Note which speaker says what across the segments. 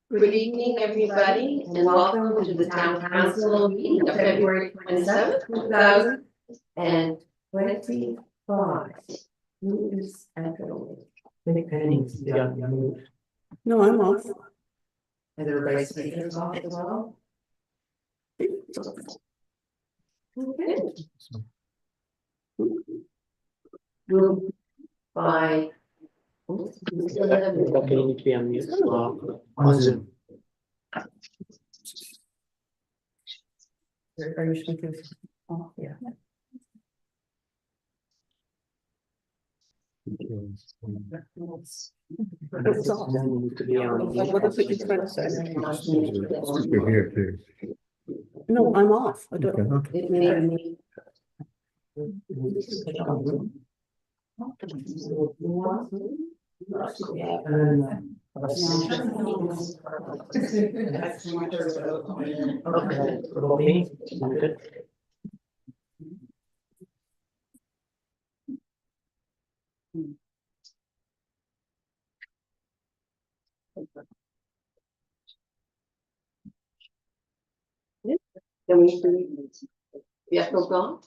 Speaker 1: Good evening, everybody, and welcome to the Town Council meeting of February 27th, 2025. Who is echoing?
Speaker 2: No, I'm off.
Speaker 1: And everybody's speakers off as well? Okay. Moved by.
Speaker 2: Okay, you need to be on mute. On Zoom.
Speaker 1: Are you speaking? Oh, yeah.
Speaker 2: It's off. You need to be on. What is it you're trying to say?
Speaker 3: You're here too.
Speaker 2: No, I'm off. I don't.
Speaker 3: Okay.
Speaker 2: Okay, for me, I'm good.
Speaker 1: Can we yes, no gone?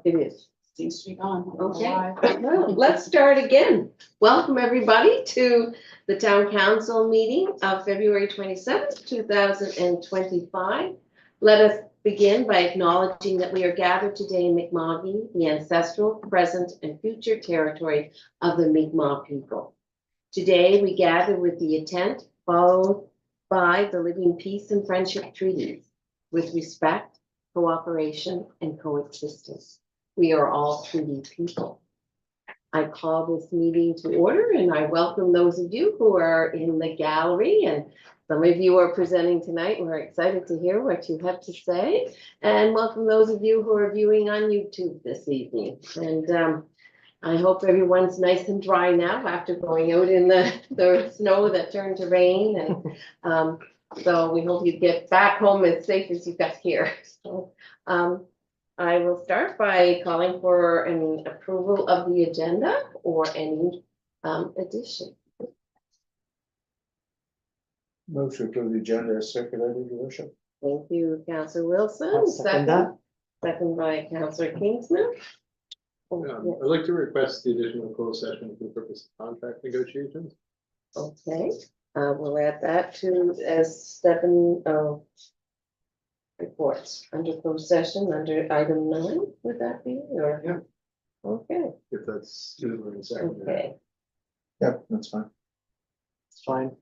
Speaker 1: It is.
Speaker 4: Seems to be gone.
Speaker 1: Okay, well, let's start again. Welcome, everybody, to the Town Council meeting of February 27th, 2025. Let us begin by acknowledging that we are gathered today in Mi'kma'ki, the ancestral, present, and future territory of the Mi'kmaq people. Today, we gather with the intent followed by the Living Peace and Friendship Treaties with respect, cooperation, and coexistence. We are all treaty people. I call this meeting to order and I welcome those of you who are in the gallery, and some of you are presenting tonight. We're excited to hear what you have to say, and welcome those of you who are viewing on YouTube this evening. And I hope everyone's nice and dry now after going out in the snow that turned to rain. And so we hope you get back home as safe as you got here. So I will start by calling for an approval of the agenda or any addition.
Speaker 3: Motion to the agenda is circulated, your worship.
Speaker 1: Thank you, Councillor Wilson.
Speaker 2: I'll second that.
Speaker 1: Second by Councillor Kingsman.
Speaker 5: I'd like to request the additional closed session for the purpose of contract negotiations.
Speaker 1: Okay, we'll add that to as 7 reports under closed session under item 9. Would that be or?
Speaker 5: Yeah.
Speaker 1: Okay,
Speaker 5: If that's suitable in second.
Speaker 1: okay.
Speaker 3: Yep, that's fine.
Speaker 2: It's fine.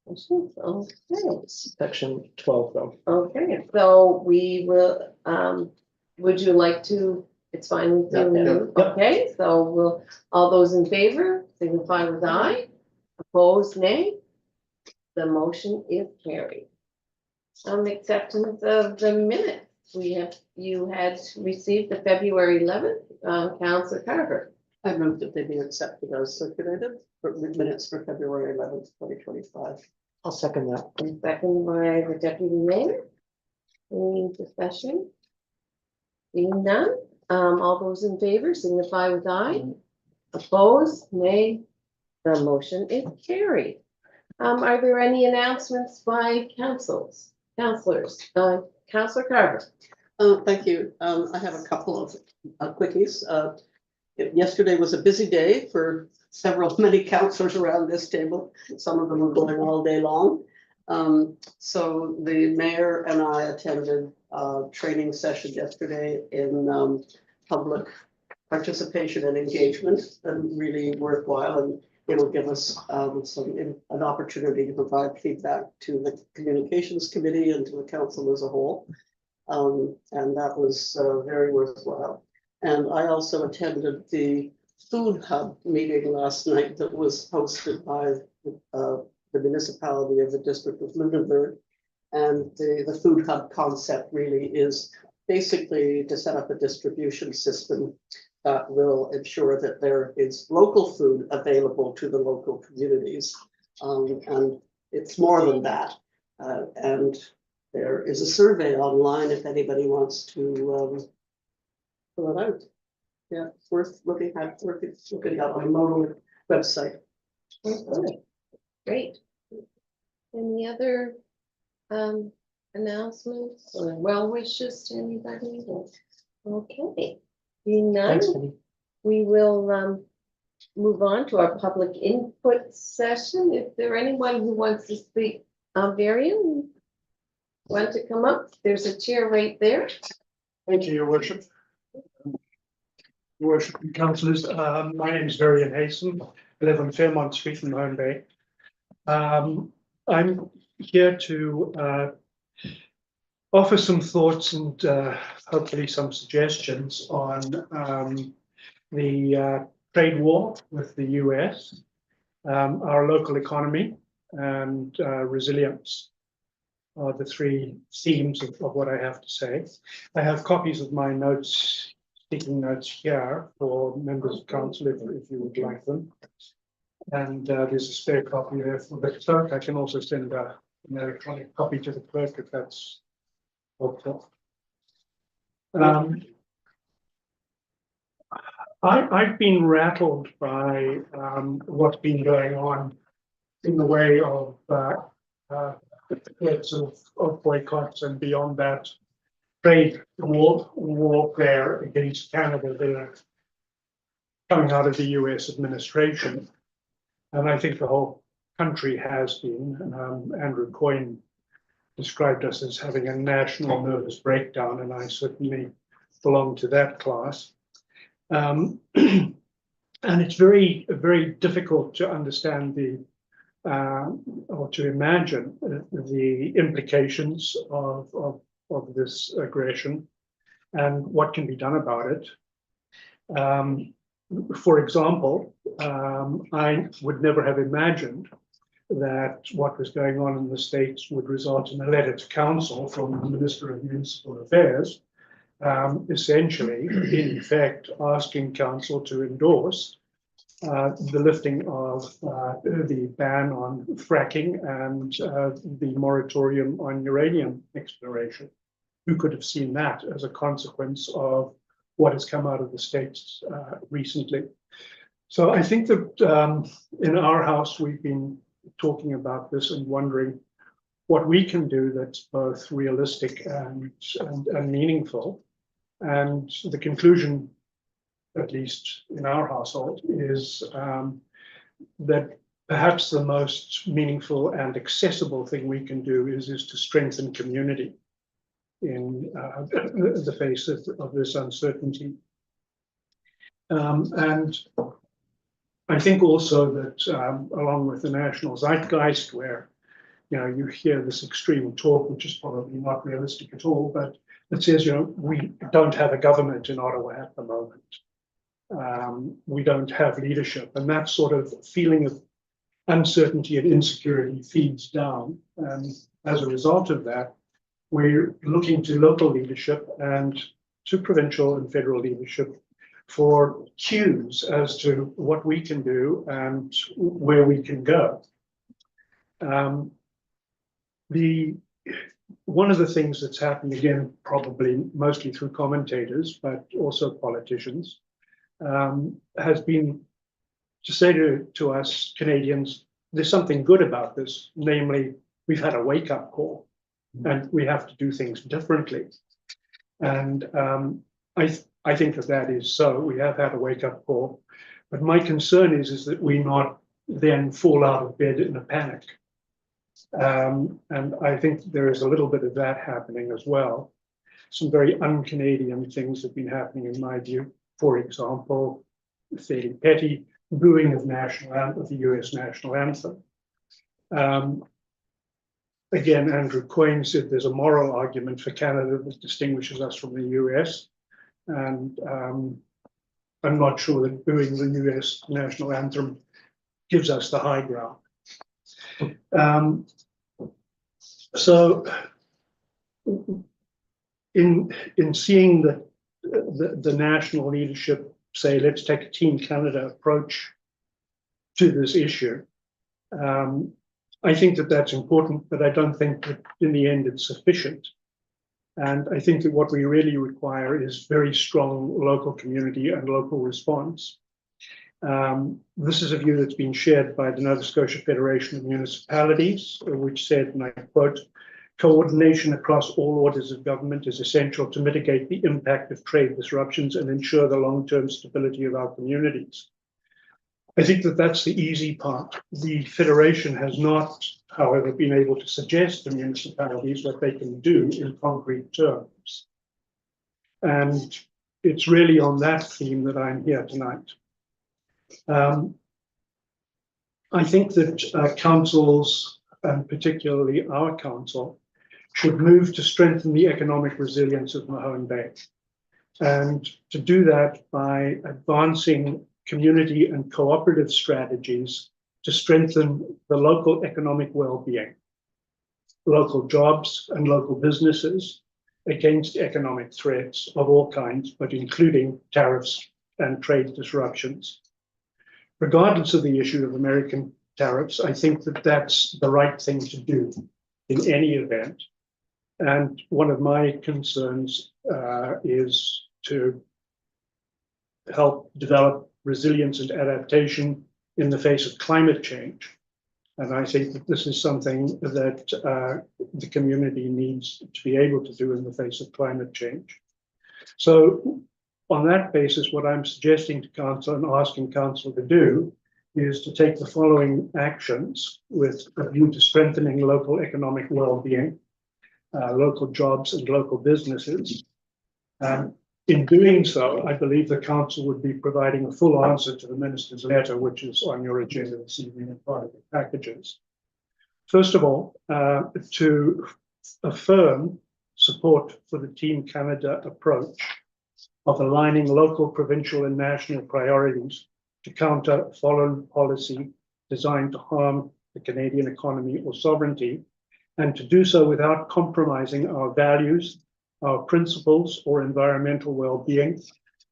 Speaker 1: Okay,
Speaker 2: Section 12 though.
Speaker 1: okay, so we will, would you like to, it's fine with you?
Speaker 2: Yep.
Speaker 1: Okay, so we'll, all those in favor signify with aye, opposed nay. The motion is carried. Acceptance of the minutes. You had received the February 11th, Councillor Carver.
Speaker 4: I moved that they be accepted as circulated for minutes for February 11th, 2025.
Speaker 2: I'll second that.
Speaker 1: And second by the deputy mayor. Any discussion? Being none, all those in favor signify with aye. Opposed, nay. The motion is carried. Are there any announcements by councillors? Councillor Carver.
Speaker 4: Thank you. I have a couple of quickies. Yesterday was a busy day for many councillors around this table. Some of them were going all day long. So the mayor and I attended a training session yesterday in public participation and engagement, and really worthwhile, and it'll give us an opportunity to provide feedback to the communications committee and to the council as a whole. And that was very worthwhile. And I also attended the food hub meeting last night that was hosted by the municipality of the district of Lunenburg. And the food hub concept really is basically to set up a distribution system that will ensure that there is local food available to the local communities. And it's more than that. And there is a survey online if anybody wants to fill it out. Yeah, it's worth looking at, looking up on the website.
Speaker 1: Great. Any other announcements or well wishes to anybody? Okay, being none,
Speaker 2: Thanks, Penny.
Speaker 1: we will move on to our public input session. If there anyone who wants to speak, Varian, want to come up? There's a chair right there.
Speaker 6: Thank you, Your Worship. Your Worship and councillors, my name is Varian Hasten. I live on Fairmont Street in Home Bay. I'm here to offer some thoughts and hopefully some suggestions on the trade war with the US, our local economy, and resilience are the three themes of what I have to say. I have copies of my notes, speaking notes here for members of council if you would like them. And there's a spare copy there for the clerk. I can also send an electronic copy to the clerk if that's helpful. I've been rattled by what's been going on in the way of threats of boycotts and beyond that trade warfare against Canada that are coming out of the US administration. And I think the whole country has been. Andrew Coyne described us as having a national nervous breakdown, and I certainly belong to that class. And it's very, very difficult to understand or to imagine the implications of this aggression and what can be done about it. For example, I would never have imagined that what was going on in the States would result in a letter to council from the Minister of Municipal Affairs, essentially, in effect, asking council to endorse the lifting of the ban on fracking and the moratorium on uranium exploration. Who could have seen that as a consequence of what has come out of the States recently? So I think that in our house, we've been talking about this and wondering what we can do that's both realistic and meaningful. And the conclusion, at least in our household, is that perhaps the most meaningful and accessible thing we can do is to strengthen community in the face of this uncertainty. And I think also that along with the national zeitgeist, where you hear this extreme talk, which is probably not realistic at all, but it says we don't have a government in Ottawa at the moment. We don't have leadership, and that sort of feeling of uncertainty and insecurity feeds down. And as a result of that, we're looking to local leadership and to provincial and federal leadership for cues as to what we can do and where we can go. One of the things that's happened, again, probably mostly through commentators, but also politicians, has been to say to us Canadians, there's something good about this, namely, we've had a wake-up call and we have to do things differently. And I think that is so. We have had a wake-up call, but my concern is that we not then fall out of bed in a panic. And I think there is a little bit of that happening as well. Some very un-Canadian things have been happening in my view. For example, fairly petty booing of the US national anthem. Again, Andrew Coyne said there's a moral argument for Canada that distinguishes us from the US. And I'm not sure that booing the US national anthem gives us the high ground. So in seeing the national leadership say, let's take a Team Canada approach to this issue, I think that that's important, but I don't think that in the end it's sufficient. And I think that what we really require is very strong local community and local response. This is a view that's been shared by the Nova Scotia Federation of Municipalities, which said, and I quote, "Coordination across all orders of government is essential to mitigate the impact of trade disruptions and ensure the long-term stability of our communities." I think that that's the easy part. The Federation has not, however, been able to suggest to municipalities what they can do in concrete terms. And it's really on that theme that I'm here tonight. I think that councils, and particularly our council, should move to strengthen the economic resilience of Mahone Bay. And to do that by advancing community and cooperative strategies to strengthen the local economic well-being, local jobs and local businesses against economic threats of all kinds, but including tariffs and trade disruptions. Regardless of the issue of American tariffs, I think that that's the right thing to do in any event. And one of my concerns is to help develop resilience and adaptation in the face of climate change. And I think that this is something that the community needs to be able to do in the face of climate change. So on that basis, what I'm suggesting to council and asking council to do is to take the following actions with a view to strengthening local economic well-being, local jobs and local businesses. In doing so, I believe the council would be providing a full answer to the minister's letter, which is on your agenda this evening in part of the packages. First of all, to affirm support for the Team Canada approach of aligning local, provincial and national priorities to counter foreign policy designed to harm the Canadian economy or sovereignty, and to do so without compromising our values, our principles or environmental well-being,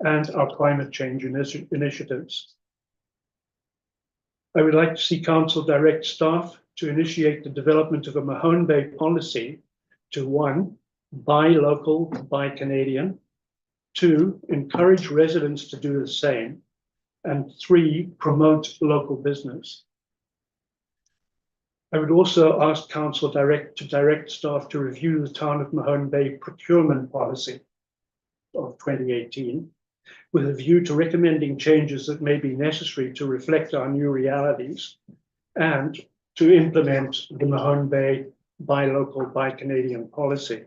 Speaker 6: and our climate change initiatives. I would like to see council direct staff to initiate the development of a Mahone Bay policy to 1, buy local, buy Canadian, 2, encourage residents to do the same, and 3, promote local business. I would also ask council to direct staff to review the Town of Mahone Bay procurement policy of 2018 with a view to recommending changes that may be necessary to reflect our new realities and to implement the Mahone Bay buy local, buy Canadian policy.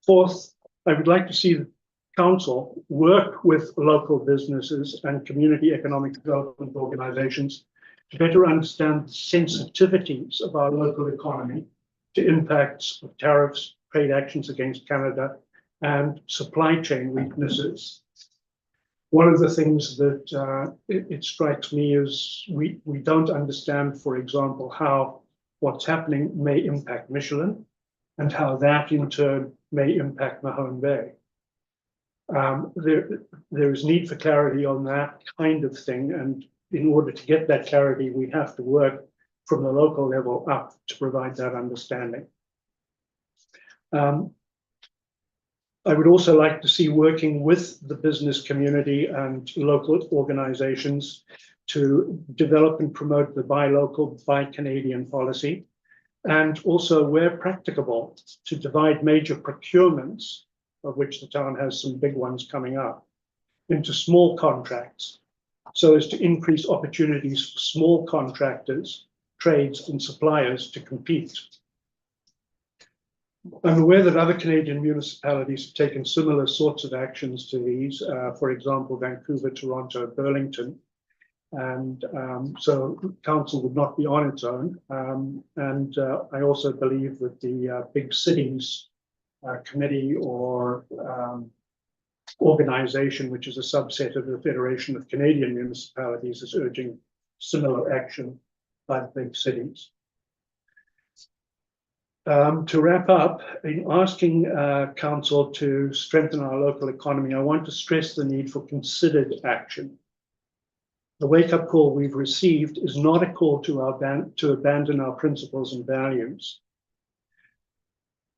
Speaker 6: Fourth, I would like to see the council work with local businesses and community economic development organizations to better understand the sensitivities of our local economy to impacts of tariffs, trade actions against Canada, and supply chain weaknesses. One of the things that it strikes me is we don't understand, for example, how what's happening may impact Michelin and how that in turn may impact Mahone Bay. There is need for clarity on that kind of thing, and in order to get that clarity, we have to work from the local level up to provide that understanding. I would also like to see working with the business community and local organizations to develop and promote the buy local, buy Canadian policy, and also where practicable to divide major procurements, of which the town has some big ones coming up, into small contracts, so as to increase opportunities for small contractors, trades and suppliers to compete. I'm aware that other Canadian municipalities have taken similar sorts of actions to these, for example, Vancouver, Toronto, Burlington, and so council would not be on its own. I also believe that the Big Cities Committee or organization, which is a subset of the Federation of Canadian Municipalities, is urging similar action by the big cities. To wrap up, in asking council to strengthen our local economy, I want to stress the need for considered action. The wake-up call we've received is not a call to abandon our principles and values.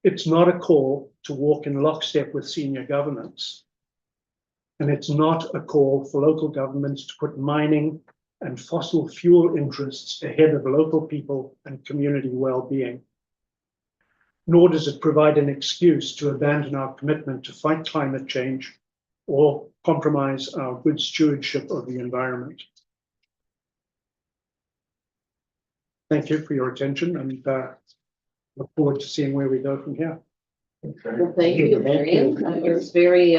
Speaker 6: It's not a call to walk in lockstep with senior governments. And it's not a call for local governments to put mining and fossil fuel interests ahead of local people and community well-being. Nor does it provide an excuse to abandon our commitment to fight climate change or compromise our good stewardship of the environment. Thank you for your attention, and look forward to seeing where we go from here.
Speaker 1: Well, thank you, Marion. It was very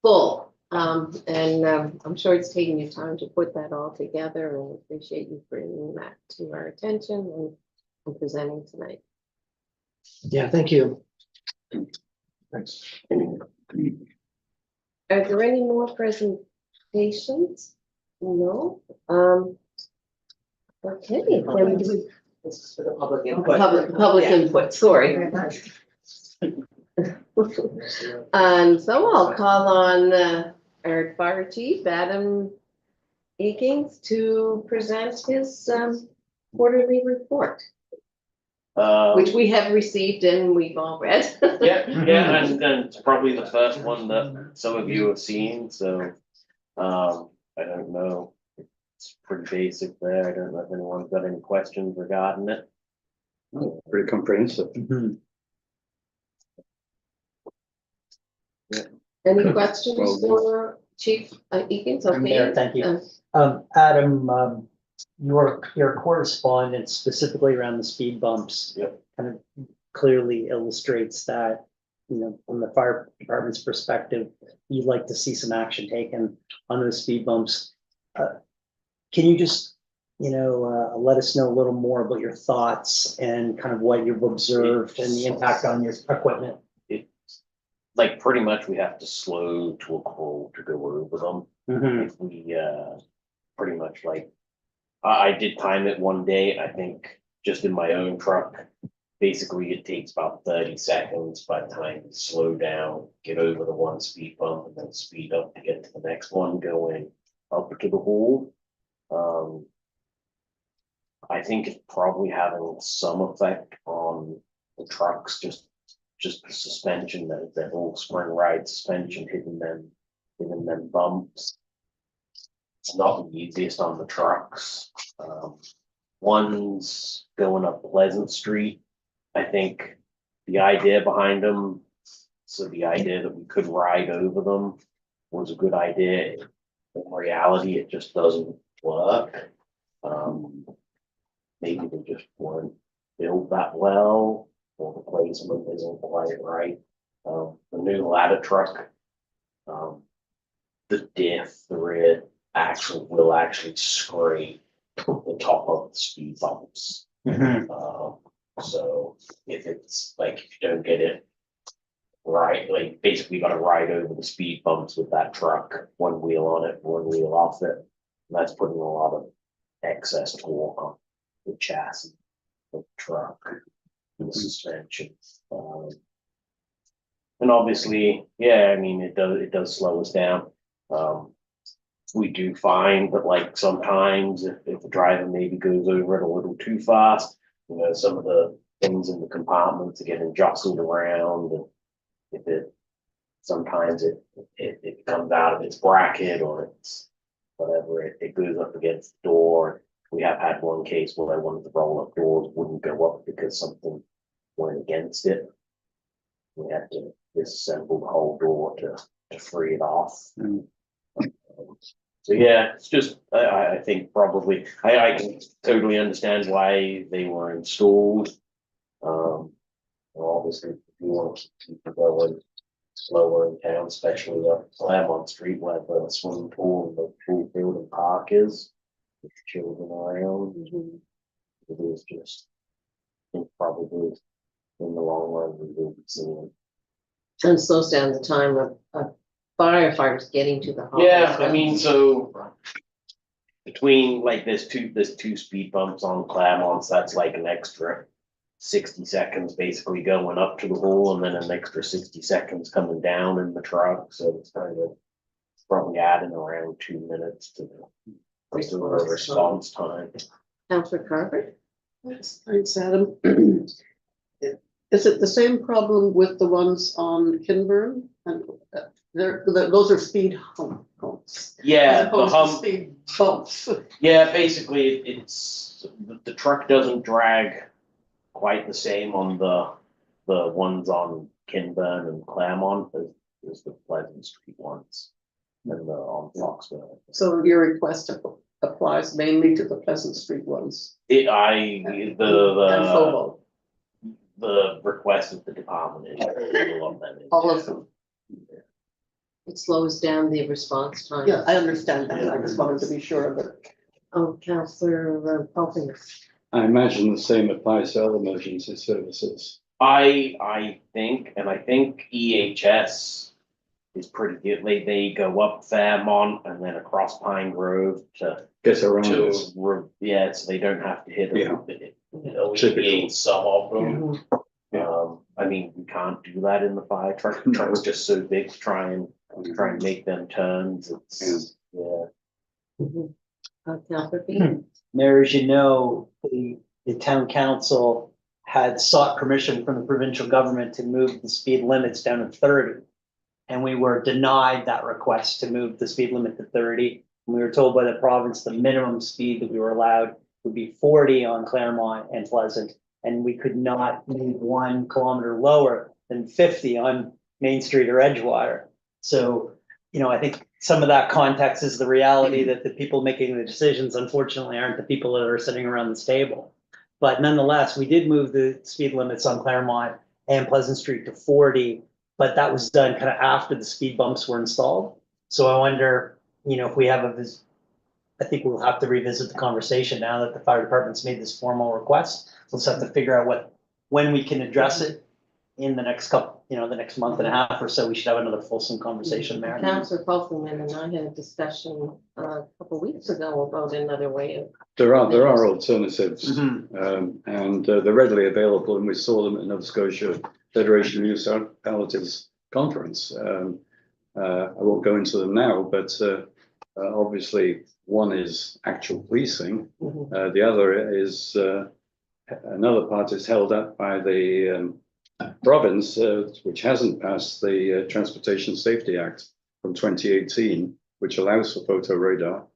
Speaker 1: full. And I'm sure it's taken you time to put that all together, and we appreciate you bringing that to our attention and presenting tonight.
Speaker 2: Yeah, thank you.
Speaker 3: Thanks.
Speaker 1: Are there any more presentations? No? Okay. then
Speaker 2: This is for the public input.
Speaker 1: Public
Speaker 2: Yeah.
Speaker 1: input, sorry. So I'll call on our fire chief, Adam Eakins, to present his quarterly report, which we have received and we've all read.
Speaker 7: Yeah, and it's probably the first one that some of you have seen, so, I don't know. It's pretty basic there, I don't know if anyone's got any questions regarding it.
Speaker 3: Pretty comprehensive.
Speaker 1: Any questions for Chief Eakins?
Speaker 8: I'm there,
Speaker 1: Okay.
Speaker 8: thank you. Adam, your correspondence specifically around the speed bumps.
Speaker 7: Yep.
Speaker 8: Kind of clearly illustrates that, you know, from the fire department's perspective, you'd like to see some action taken on those speed bumps. Can you just, let us know a little more about your thoughts and kind of what you've observed and the impact on your equipment?
Speaker 7: Like, pretty much we have to slow to a crawl to go over them.
Speaker 8: Mhm.
Speaker 7: If we, pretty much like, I did time it one day, I think, just in my own truck. Basically, it takes about 30 seconds by the time you slow down, get over the one speed bump, and then speed up to get to the next one going up to the hole. I think it's probably having some effect on the trucks, just the suspension, that whole spring ride suspension hitting them bumps. It's not the easiest on the trucks. One's going up Pleasant Street. I think the idea behind them, so the idea that we could ride over them was a good idea. In reality, it just doesn't work. Maybe they just weren't built that well, or the placement isn't quite right. The new ladder truck, the diff, the rear axle will actually scrape the top of the speed bumps. So if it's like, if you don't get it right, like basically you gotta ride over the speed bumps with that truck, one wheel on it, one wheel off it. And that's putting a lot of excess torque on the chassis of the truck and the suspension. And obviously, yeah, I mean, it does slow us down. We do find that, like, sometimes if the driver maybe goes over it a little too fast, some of the things in the compartments are getting jostled around, and sometimes it comes out of its bracket, or it's whatever, it goes up against the door. We have had one case where one of the roll-up doors wouldn't go up because something went against it. We had to disassemble the whole door to free it off. So yeah, it's just, I think probably, I can totally understand why they were installed. Obviously, if you want to keep people going slower in town, especially up Claremont Street where the swimming pool and the pool field and park is, with children around. It is just, I think probably in the long run, we will be seeing.
Speaker 1: And slows down the time of firefighters getting to the home.
Speaker 7: Yeah, I mean, so between, like, there's two speed bumps on Claremont, so that's like an extra 60 seconds basically going up to the hole, and then an extra 60 seconds coming down in the truck. So it's probably adding around 2 minutes to the response time.
Speaker 1: Councillor Carver?
Speaker 4: Thanks, Adam. Is it the same problem with the ones on Kinburn? And Those are speed humps.
Speaker 7: Yeah,
Speaker 4: As
Speaker 7: the
Speaker 4: opposed to
Speaker 7: hum,
Speaker 4: speed bumps.
Speaker 7: yeah, basically, it's, the truck doesn't drag quite the same on the ones on Kinburn and Claremont as the Pleasant Street ones. And the on Foxborough.
Speaker 4: So your request applies mainly to the Pleasant Street ones.
Speaker 7: And
Speaker 4: And Fobo,
Speaker 7: the request of the department is all of them.
Speaker 4: all of them.
Speaker 1: It slows down the response time.
Speaker 4: Yeah, I understand that. I just wanted to be sure of it.
Speaker 1: Oh, Counselor Pelton.
Speaker 9: I imagine the same applies to other emergency services.
Speaker 7: I think EHS is pretty good. They go up Fairmont and then across Pine Grove to,
Speaker 9: Get around this.
Speaker 7: yeah, so they don't have to hit
Speaker 9: Yeah.
Speaker 7: it. Alleviate some of them. I mean, we can't do that in the fire truck. The truck's just so big to try and make them turns. It's, yeah.
Speaker 1: Counselor Finn.
Speaker 8: Mayor, as you know, the town council had sought permission from the provincial government to move the speed limits down to 30. And we were denied that request to move the speed limit to 30. And we were told by the province, the minimum speed that we were allowed would be 40 on Claremont and Pleasant. And we could not move 1 kilometer lower than 50 on Main Street or Edgewater. So, I think some of that context is the reality that the people making the decisions, unfortunately, aren't the people that are sitting around this table. But nonetheless, we did move the speed limits on Claremont and Pleasant Street to 40, but that was done kind of after the speed bumps were installed. So I wonder, if we have I think we'll have to revisit the conversation now that the fire department's made this formal request. Let's have to figure out when we can address it in the next the next month and a half or so. We should have another fulsome conversation there.
Speaker 1: Counselor Pelton and I had a discussion a couple weeks ago about another way of.
Speaker 9: There are alternatives,
Speaker 8: Mhm.
Speaker 9: and they're readily available, and we saw them at Nova Scotia Federation of Municipalities Conference. I won't go into them now, but obviously one is actual policing. The other is another part is held up by the province, which hasn't passed the Transportation Safety Act from 2018, which allows for photo radar.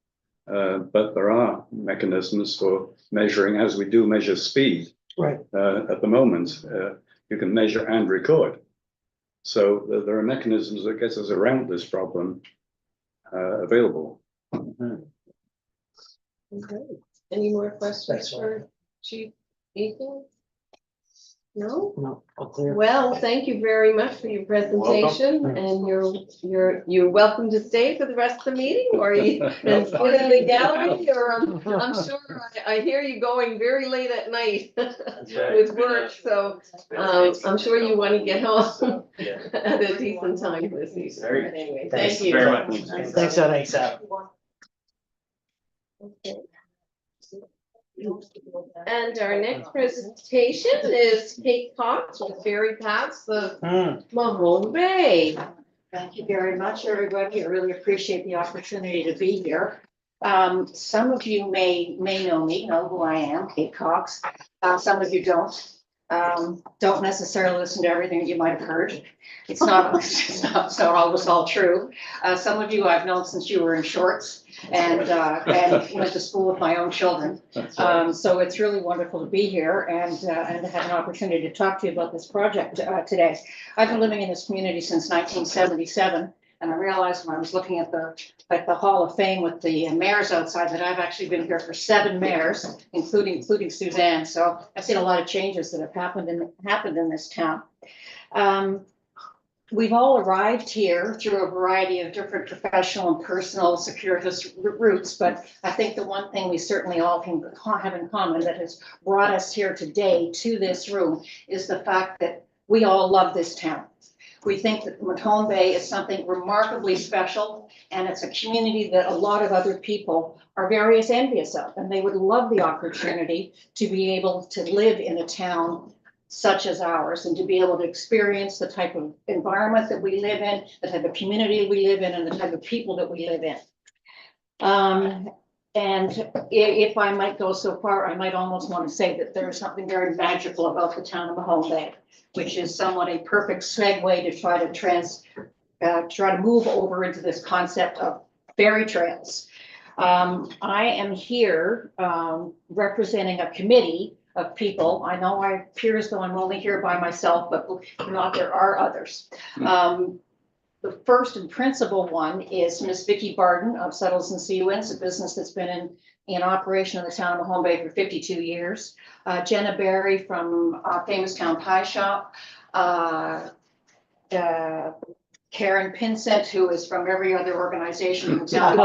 Speaker 9: But there are mechanisms for measuring, as we do measure speed.
Speaker 4: Right.
Speaker 9: At the moment, you can measure and record. So there are mechanisms that get us around this problem available.
Speaker 1: Okay. Any more questions for Chief Ethan? No?
Speaker 4: No, all clear.
Speaker 1: Well, thank you very much for your presentation, and you're welcome to stay for the rest of the meeting, or you can sit in the gallery, or I'm sure I hear you going very late at night with work, so I'm sure you want to get home at a decent time this evening. But anyway, thank you
Speaker 7: very much.
Speaker 8: Thanks, Alexa.
Speaker 1: Okay. And our next presentation is Kate Cox with Ferry Paths of Mahone Bay.
Speaker 10: Thank you very much, everybody. I really appreciate the opportunity to be here. Some of you may know me, know who I am, Kate Cox. Some of you don't. Don't necessarily listen to everything that you might have heard. It's not always all true. Some of you I've known since you were in shorts and went to school with my own children. So it's really wonderful to be here and to have an opportunity to talk to you about this project today. I've been living in this community since 1977, and I realized when I was looking at the Hall of Fame with the mayors outside that I've actually been here for 7 mayors, including Suzanne. So I've seen a lot of changes that have happened in this town. We've all arrived here through a variety of different professional and personal circuitous routes, but I think the one thing we certainly all can have in common that has brought us here today to this room is the fact that we all love this town. We think that Mahone Bay is something remarkably special, and it's a community that a lot of other people are very envious of, and they would love the opportunity to be able to live in a town such as ours and to be able to experience the type of environment that we live in, the type of community we live in, and the type of people that we live in. And if I might go so far, I might almost want to say that there's something very magical about the town of Mahone Bay, which is somewhat a perfect segue to try to try to move over into this concept of ferry trails. I am here, representing a committee of people. I know I appear as though I'm only here by myself, but believe it or not, there are others. The first and principal one is Miss Vicky Barden of Settles and Seawinds, a business that's been in operation in the town of Mahone Bay for 52 years. Jenna Berry from Famous Town Pie Shop. Karen Pinsent, who is from every other organization in town.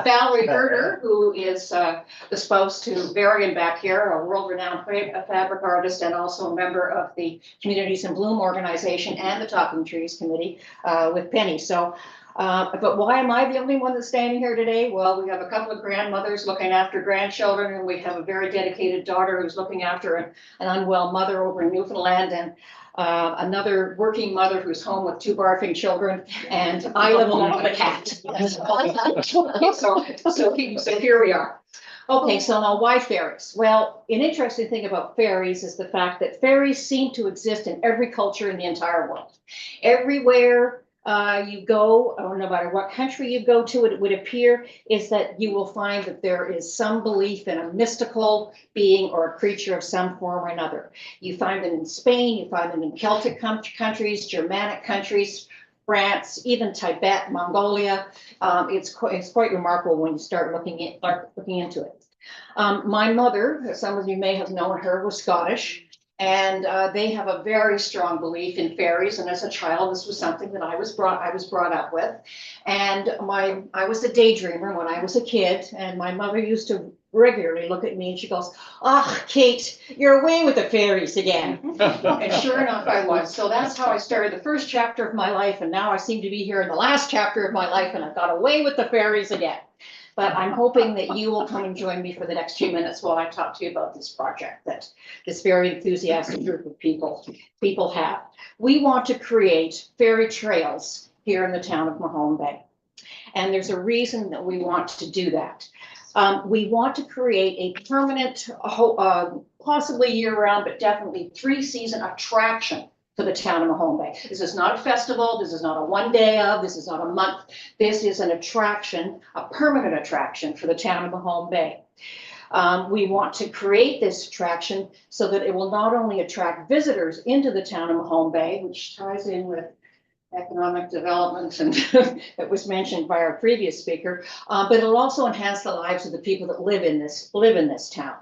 Speaker 10: Valerie Herder, who is the spouse to Varian back here, a world-renowned fabric artist and also a member of the Communities in Bloom organization and the Talking Trees Committee with Penny. So, but why am I the only one that's standing here today? Well, we have a couple of grandmothers looking after grandchildren, and we have a very dedicated daughter who's looking after an unwell mother over in Newfoundland, and another working mother who's home with 2 barfing children, and I live alone with a cat. So here we are. Okay, so now why ferries? Well, an interesting thing about ferries is the fact that ferries seem to exist in every culture in the entire world. Everywhere you go, or no matter what country you go to, it would appear is that you will find that there is some belief in a mystical being or a creature of some form or another. You find them in Spain, you find them in Celtic countries, Germanic countries, France, even Tibet, Mongolia. It's quite remarkable when you start looking into it. My mother, some of you may have known her, was Scottish. And they have a very strong belief in fairies. And as a child, this was something that I was brought up with. And I was a daydreamer when I was a kid. And my mother used to regularly look at me and she goes, "Ah, Kate, you're away with the fairies again." And sure enough, I was. So that's how I started the first chapter of my life. And now I seem to be here in the last chapter of my life, and I got away with the fairies again. But I'm hoping that you will come and join me for the next few minutes while I talk to you about this project that this very enthusiastic group of people have. We want to create fairy trails here in the town of Mahone Bay. And there's a reason that we want to do that. We want to create a permanent, possibly year-round, but definitely 3-season attraction for the town of Mahone Bay. This is not a festival. This is not a one day of. This is not a month. This is an attraction, a permanent attraction for the town of Mahone Bay. We want to create this attraction so that it will not only attract visitors into the town of Mahone Bay, which ties in with economic development and that was mentioned by our previous speaker, but it'll also enhance the lives of the people that live in this town.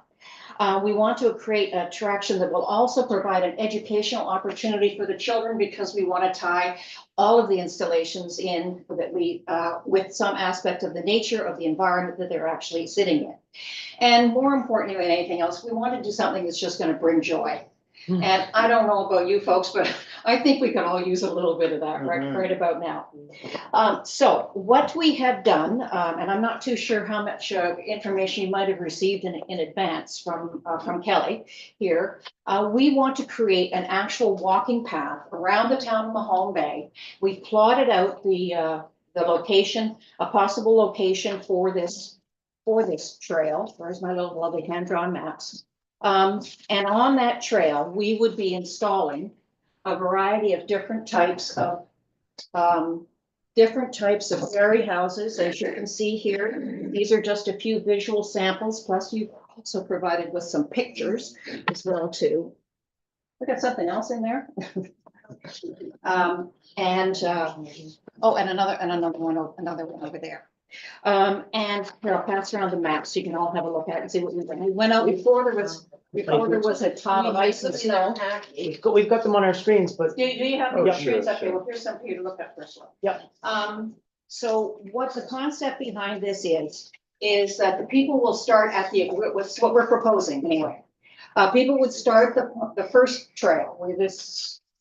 Speaker 10: We want to create an attraction that will also provide an educational opportunity for the children, because we want to tie all of the installations in that with some aspect of the nature of the environment that they're actually sitting in. And more importantly than anything else, we want to do something that's just going to bring joy. And I don't know about you folks, but I think we can all use a little bit of that right about now. So what we have done, and I'm not too sure how much information you might have received in advance from Kelly here. We want to create an actual walking path around the town of Mahone Bay. We've plotted out the location, a possible location for this trail. Where's my little lovely hand-drawn maps? And on that trail, we would be installing a variety of different types of fairy houses. As you can see here, these are just a few visual samples, plus you've also provided with some pictures as well too. We got something else in there. And another one over there. And here, I'll pass around the map so you can all have a look at it and see what we've done. We went out before there was a ton of ice and snow.
Speaker 2: We've got them on our screens, but
Speaker 10: Do you have
Speaker 2: Oh,
Speaker 10: the
Speaker 2: sure,
Speaker 10: screens up here? Well, here's some for you to look at first.
Speaker 2: Yep.
Speaker 10: So what the concept behind this is that the people will start at what's what we're proposing anyway. People would start the first trail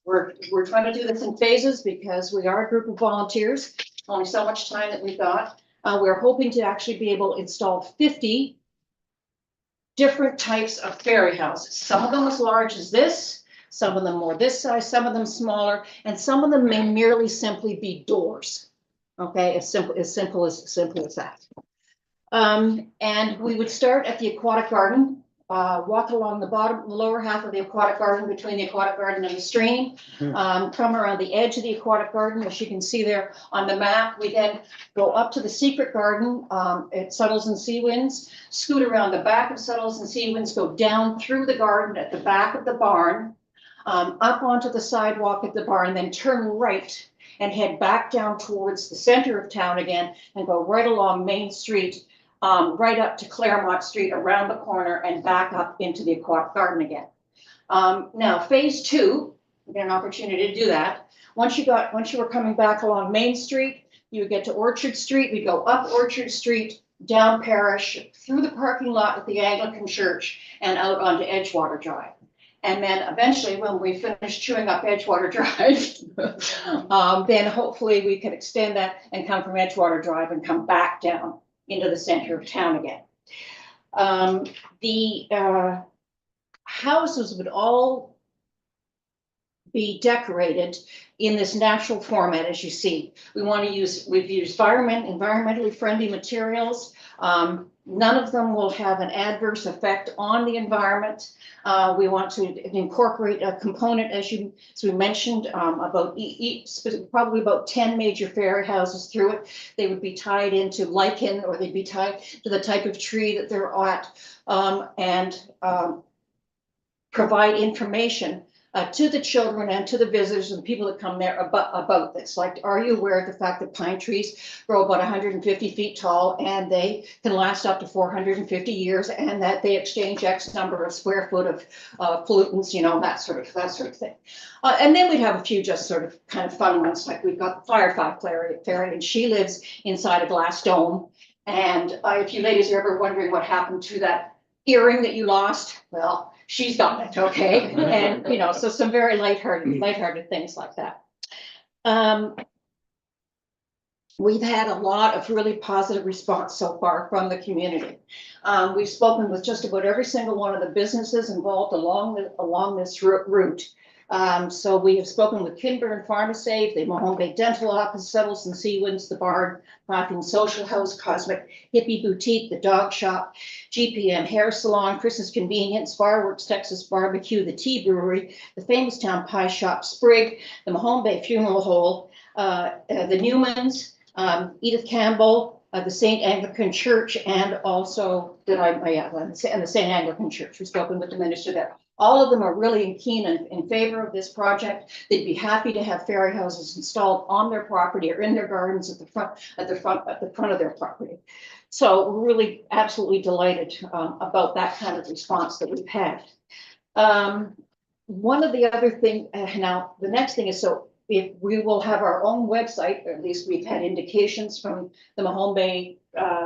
Speaker 10: we're trying to do this in phases because we are a group of volunteers, only so much time that we've got. We're hoping to actually be able to install 50 different types of fairy houses. Some of them as large as this, some of them more this size, some of them smaller, and some of them may merely simply be doors. Okay, as simple as that. And we would start at the aquatic garden walk along the bottom, the lower half of the aquatic garden, between the aquatic garden and the stream. Come around the edge of the aquatic garden, as you can see there on the map. We then go up to the secret garden at Suttles and Seawinds, scoot around the back of Suttles and Seawinds, go down through the garden at the back of the barn, up onto the sidewalk at the barn, then turn right and head back down towards the center of town again and go right along Main Street, right up to Claremont Street, around the corner and back up into the aquatic garden again. Now, phase 2, we get an opportunity to do that. Once you were coming back along Main Street, you would get to Orchard Street. We go up Orchard Street, down Parish, through the parking lot at the Anglican Church and out onto Edgewater Drive. And then eventually, when we finish chewing up Edgewater Drive, then hopefully we can extend that and come from Edgewater Drive and come back down into the center of town again. The houses would all be decorated in this natural format, as you see. We've used environmentally friendly materials. None of them will have an adverse effect on the environment. We want to incorporate a component, as we mentioned, about probably about 10 major fairy houses through it. They would be tied into lichen, or they'd be tied to the type of tree that they're at, and provide information to the children and to the visitors and the people that come there about this. Like, are you aware of the fact that pine trees grow about 150 feet tall and they can last up to 450 years, and that they exchange X number of square foot of pollutants, you know, that sort of thing. And then we'd have a few just sort of kind of fun ones, like we've got the Firefly Fairy, and she lives inside a glass dome. And if you ladies are ever wondering what happened to that earring that you lost, well, she's got it, okay? And, you know, so some very lighthearted things like that. We've had a lot of really positive response so far from the community. We've spoken with just about every single one of the businesses involved along this route. So we have spoken with Kinburn Pharmacy, the Mahone Bay Dental Office, Suttles and Seawinds, the Barn, Clapham Social House, Cosmic Hippie Boutique, the Dog Shop, GPM Hair Salon, Chris's Convenience, Fireworks Texas Barbecue, the Tea Brewery, the Famous Town Pie Shop, Sprig, the Mahone Bay Funeral Home, the Newmans, Edith Campbell, the St. Anglican Church, and also and the St. Anglican Church. We've spoken with the minister there. All of them are really keen and in favor of this project. They'd be happy to have fairy houses installed on their property or in their gardens at the front of their property. So we're really absolutely delighted about that kind of response that we've had. One of the other things, now the next thing is, so if we will have our own website, or at least we've had indications from the Mahone Bay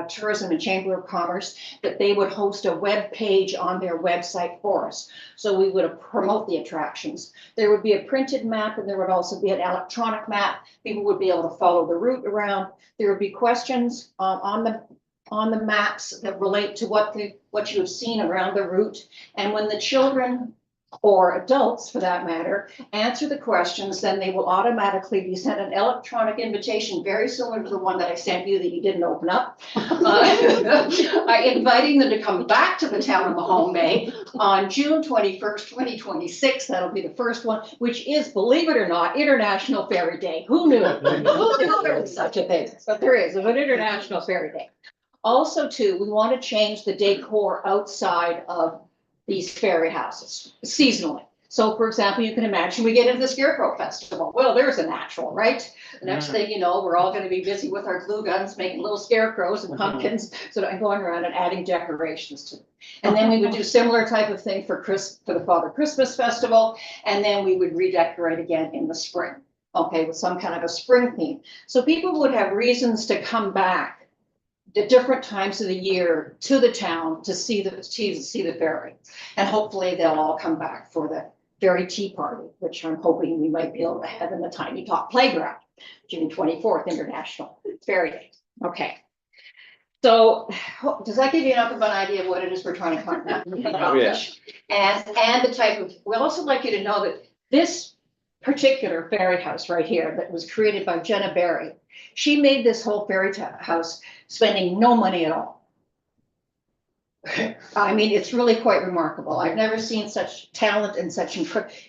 Speaker 10: Tourism and Chamber of Commerce that they would host a web page on their website for us. So we would promote the attractions. There would be a printed map, and there would also be an electronic map. People would be able to follow the route around. There would be questions on the maps that relate to what you have seen around the route. And when the children, or adults for that matter, answer the questions, then they will automatically be sent an electronic invitation, very similar to the one that I sent you that you didn't open up, inviting them to come back to the town of Mahone Bay on June 21st, 2026. That'll be the first one, which is, believe it or not, International Fairy Day. Who knew? Who knew there was such a thing? But there is, an International Fairy Day. Also, too, we want to change the decor outside of these fairy houses seasonally. So, for example, you can imagine we get into the Scarecrow Festival. Well, there's a natural, right? The next thing you know, we're all going to be busy with our glue guns, making little scarecrows and pumpkins, and going around and adding decorations to them. And then we would do similar type of thing for the Father Christmas Festival, and then we would redecorate again in the spring, okay, with some kind of a spring theme. So people would have reasons to come back at different times of the year to the town to see the fairy, and hopefully they'll all come back for the fairy tea party, which I'm hoping we might be able to have in the Tiny Talk Playground, June 24th, International Fairy Day. Okay, so does that give you enough of an idea of what it is we're trying to accomplish? And the type of, we'd also like you to know that this particular fairy house right here that was created by Jenna Berry, she made this whole fairy house spending no money at all. I mean, it's really quite remarkable. I've never seen such talent and such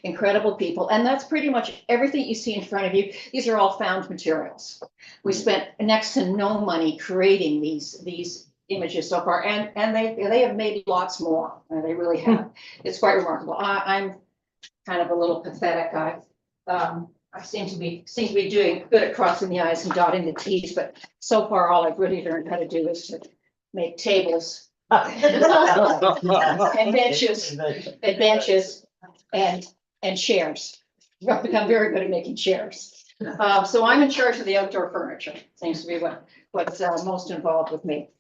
Speaker 10: incredible people. And that's pretty much everything you see in front of you. These are all found materials. We spent next to no money creating these images so far, and they have made lots more. They really have. It's quite remarkable. I'm kind of a little pathetic. I seem to be doing good at crossing the i's and dotting the t's, but so far all I've really learned how to do is to make tables and benches and chairs. I've become very good at making chairs. So I'm in charge of the outdoor furniture. Seems to be what's most involved with me.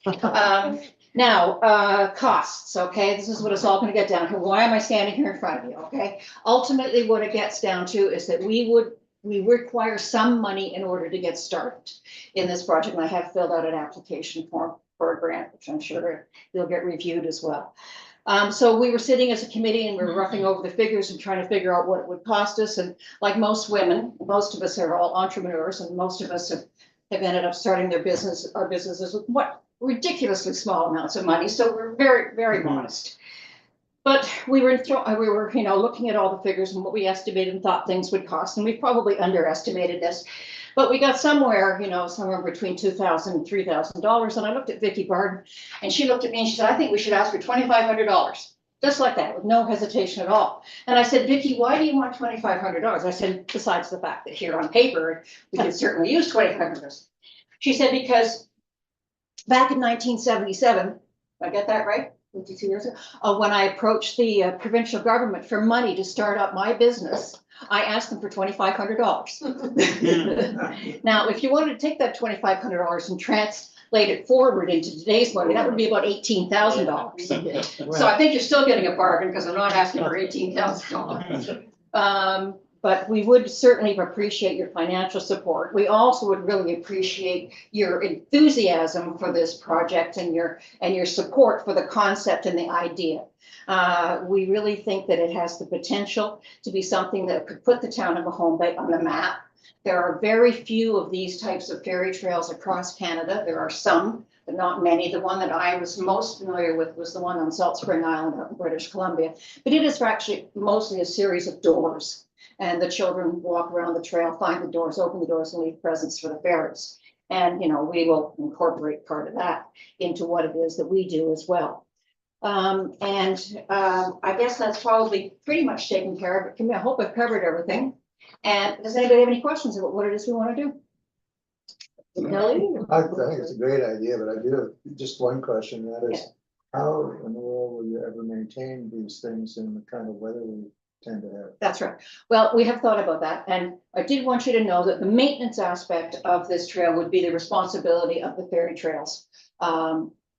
Speaker 10: Now, costs, okay, this is what it's all gonna get down to. Why am I standing here in front of you, okay? Ultimately, what it gets down to is that we require some money in order to get started in this project. And I have filled out an application form for a grant, which I'm sure you'll get reviewed as well. So we were sitting as a committee and we were roughing over the figures and trying to figure out what it would cost us. And like most women, most of us are all entrepreneurs, and most of us have ended up starting our businesses with what ridiculously small amounts of money. So we're very, very modest. But we were, looking at all the figures and what we estimated and thought things would cost, and we probably underestimated this. But we got somewhere between $2,000 and $3,000. And I looked at Vicki Barden, and she looked at me and she said, I think we should ask for $2,500. Just like that, with no hesitation at all. And I said, Vicki, why do you want $2,500? I said, besides the fact that here on paper, we could certainly use $2,500. She said, because back in 1977, did I get that right? 52 years ago, when I approached the provincial government for money to start up my business, I asked them for $2,500. Now, if you wanted to take that $2,500 and translate it forward into today's money, that would be about $18,000. So I think you're still getting a bargain, because I'm not asking for $18,000. But we would certainly appreciate your financial support. We also would really appreciate your enthusiasm for this project and your support for the concept and the idea. We really think that it has the potential to be something that could put the town of Mahone Bay on the map. There are very few of these types of ferry trails across Canada. There are some, but not many. The one that I was most familiar with was the one on Salt Spring Island up in British Columbia. But it is actually mostly a series of doors. And the children walk around the trail, find the doors, open the doors, and leave presents for the ferries. And, we will incorporate part of that into what it is that we do as well. I guess that's probably pretty much taken care of. I hope I've covered everything. And does anybody have any questions about what it is we want to do? Kelly?
Speaker 3: I think it's a great idea, but I do have just one question, that is, how in the world will you ever maintain these things in the kind of weather we tend to have?
Speaker 10: That's right. Well, we have thought about that, and I did want you to know that the maintenance aspect of this trail would be the responsibility of the Ferry Trails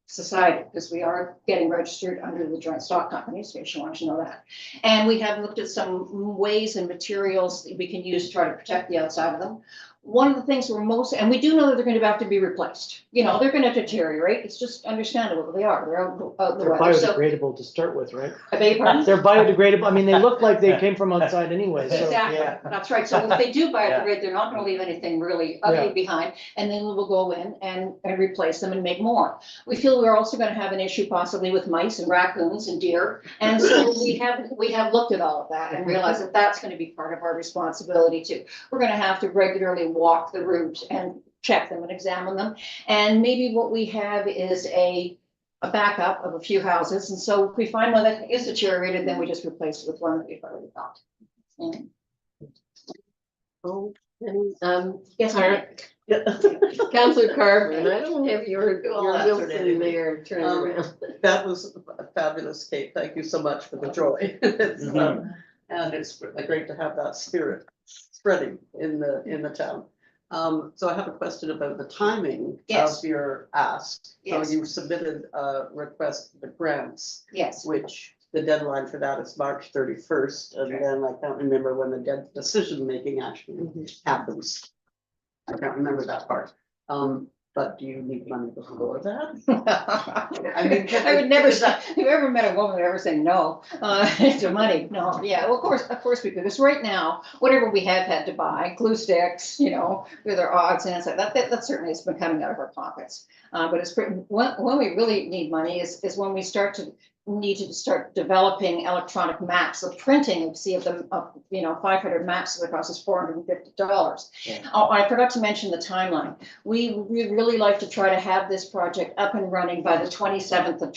Speaker 10: Society, because we are getting registered under the Joint Stock Company, so you should want to know that. And we have looked at some ways and materials that we can use to try to protect the outside of them. One of the things and we do know that they're going to have to be replaced. They're going to deteriorate. It's just understandable. They are. They're out the
Speaker 2: They're
Speaker 10: weather.
Speaker 2: biodegradable to start with, right?
Speaker 10: I beg your pardon?
Speaker 2: They're biodegradable. I mean, they look like they came from outside anyway, so.
Speaker 10: Exactly,
Speaker 2: Yeah.
Speaker 10: that's right. So if they do biodegrade, they're not gonna leave anything really ugly behind, and then we'll go in and replace them and make more. We feel we're also gonna have an issue possibly with mice and raccoons and deer, and so we have looked at all of that and realized that that's gonna be part of our responsibility too. We're gonna have to regularly walk the route and check them and examine them, and maybe what we have is a backup of a few houses, and so if we find one that is deteriorated, then we just replace it with one that we've already got. Yes,
Speaker 1: Councillor Carbon, I don't have your
Speaker 4: Well, that's
Speaker 1: Wilson there turned around.
Speaker 4: That was a fabulous, Kate. Thank you so much for the joy. And it's great to have that spirit spreading in the town. So I have a question about the timing
Speaker 10: Yes.
Speaker 4: of your ask.
Speaker 10: Yes.
Speaker 4: So you submitted a request for the grants,
Speaker 10: Yes,
Speaker 4: which the deadline for that is March 31st. And then I can't remember when the decision making actually happens. I can't remember that part. But do you need money before that?
Speaker 10: I mean, I would never say, have you ever met a woman that ever say no, to money? No, yeah, well, of course we could, because right now, whatever we have had to buy, glue sticks, you know, with our odds and stuff, that certainly has been coming out of our pockets. But it's, when we really need money is when we need to start developing electronic maps, the printing of, see, of them, of, you know, 500 maps that costs us $450.
Speaker 8: Yeah.
Speaker 10: Oh, I forgot to mention the timeline. We really like to try to have this project up and running by the 27th of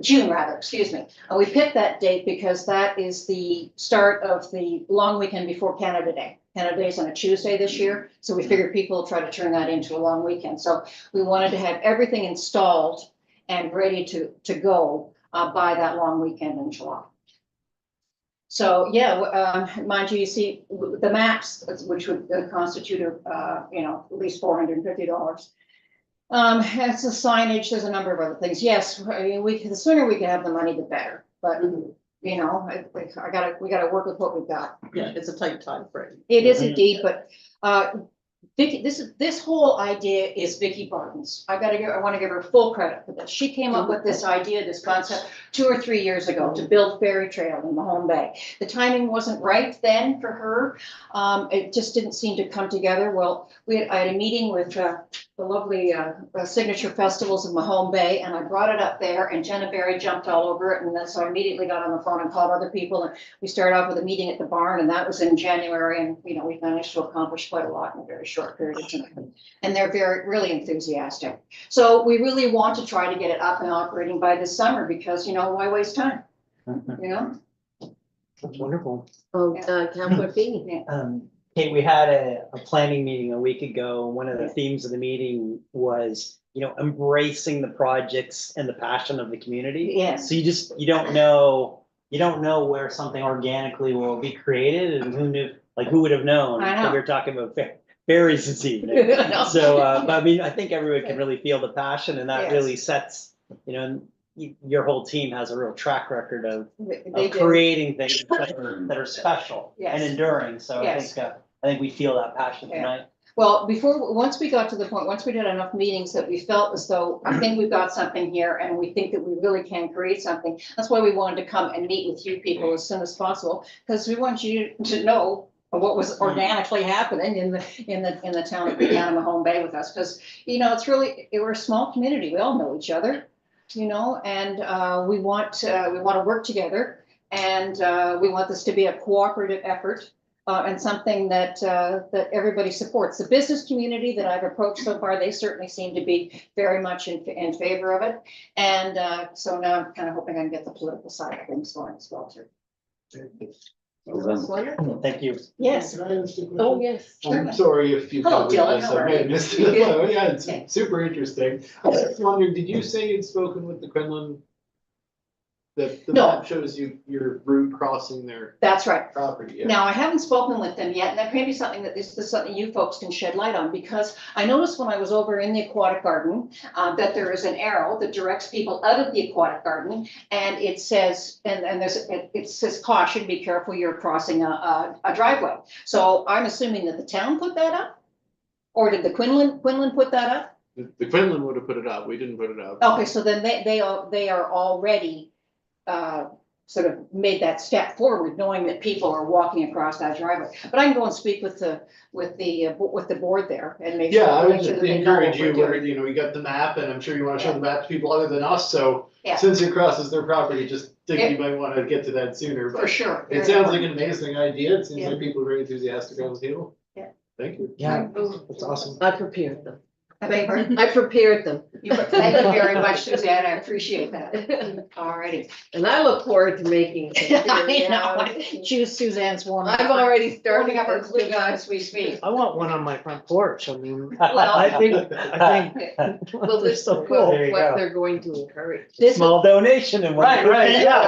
Speaker 10: June rather, excuse me. We picked that date because that is the start of the long weekend before Canada Day. Canada Day is on a Tuesday this year, so we figured people will try to turn that into a long weekend. So we wanted to have everything installed and ready to go by that long weekend in July. So, yeah, mind you, you see the maps, which would constitute, you know, at least $450. It's the signage, there's a number of other things. Yes, I mean, the sooner we can have the money, the better, but you know, we gotta work with what we've got.
Speaker 4: Yeah, it's a tight time frame.
Speaker 10: It is indeed, but, Vicky, this whole idea is Vicky Barton's. I want to give her full credit for this. She came up with this idea, this concept 2 or 3 years ago to build Ferry Trail in Mahone Bay. The timing wasn't right then for her. It just didn't seem to come together. Well, I had a meeting with the lovely Signature Festivals of Mahone Bay, and I brought it up there, and Jenna Berry jumped all over it, and then so I immediately got on the phone and called other people, and we started off with a meeting at the barn, and that was in January, and you know, we managed to accomplish quite a lot in a very short period of time. And they're really enthusiastic. So we really want to try to get it up and operating by this summer, because you know, why waste time? You know?
Speaker 8: That's wonderful.
Speaker 1: Oh, Councilor Feeney.
Speaker 8: Kate, we had a planning meeting a week ago. One of the themes of the meeting was, you know, embracing the projects and the passion of the community.
Speaker 10: Yes.
Speaker 8: So you don't know where something organically will be created, and who knew, like, who would have known?
Speaker 10: I know.
Speaker 8: That we were talking about berries this evening. So, but I mean, I think everyone can really feel the passion, and that
Speaker 10: Yes.
Speaker 8: really sets, you know, your whole team has a real track record of
Speaker 10: They do.
Speaker 8: creating things that are special
Speaker 10: Yes.
Speaker 8: and enduring. So
Speaker 10: Yes.
Speaker 8: I think we feel that passion
Speaker 10: Yeah.
Speaker 8: tonight.
Speaker 10: Well, once we got to the point, once we did enough meetings that we felt as though, I think we've got something here and we think that we really can create something. That's why we wanted to come and meet with you people as soon as possible, because we want you to know what was organically happening in the town of Mahone Bay with us. Because, you know, we're a small community. We all know each other, you know, and we want to work together, and we want this to be a cooperative effort. And something that everybody supports. The business community that I've approached so far, they certainly seem to be very much in favor of it. And so now I'm kind of hoping I can get the political side of things going as well too.
Speaker 8: Thank you.
Speaker 10: Yes.
Speaker 5: Can I ask a question?
Speaker 1: Oh, yes.
Speaker 5: I'm sorry if you
Speaker 10: Hello,
Speaker 5: covered
Speaker 10: Dylan,
Speaker 5: this,
Speaker 10: how
Speaker 5: I
Speaker 10: are
Speaker 5: may have
Speaker 10: you?
Speaker 5: missed it. Oh, yeah, it's
Speaker 10: Okay.
Speaker 5: super interesting. I was just wondering, did you say you'd spoken with the Quinlan? The
Speaker 10: No.
Speaker 5: map shows you your route crossing their
Speaker 10: That's right.
Speaker 5: property, yeah.
Speaker 10: Now, I haven't spoken with them yet, and that may be something that this is something you folks can shed light on, because I noticed when I was over in the aquatic garden, that there is an arrow that directs people out of the aquatic garden, and it says, it says caution, be careful, you're crossing a driveway. So I'm assuming that the town put that up? Or did the Quinlan put that up?
Speaker 5: The Quinlan would have put it up, we didn't put it up.
Speaker 10: Okay, so then they are already sort of made that step forward, knowing that people are walking across that driveway. But I can go and speak with the board there and make sure.
Speaker 5: Yeah, I would
Speaker 10: make sure
Speaker 5: just
Speaker 10: that they know what
Speaker 5: encourage you,
Speaker 10: we're
Speaker 5: where,
Speaker 10: doing.
Speaker 5: you know, we got the map, and I'm sure you wanna show
Speaker 10: Yeah.
Speaker 5: the map to people other than us, so.
Speaker 10: Yeah.
Speaker 5: Since it crosses their property, just think
Speaker 10: Yeah.
Speaker 5: you might wanna get to that sooner,
Speaker 10: For
Speaker 5: but
Speaker 10: sure.
Speaker 5: it sounds like an amazing idea, it seems
Speaker 10: Yeah.
Speaker 5: like people are very enthusiastic on the table.
Speaker 10: Yeah.
Speaker 5: Thank you.
Speaker 8: Yeah,
Speaker 5: That's awesome.
Speaker 1: I prepared them.
Speaker 10: I beg your pardon?
Speaker 1: I prepared them.
Speaker 10: Thank you very much, Suzanne, I appreciate that. Alrighty.
Speaker 1: And I look forward to making it.
Speaker 10: I know. Choose Suzanne's warm.
Speaker 1: I've already
Speaker 10: Warming
Speaker 1: started
Speaker 10: up her
Speaker 1: this
Speaker 10: glue
Speaker 1: to
Speaker 10: gun as we speak.
Speaker 2: I want one on my front porch. I mean,
Speaker 10: Well,
Speaker 2: I think
Speaker 1: Well,
Speaker 2: they're
Speaker 1: this
Speaker 2: so
Speaker 1: is
Speaker 2: cool.
Speaker 1: what
Speaker 2: There you
Speaker 1: what
Speaker 2: go.
Speaker 1: they're going to encourage.
Speaker 10: This,
Speaker 8: small donation and
Speaker 2: Right, yeah.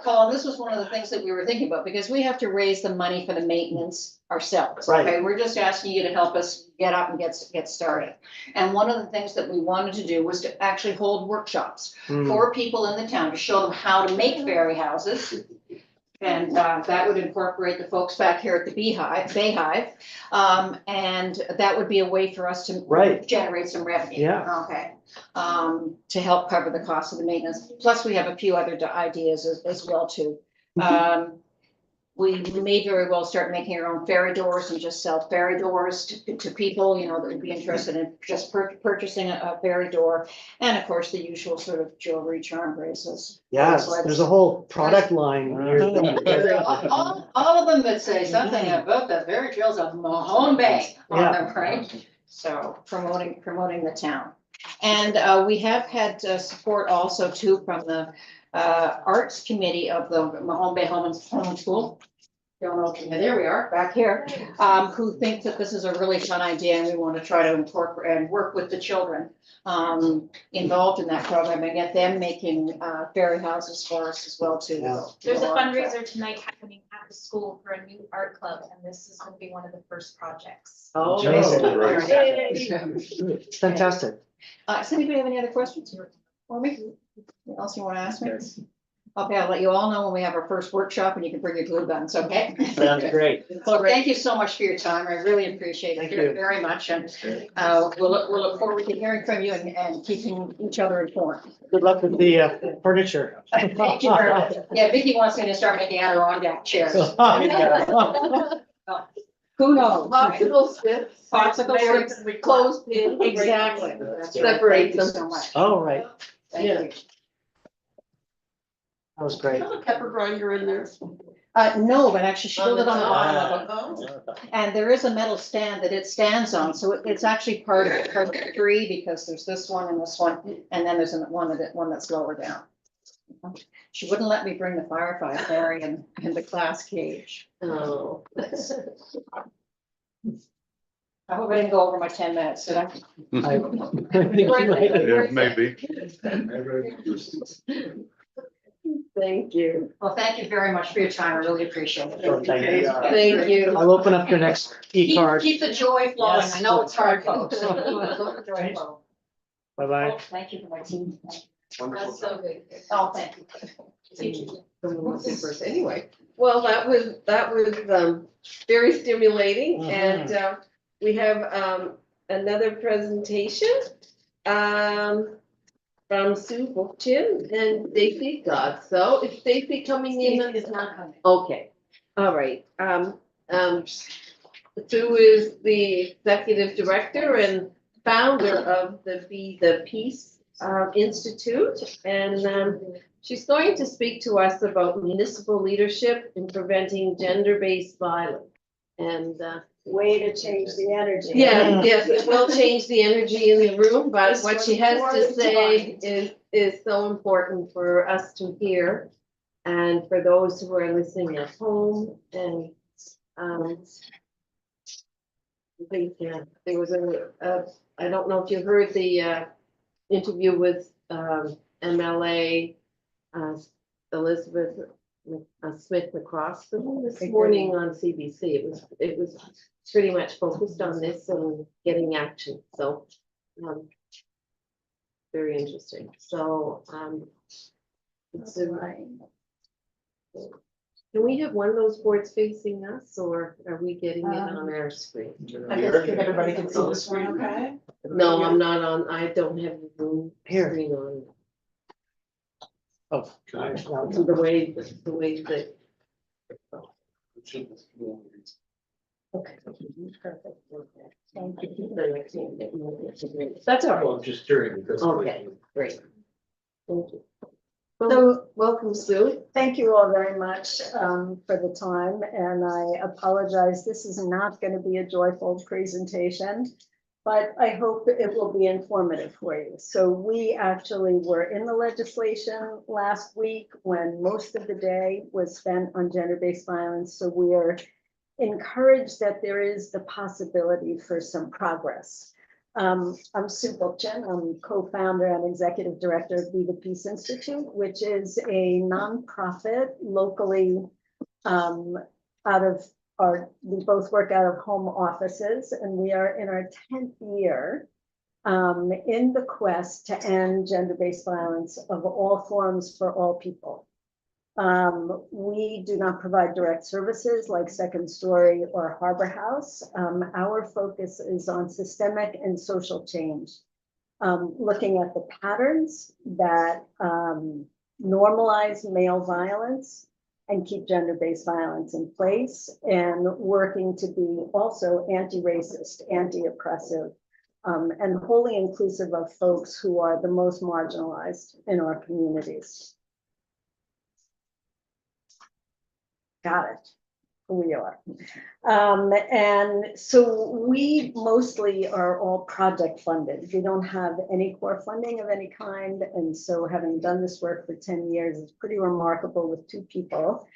Speaker 10: Colin, this was one of the things that we were thinking about, because we have to raise the money for the maintenance ourselves.
Speaker 2: Right.
Speaker 10: Okay, we're just asking you to help us get up and get started. And one of the things that we wanted to do was to actually hold workshops
Speaker 2: Hmm.
Speaker 10: for people in the town to show them how to make fairy houses. And that would incorporate the folks back here at the Bayhive. And that would be a way for us to
Speaker 8: Right.
Speaker 10: generate some revenue.
Speaker 8: Yeah.
Speaker 10: Okay. To help cover the cost of the maintenance. Plus, we have a few other ideas as well too. We may very well start making our own ferry doors and just sell ferry doors to people, you know, that would be interested in just purchasing a ferry door. And of course, the usual sort of jewelry, charm bracelets.
Speaker 8: Yes,
Speaker 10: bracelets.
Speaker 8: there's a whole product line here.
Speaker 10: All of them that say something about the fairy trails of Mahone Bay on
Speaker 8: Yeah.
Speaker 10: them, right? So promoting the town. And we have had support also too from the Arts Committee of the Mahone Bay Home School. Don't know, there we are, back here, who think that this is a really fun idea and we want to try to incorporate and work with the children involved in that program and get them making fairy houses for us as well too.
Speaker 8: Yeah.
Speaker 11: There's a fundraiser tonight happening at the school for a new art club, and this is gonna be one of the first projects.
Speaker 1: Oh.
Speaker 8: Amazing.
Speaker 1: Right.
Speaker 8: It's fantastic.
Speaker 10: Does anybody have any other questions for me? What else you want to ask me? Okay, I'll let you all know when we have our first workshop and you can bring your glue guns, okay?
Speaker 8: Sounds great.
Speaker 10: Well, thank you so much for your time. I really appreciate
Speaker 8: Thank
Speaker 10: it
Speaker 8: you.
Speaker 10: very much. And we'll look forward to hearing from you and keeping each other informed.
Speaker 8: Good luck with the furniture.
Speaker 10: Thank you very much. Yeah, Vicky wants me to start making Adirondack chairs. Who knows?
Speaker 1: Popsicle sticks.
Speaker 10: Popsicle sticks.
Speaker 1: Clothespin.
Speaker 10: Exactly. That's right.
Speaker 1: Separate
Speaker 10: Thank you
Speaker 1: them.
Speaker 10: so much.
Speaker 8: All right,
Speaker 10: Thank you.
Speaker 8: that was great.
Speaker 4: A pepper grinder in there.
Speaker 10: No, but actually she built it on the bottom
Speaker 8: Ah.
Speaker 10: of it. And there is a metal stand that it stands on, so it's actually part of three, because there's this one, and then there's one that's lower down. She wouldn't let me bring the firefighter fairy in the glass cage.
Speaker 1: Oh.
Speaker 10: I hope I didn't go over my 10 minutes, did I?
Speaker 8: I think you might-
Speaker 9: Yeah, maybe.
Speaker 1: Thank you.
Speaker 10: Well, thank you very much for your time. I really appreciate it.
Speaker 8: Sure, thank you.
Speaker 1: Thank you.
Speaker 8: I'll open up your next e-card.
Speaker 10: Keep the joy flowing.
Speaker 8: Yes.
Speaker 10: I know it's hard, folks. Let the joy flow.
Speaker 8: Bye-bye.
Speaker 10: Oh, thank you for my team.
Speaker 1: That's so good.
Speaker 10: Oh, thank you.
Speaker 1: Anyway, well, that was very stimulating,
Speaker 8: Mhm.
Speaker 1: and we have another presentation from Sue Bookchin and Stacy Godso. Is Stacy coming in?
Speaker 10: Is not coming.
Speaker 1: Okay, all right. Sue is the executive director and founder of the Be the Peace Institute, and she's going to speak to us about municipal leadership in preventing gender-based violence. And
Speaker 12: Way to change the energy.
Speaker 1: yes, it will change the energy in the room, but what she has to say is so important for us to hear. And for those who are listening at home, and I think there was I don't know if you heard the interview with MLA Elizabeth Smith McCroskey this morning on CBC. It was pretty much focused on this and getting action. So very interesting. So it's can we have one of those boards facing us, or are we getting it on our screen?
Speaker 12: I guess if everybody can see the screen, okay?
Speaker 1: No, I'm not on, I don't have the Zoom
Speaker 8: Here.
Speaker 1: screen on.
Speaker 8: Oh.
Speaker 1: So the way that. Okay. Perfect. Thank you. That's all right.
Speaker 5: Well, I'm just curious because.
Speaker 1: Okay, great. Thank you. So, welcome, Sue.
Speaker 12: Thank you all very much for the time, and I apologize. This is not going to be a joyful presentation, but I hope it will be informative for you. So we actually were in the legislation last week when most of the day was spent on gender-based violence. So we are encouraged that there is the possibility for some progress. I'm Sue Bookchin. I'm co-founder and executive director of Be the Peace Institute, which is a nonprofit locally we both work out of home offices, and we are in our 10th year in the quest to end gender-based violence of all forms for all people. We do not provide direct services like Second Story or Harbor House. Our focus is on systemic and social change, looking at the patterns that normalize male violence and keep gender-based violence in place, and working to be also anti-racist, anti-oppressive, and wholly inclusive of folks who are the most marginalized in our communities. Got it. We are. And so we mostly are all project funded. We don't have any core funding of any kind. And so having done this work for 10 years is pretty remarkable with 2 people.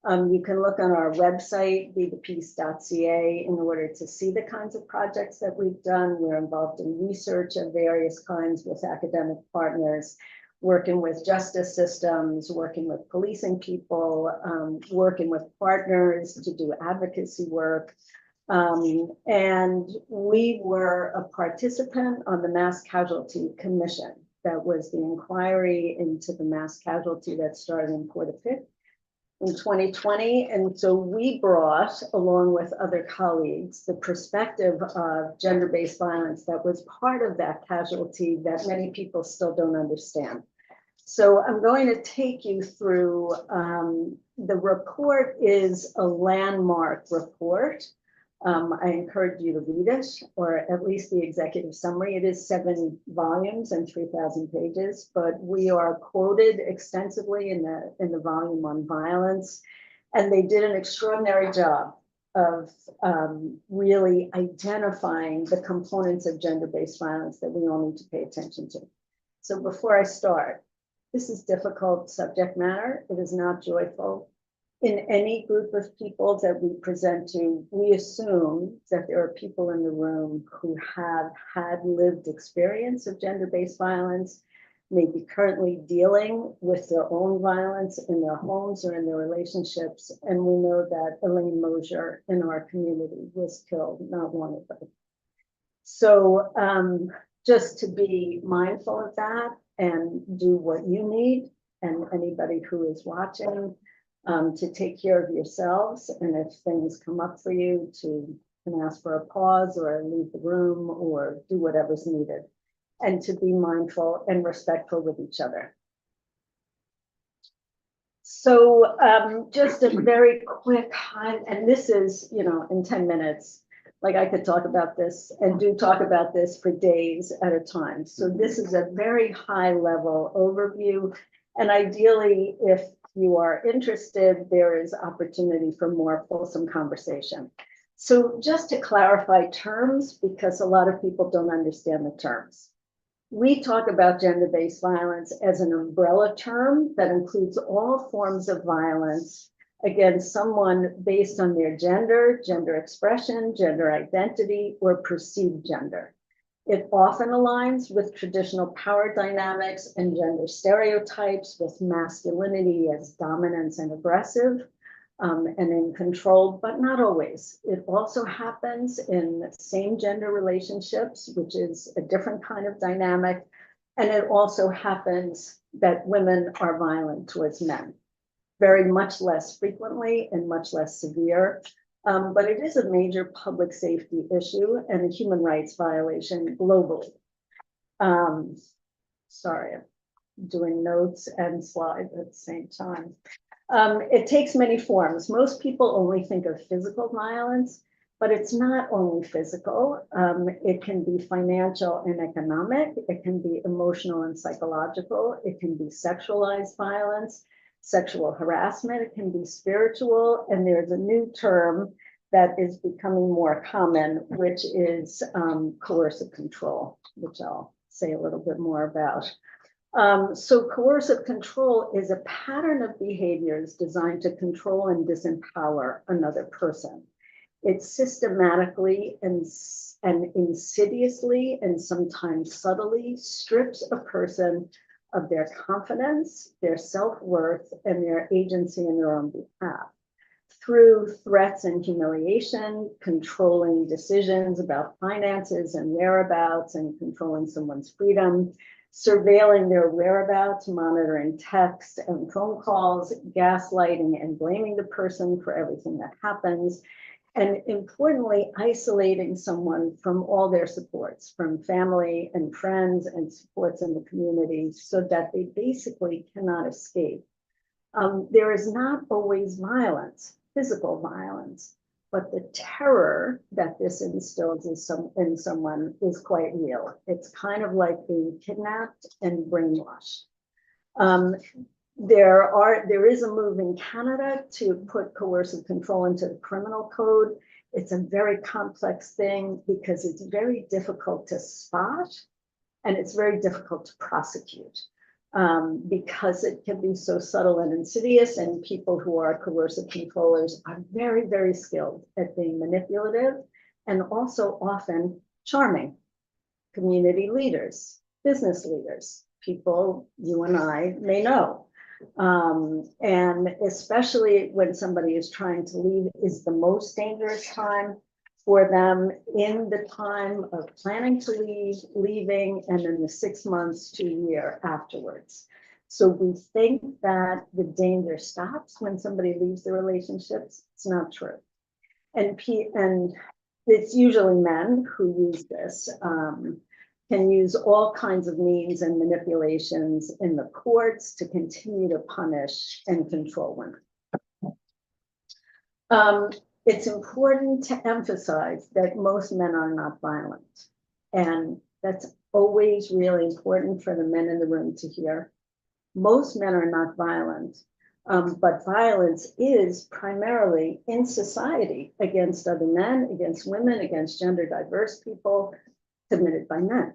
Speaker 12: You can look on our website, bethepeace.ca, in order to see the kinds of projects that we've done. We're involved in research of various kinds with academic partners, working with justice systems, working with policing people, working with partners to do advocacy work. And we were a participant on the Mass Casualty Commission. That was the inquiry into the mass casualty that started in Port-au-Pit in 2020. And so we brought, along with other colleagues, the perspective of gender-based violence that was part of that casualty that many people still don't understand. So I'm going to take you through, the report is a landmark report. I encourage you to read it, or at least the executive summary. It is 7 volumes and 3,000 pages, but we are quoted extensively in the volume on violence. And they did an extraordinary job of really identifying the components of gender-based violence that we all need to pay attention to. So before I start, this is difficult subject matter. It is not joyful. In any group of people that we present to, we assume that there are people in the room who have had lived experience of gender-based violence, may be currently dealing with their own violence in their homes or in their relationships. And we know that Elaine Mosier in our community was killed not long ago. So just to be mindful of that, and do what you need, and anybody who is watching, to take care of yourselves. And if things come up for you, to can ask for a pause or leave the room or do whatever's needed, and to be mindful and respectful with each other. So just a very quick, and this is, in 10 minutes, like I could talk about this and do talk about this for days at a time. So this is a very high level overview. And ideally, if you are interested, there is opportunity for more fulsome conversation. So just to clarify terms, because a lot of people don't understand the terms. We talk about gender-based violence as an umbrella term that includes all forms of violence against someone based on their gender, gender expression, gender identity, or perceived gender. It often aligns with traditional power dynamics and gender stereotypes, with masculinity as dominance and aggressive, and in control, but not always. It also happens in same gender relationships, which is a different kind of dynamic. And it also happens that women are violent towards men. Very much less frequently and much less severe, but it is a major public safety issue and a human rights violation globally. Sorry, I'm doing notes and slides at the same time. It takes many forms. Most people only think of physical violence, but it's not only physical. It can be financial and economic. It can be emotional and psychological. It can be sexualized violence, sexual harassment. It can be spiritual. And there's a new term that is becoming more common, which is coercive control, which I'll say a little bit more about. So coercive control is a pattern of behaviors designed to control and disempower another person. It systematically and insidiously and sometimes subtly strips a person of their confidence, their self-worth, and their agency in their own behalf through threats and humiliation, controlling decisions about finances and whereabouts, and controlling someone's freedom, surveilling their whereabouts, monitoring texts and phone calls, gaslighting and blaming the person for everything that happens, and importantly, isolating someone from all their supports, from family and friends and supports in the community, so that they basically cannot escape. There is not always violence, physical violence, but the terror that this instills in someone is quite real. It's kind of like being kidnapped and brainwashed. There is a move in Canada to put coercive control into the criminal code. It's a very complex thing because it's very difficult to spot and it's very difficult to prosecute. Because it can be so subtle and insidious, and people who are coercive controllers are very, very skilled at being manipulative and also often charming. Community leaders, business leaders, people you and I may know. And especially when somebody is trying to leave is the most dangerous time for them, in the time of planning to leave, leaving, and then the 6 months to a year afterwards. So we think that the danger stops when somebody leaves the relationships. It's not true. And it's usually men who use this, can use all kinds of means and manipulations in the courts to continue to punish and control women. It's important to emphasize that most men are not violent. And that's always really important for the men in the room to hear. Most men are not violent, but violence is primarily in society against other men, against women, against gender diverse people, committed by men.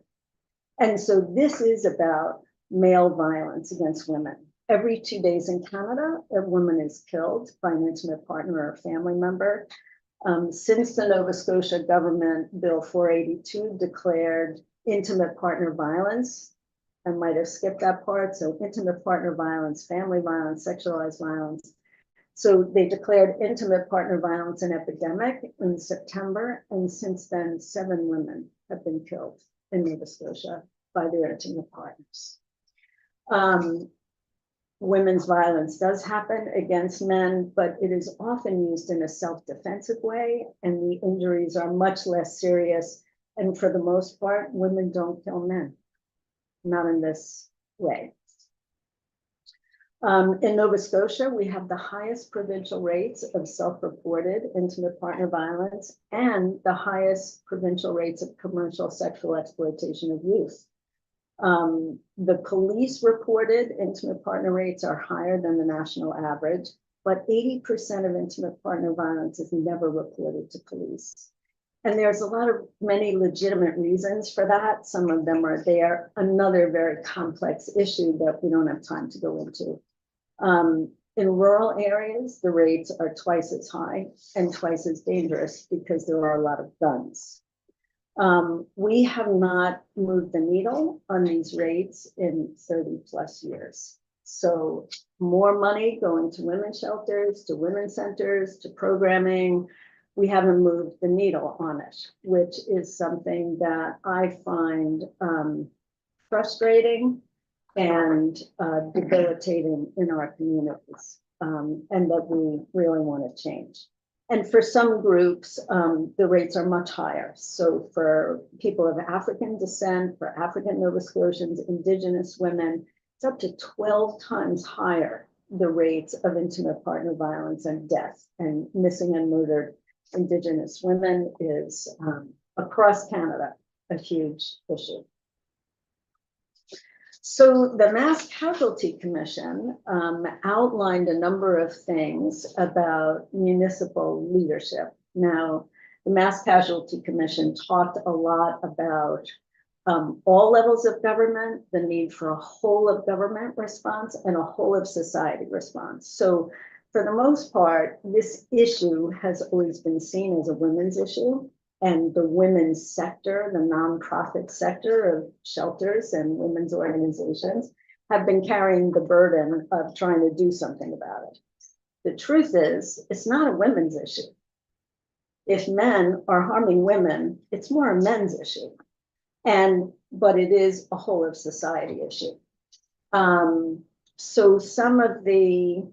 Speaker 12: And so this is about male violence against women. Every 2 days in Canada, a woman is killed by an intimate partner or family member. Since the Nova Scotia government, Bill 482, declared intimate partner violence, I might have skipped that part, so intimate partner violence, family violence, sexualized violence. So they declared intimate partner violence an epidemic in September, and since then, 7 women have been killed in Nova Scotia by their intimate partners. Women's violence does happen against men, but it is often used in a self-defensive way, and the injuries are much less serious. And for the most part, women don't kill men, not in this way. In Nova Scotia, we have the highest provincial rates of self-reported intimate partner violence and the highest provincial rates of commercial sexual exploitation of youth. The police reported intimate partner rates are higher than the national average, but 80% of intimate partner violence is never reported to police. And there's many legitimate reasons for that. Some of them are there. Another very complex issue that we don't have time to go into. In rural areas, the rates are twice as high and twice as dangerous because there are a lot of guns. We have not moved the needle on these rates in 30 plus years. So more money going to women's shelters, to women's centers, to programming. We haven't moved the needle on it, which is something that I find frustrating and debilitating in our communities, and that we really want to change. And for some groups, the rates are much higher. So for people of African descent, for African Nova Scotians, Indigenous women, it's up to 12 times higher, the rates of intimate partner violence and death. And missing and murdered Indigenous women is, across Canada, a huge issue. So the Mass Casualty Commission outlined a number of things about municipal leadership. Now, the Mass Casualty Commission talked a lot about all levels of government, the need for a whole of government response and a whole of society response. So for the most part, this issue has always been seen as a women's issue, and the women's sector, the nonprofit sector of shelters and women's organizations have been carrying the burden of trying to do something about it. The truth is, it's not a women's issue. If men are harming women, it's more a men's issue. But it is a whole of society issue. So some of the,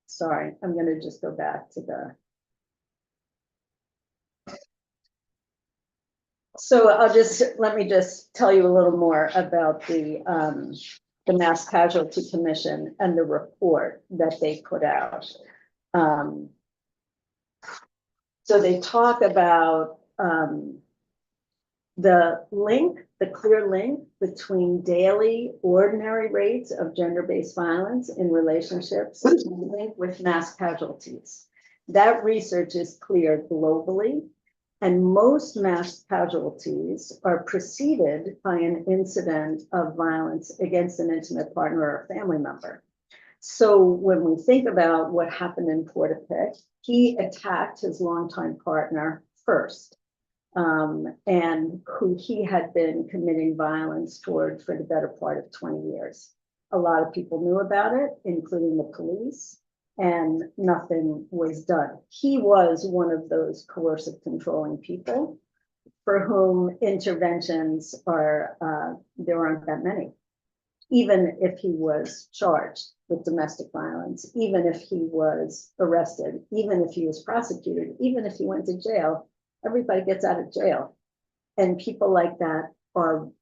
Speaker 12: sorry, I'm gonna just go back to the. So let me just tell you a little more about the Mass Casualty Commission and the report that they put out. So they talk about the clear link between daily ordinary rates of gender-based violence in relationships linked with mass casualties. That research is clear globally, and most mass casualties are preceded by an incident of violence against an intimate partner or family member. So when we think about what happened in Portapique, he attacked his longtime partner first, and who he had been committing violence toward for the better part of 20 years. A lot of people knew about it, including the police, and nothing was done. He was one of those coercive controlling people for whom interventions are, there aren't that many. Even if he was charged with domestic violence, even if he was arrested, even if he was prosecuted, even if he went to jail, everybody gets out of jail. And people like that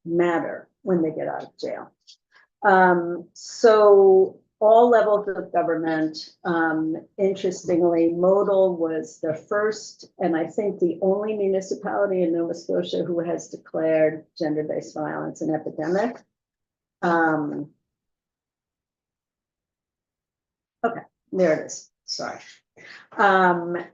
Speaker 12: matter when they get out of jail. So all levels of government, interestingly, Modal was the first, and I think the only municipality in Nova Scotia who has declared gender-based violence an epidemic. Okay, there it is, sorry. There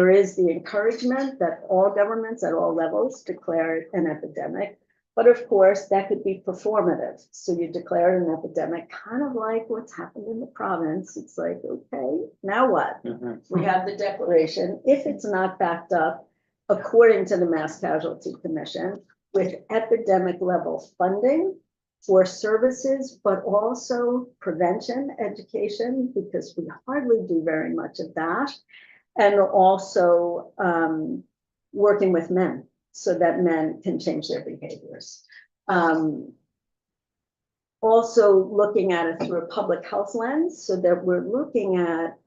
Speaker 12: is the encouragement that all governments at all levels declare an epidemic, but of course that could be performative. So you declare an epidemic, kind of like what's happened in the province. It's like, okay, now what? We have the declaration. If it's not backed up, according to the Mass Casualty Commission, with epidemic level funding for services, but also prevention, education, because we hardly do very much of that, and also working with men so that men can change their behaviors. Also looking at it through a public health lens, so that we're looking at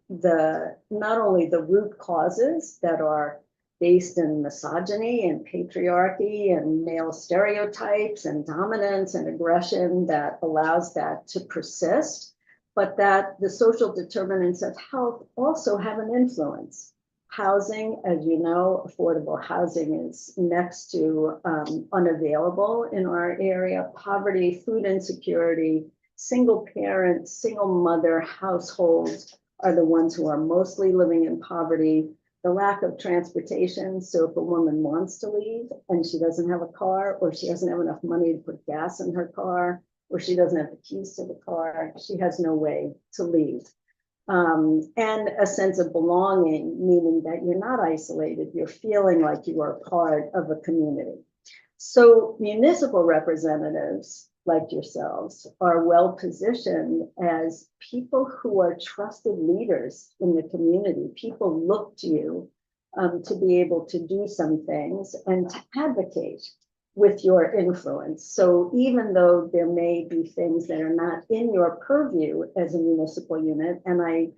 Speaker 12: not only the root causes that are based in misogyny and patriarchy and male stereotypes and dominance and aggression that allows that to persist, but that the social determinants of health also have an influence. Housing, as you know, affordable housing is next to unavailable in our area. Poverty, food insecurity, single parent, single mother households are the ones who are mostly living in poverty. The lack of transportation. So if a woman wants to leave and she doesn't have a car, or she doesn't have enough money to put gas in her car, or she doesn't have the keys to the car, she has no way to leave. And a sense of belonging, meaning that you're not isolated, you're feeling like you are part of a community. So municipal representatives like yourselves are well positioned as people who are trusted leaders in the community. People look to you to be able to do some things and to advocate with your influence. So even though there may be things that are not in your purview as a municipal unit, and I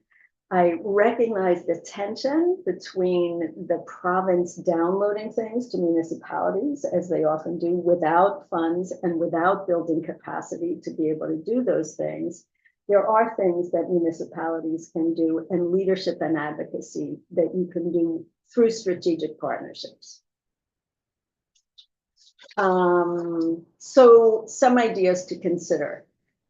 Speaker 12: recognize the tension between the province downloading things to municipalities, as they often do, without funds and without building capacity to be able to do those things. There are things that municipalities can do, and leadership and advocacy that you can do through strategic partnerships. So some ideas to consider.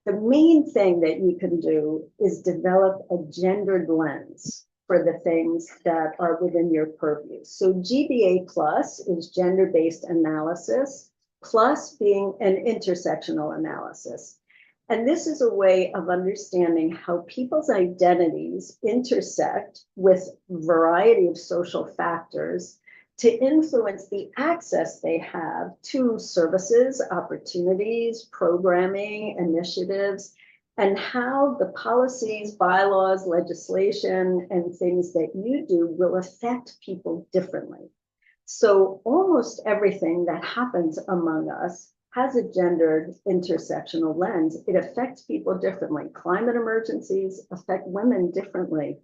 Speaker 12: The main thing that you can do is develop a gendered lens for the things that are within your purview. So GBA plus is gender-based analysis, plus being an intersectional analysis. And this is a way of understanding how people's identities intersect with a variety of social factors to influence the access they have to services, opportunities, programming, initiatives, and how the policies, bylaws, legislation, and things that you do will affect people differently. So almost everything that happens among us has a gendered intersectional lens. It affects people differently. Climate emergencies affect women differently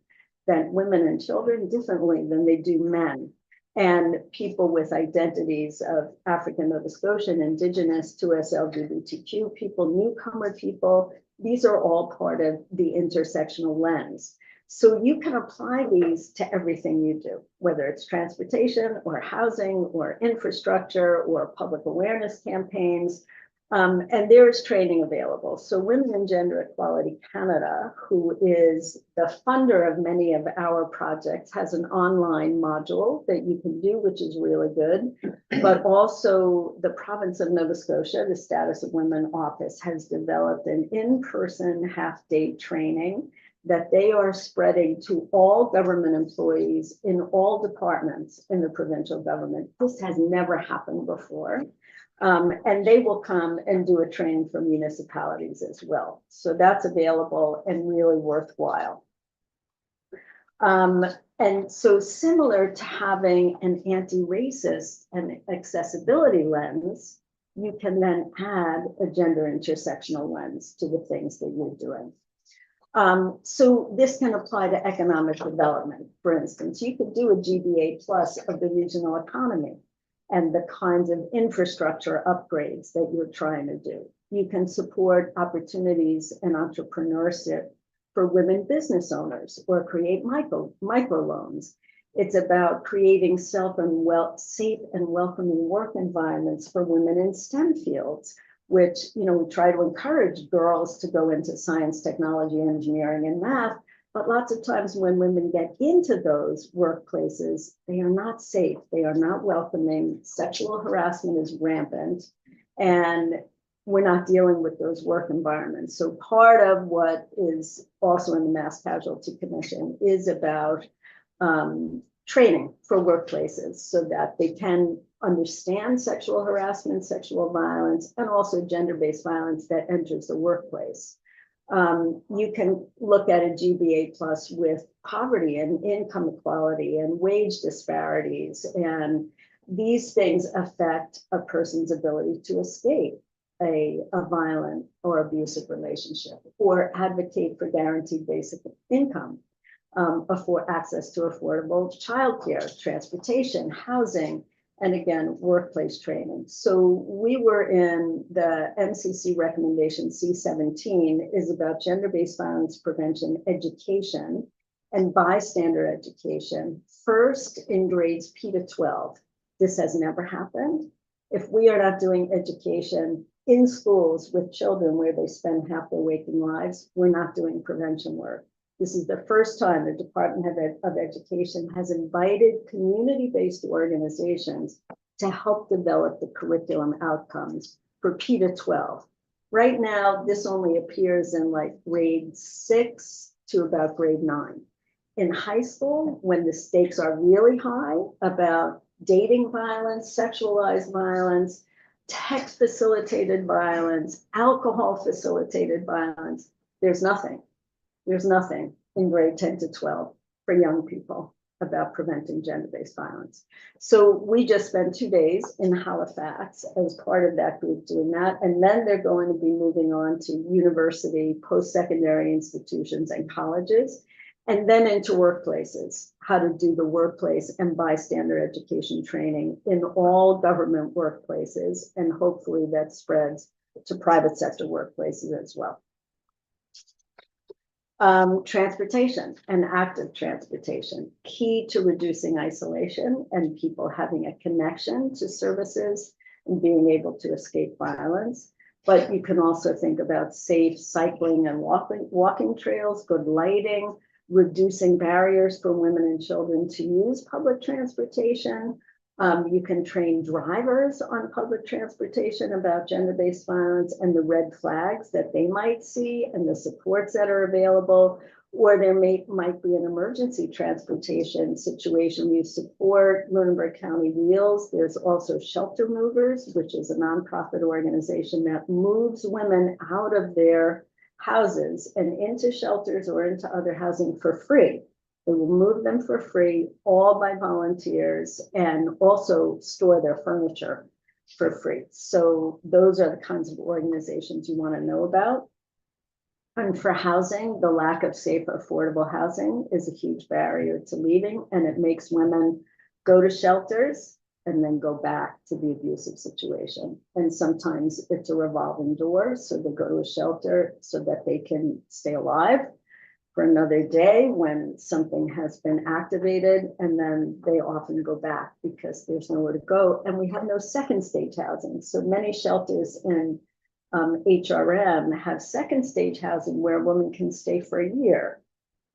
Speaker 12: than women and children differently than they do men. And people with identities of African, Nova Scotian, Indigenous, 2S, LGBTQ people, newcomer people, these are all part of the intersectional lens. So you can apply these to everything you do, whether it's transportation or housing or infrastructure or public awareness campaigns. And there is training available. So Women in Gender Equality Canada, who is the funder of many of our projects, has an online module that you can do, which is really good. But also the province of Nova Scotia, the Status of Women Office, has developed an in-person half-day training that they are spreading to all government employees in all departments in the provincial government. This has never happened before. And they will come and do a training for municipalities as well. So that's available and really worthwhile. And so similar to having an anti-racist and accessibility lens, you can then add a gender intersectional lens to the things that you're doing. So this can apply to economic development. For instance, you could do a GBA plus of the regional economy and the kinds of infrastructure upgrades that you're trying to do. You can support opportunities and entrepreneurship for women business owners or create microloans. It's about creating safe and welcoming work environments for women in STEM fields, which, we try to encourage girls to go into science, technology, engineering, and math. But lots of times when women get into those workplaces, they are not safe, they are not welcoming, sexual harassment is rampant, and we're not dealing with those work environments. So part of what is also in the Mass Casualty Commission is about training for workplaces so that they can understand sexual harassment, sexual violence, and also gender-based violence that enters the workplace. You can look at a GBA plus with poverty and income equality and wage disparities. And these things affect a person's ability to escape a violent or abusive relationship or advocate for guaranteed basic income, for access to affordable childcare, transportation, housing, and again, workplace training. So we were in the MCC recommendation C17 is about gender-based violence prevention education and bystander education, first in grades P to 12. This has never happened. If we are not doing education in schools with children where they spend half their waking lives, we're not doing prevention work. This is the first time the Department of Education has invited community-based organizations to help develop the curriculum outcomes for P to 12. Right now, this only appears in like grade 6 to about grade 9. In high school, when the stakes are really high about dating violence, sexualized violence, tech-facilitated violence, alcohol-facilitated violence, there's nothing. There's nothing in grade 10 to 12 for young people about preventing gender-based violence. So we just spent 2 days in Halifax as part of that group doing that. And then they're going to be moving on to university, post-secondary institutions and colleges, and then into workplaces, how to do the workplace and bystander education training in all government workplaces. And hopefully that spreads to private sector workplaces as well. Transportation and active transportation, key to reducing isolation and people having a connection to services and being able to escape violence. But you can also think about safe cycling and walking trails, good lighting, reducing barriers for women and children to use public transportation. You can train drivers on public transportation about gender-based violence and the red flags that they might see and the supports that are available, or there might be an emergency transportation situation. You support Lunenburg County Wheels. There's also Shelter Movers, which is a nonprofit organization that moves women out of their houses and into shelters or into other housing for free. They will move them for free, all by volunteers, and also store their furniture for free. So those are the kinds of organizations you want to know about. And for housing, the lack of safe, affordable housing is a huge barrier to leaving, and it makes women go to shelters and then go back to the abusive situation. And sometimes it's a revolving door, so they go to a shelter so that they can stay alive for another day when something has been activated, and then they often go back because there's nowhere to go. And we have no second stage housing. So many shelters in HRM have second stage housing where a woman can stay for a year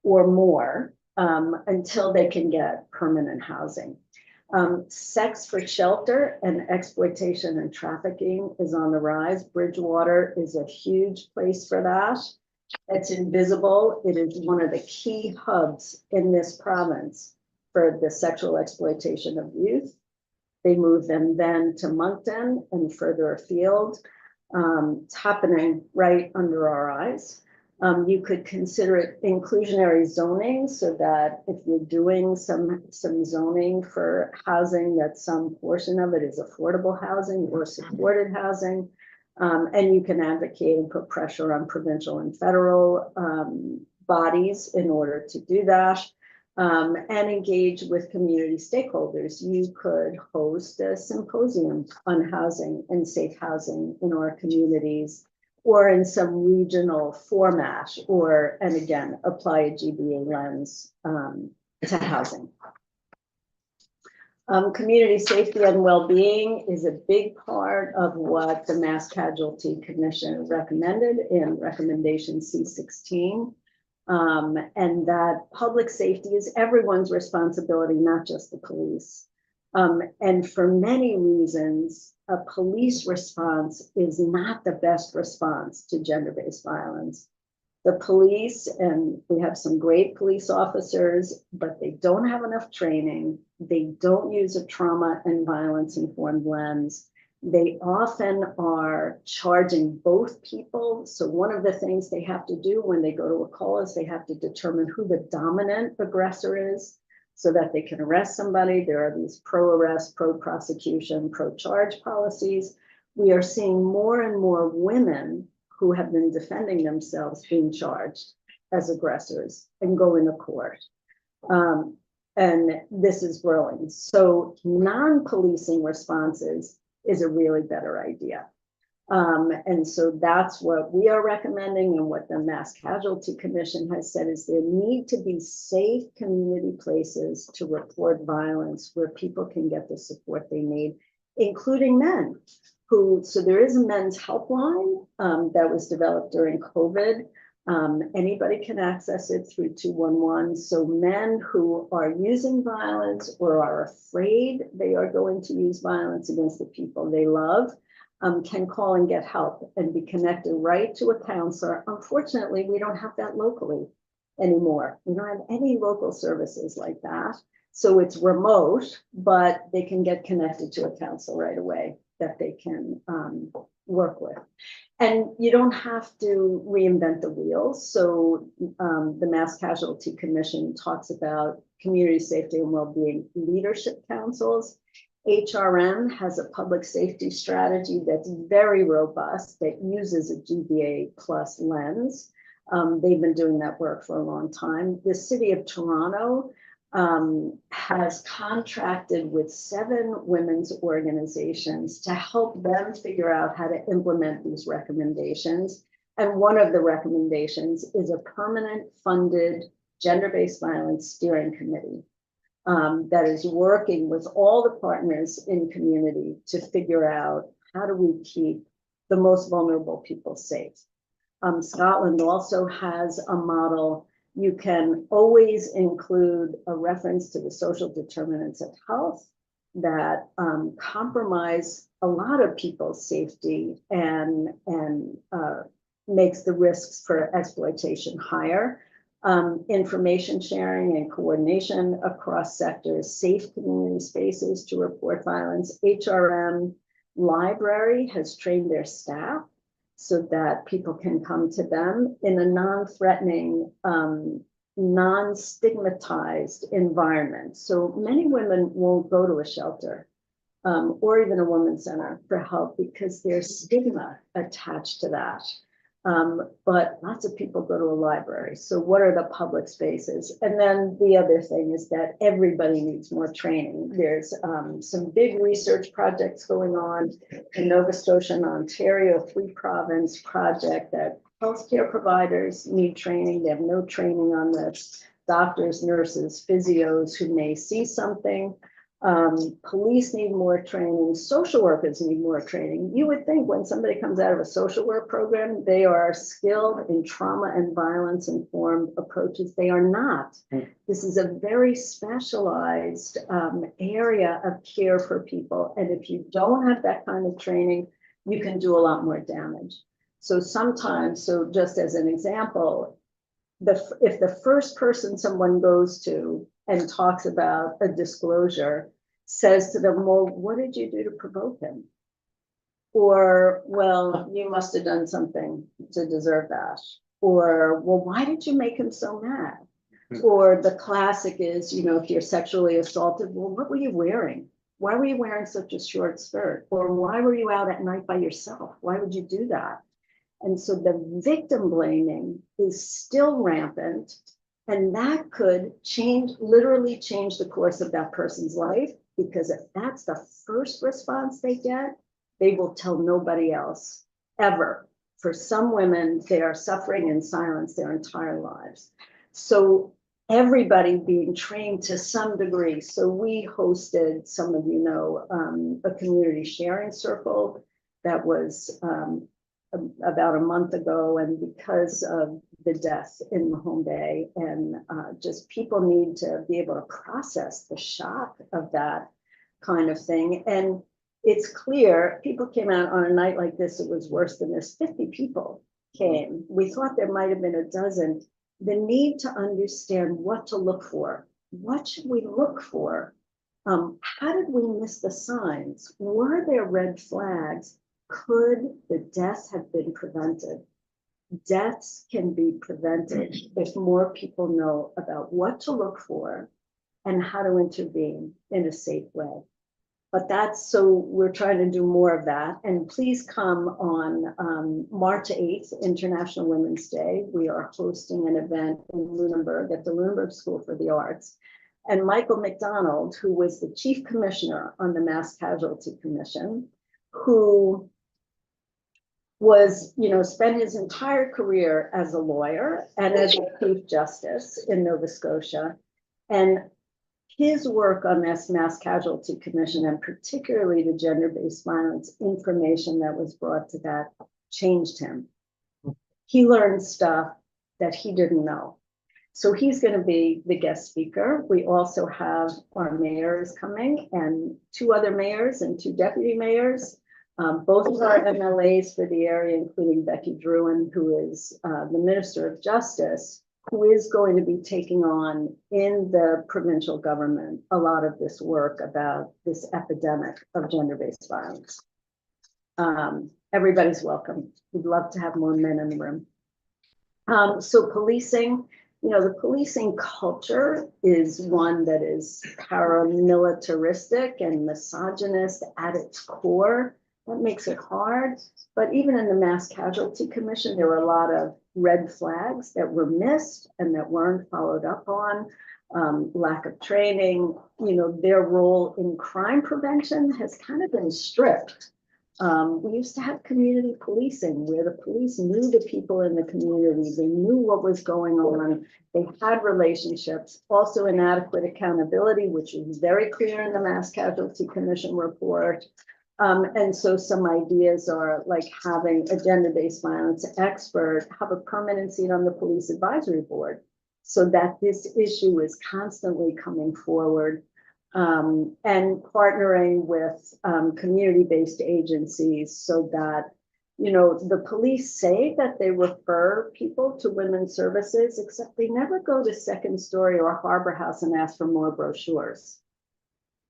Speaker 12: or more until they can get permanent housing. Sex for shelter and exploitation and trafficking is on the rise. Bridgewater is a huge place for that. It's invisible. It is one of the key hubs in this province for the sexual exploitation of youth. They move them then to Moncton and further afield. It's happening right under our eyes. You could consider it inclusionary zoning, so that if you're doing some zoning for housing, that some portion of it is affordable housing or supported housing. And you can advocate and put pressure on provincial and federal bodies in order to do that, and engage with community stakeholders. You could host a symposium on housing and safe housing in our communities, or in some regional format, and again, apply a GBA lens to housing. Community safety and well-being is a big part of what the Mass Casualty Commission recommended in recommendation C16. And that public safety is everyone's responsibility, not just the police. And for many reasons, a police response is not the best response to gender-based violence. The police, and we have some great police officers, but they don't have enough training. They don't use a trauma and violence informed lens. They often are charging both people. So one of the things they have to do when they go to a call is they have to determine who the dominant aggressor is so that they can arrest somebody. There are these pro-arrest, pro-prosecution, pro-charge policies. We are seeing more and more women who have been defending themselves being charged as aggressors and going to court. And this is growing. So non-policing responses is a really better idea. And so that's what we are recommending, and what the Mass Casualty Commission has said is there need to be safe community places to report violence where people can get the support they need, including men. So there is a men's helpline that was developed during COVID. Anybody can access it through 211. So men who are using violence or are afraid they are going to use violence against the people they love can call and get help and be connected right to a counselor. Unfortunately, we don't have that locally anymore. We don't have any local services like that. So it's remote, but they can get connected to a counselor right away that they can work with. And you don't have to reinvent the wheel. So the Mass Casualty Commission talks about community safety and well-being leadership councils. HRM has a public safety strategy that's very robust that uses a GBA plus lens. They've been doing that work for a long time. The City of Toronto has contracted with 7 women's organizations to help them figure out how to implement these recommendations. And one of the recommendations is a permanent funded gender-based violence steering committee that is working with all the partners in community to figure out how do we keep the most vulnerable people safe. Scotland also has a model. You can always include a reference to the social determinants of health that compromise a lot of people's safety and makes the risks for exploitation higher. Information sharing and coordination across sectors, safe community spaces to report violence. HRM Library has trained their staff so that people can come to them in a non-threatening non-stigmatized environment. So many women won't go to a shelter or even a women's center for help because there's stigma attached to that. But lots of people go to a library. So what are the public spaces? And then the other thing is that everybody needs more training. There's some big research projects going on in Nova Scotia and Ontario, 3-province project that healthcare providers need training. They have no training on this. Doctors, nurses, physios who may see something. Police need more training, social workers need more training. You would think when somebody comes out of a social work program, they are skilled in trauma and violence informed approaches. They are not. This is a very specialized area of care for people. And if you don't have that kind of training, you can do a lot more damage. So sometimes, so just as an example, if the first person someone goes to and talks about a disclosure says to them, well, what did you do to provoke him? Or, well, you must have done something to deserve that. Or, well, why did you make him so mad? Or the classic is, you know, if you're sexually assaulted, well, what were you wearing? Why were you wearing such a short skirt? Or why were you out at night by yourself? Why would you do that? And so the victim blaming is still rampant. And that could literally change the course of that person's life, because if that's the first response they get, they will tell nobody else ever. For some women, they are suffering in silence their entire lives. So everybody being trained to some degree. So we hosted, some of you know, a community sharing circle that was about a month ago, and because of the death in Mahone Bay, and just people need to be able to process the shock of that kind of thing. And it's clear people came out on a night like this, it was worse than this. 50 people came. We thought there might have been a dozen. The need to understand what to look for. What should we look for? How did we miss the signs? Were there red flags? Could the death have been prevented? Deaths can be prevented if more people know about what to look for and how to intervene in a safe way. But that's, so we're trying to do more of that. And please come on March 8th, International Women's Day. We are hosting an event in Lunenburg at the Lunenburg School for the Arts. And Michael McDonald, who was the chief commissioner on the Mass Casualty Commission, who was, you know, spent his entire career as a lawyer and as a chief justice in Nova Scotia. And his work on this Mass Casualty Commission, and particularly the gender-based violence information that was brought to that, changed him. He learned stuff that he didn't know. So he's going to be the guest speaker. We also have our mayors coming, and 2 other mayors and 2 deputy mayors. Both of our MLAs for the area, including Becky Druin, who is the Minister of Justice, who is going to be taking on in the provincial government a lot of this work about this epidemic of gender-based violence. Everybody's welcome. We'd love to have more men in the room. So policing, you know, the policing culture is one that is paramilitaristic and misogynist at its core. That makes it hard. But even in the Mass Casualty Commission, there were a lot of red flags that were missed and that weren't followed up on. Lack of training, you know, their role in crime prevention has kind of been stripped. We used to have community policing where the police knew the people in the community. They knew what was going on. They had relationships, also inadequate accountability, which is very clear in the Mass Casualty Commission report. And so some ideas are like having a gender-based violence expert have a permanent seat on the police advisory board so that this issue is constantly coming forward, and partnering with community-based agencies so that, you know, the police say that they refer people to women's services, except they never go to Second Story or Harbor House and ask for more brochures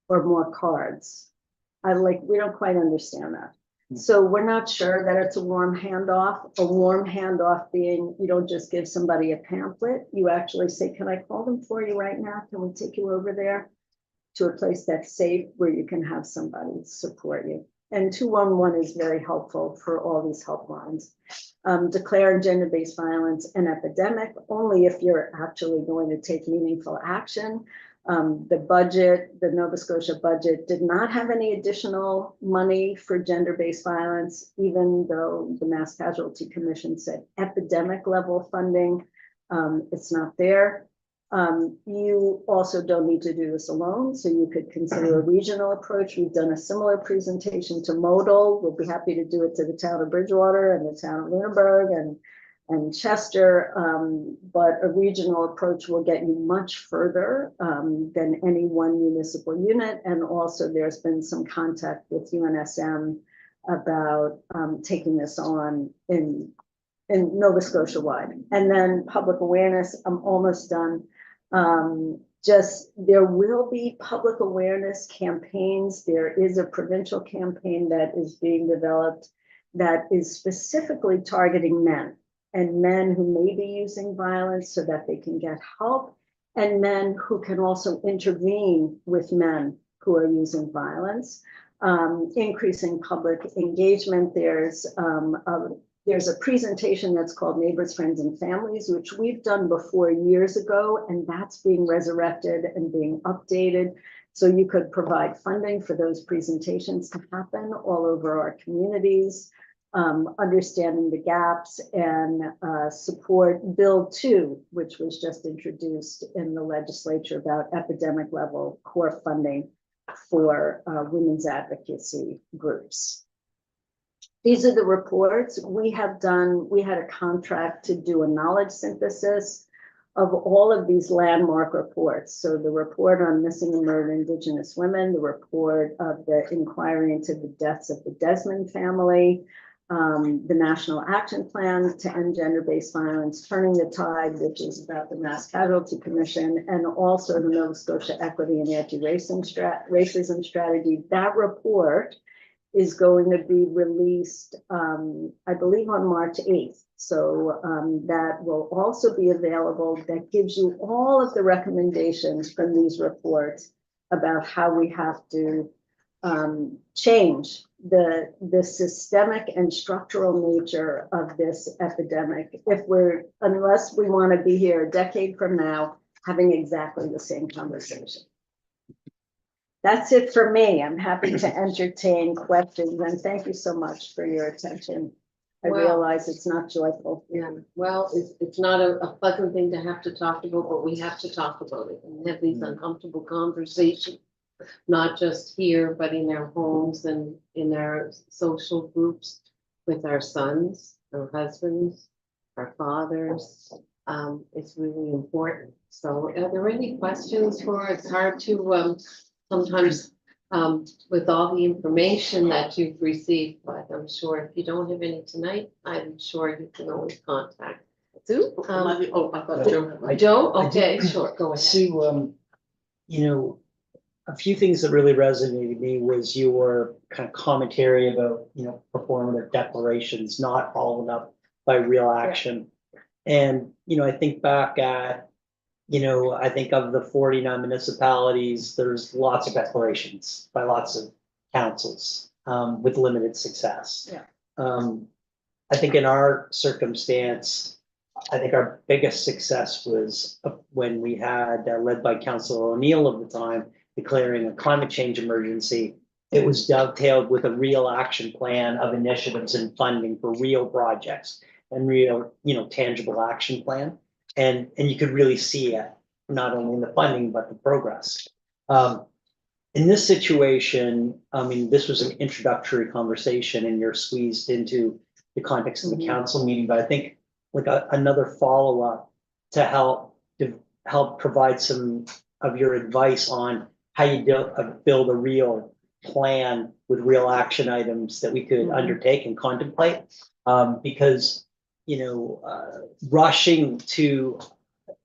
Speaker 12: or more cards. We don't quite understand that. So we're not sure that it's a warm handoff. A warm handoff being, you don't just give somebody a pamphlet. You actually say, can I call them for you right now? Can we take you over there to a place that's safe where you can have somebody support you? And 211 is very helpful for all these helplines. Declaring gender-based violence an epidemic only if you're actually going to take meaningful action. The budget, the Nova Scotia budget did not have any additional money for gender-based violence, even though the Mass Casualty Commission said epidemic level funding. It's not there. You also don't need to do this alone, so you could consider a regional approach. We've done a similar presentation to Modal. We'll be happy to do it to the town of Bridgewater and the town of Lunenburg and Chester, but a regional approach will get you much further than any one municipal unit. And also there's been some contact with UNSM about taking this on in Nova Scotia wide. And then public awareness, I'm almost done. Just there will be public awareness campaigns. There is a provincial campaign that is being developed that is specifically targeting men and men who may be using violence so that they can get help, and men who can also intervene with men who are using violence. Increasing public engagement. There's a presentation that's called Neighbors, Friends, and Families, which we've done before years ago, and that's being resurrected and being updated. So you could provide funding for those presentations to happen all over our communities, understanding the gaps, and support Bill 2, which was just introduced in the legislature about epidemic level core funding for women's advocacy groups. These are the reports we have done. We had a contract to do a knowledge synthesis of all of these landmark reports. So the report on missing and murdered Indigenous women, the report of the inquiry into the deaths of the Desmond family, the National Action Plan to End Gender-Based Violence, Turning the Tide, which is about the Mass Casualty Commission, and also the Nova Scotia Equity and Anti-Racism Strategy. That report is going to be released, I believe, on March 8th. So that will also be available. That gives you all of the recommendations from these reports about how we have to change the systemic and structural nature of this epidemic unless we want to be here a decade from now having exactly the same conversation. That's it for me. I'm happy to entertain questions, and thank you so much for your attention. I
Speaker 1: Well,
Speaker 12: realize it's not joyful.
Speaker 1: Yeah, well, it's not a pleasant thing to have to talk about, but we have to talk about it and have these uncomfortable conversations, not just here, but in our homes and in our social groups with our sons, our husbands, our fathers. It's really important. So are there any questions for, it's hard to, sometimes with all the information that you've received, but I'm sure if you don't have any tonight, I'm sure you can always contact Sue.
Speaker 4: I thought Joe.
Speaker 1: Joe, okay, sure, go ahead.
Speaker 8: Sue, a few things that really resonated with me was your kind of commentary about, performative declarations not followed up by real action. And, I think back at, I think of the 49 municipalities, there's lots of declarations by lots of councils with limited success.
Speaker 12: Yeah.
Speaker 8: I think in our circumstance, I think our biggest success was when we had, led by Councillor O'Neill at the time, declaring a climate change emergency. It was dovetailed with a real action plan of initiatives and funding for real projects and real, tangible action plan. And you could really see it, not only in the funding, but the progress. In this situation, this was an introductory conversation and you're squeezed into the context of the council meeting, but I think like another follow-up to help provide some of your advice on how you build a real plan with real action items that we could undertake and contemplate. Because rushing to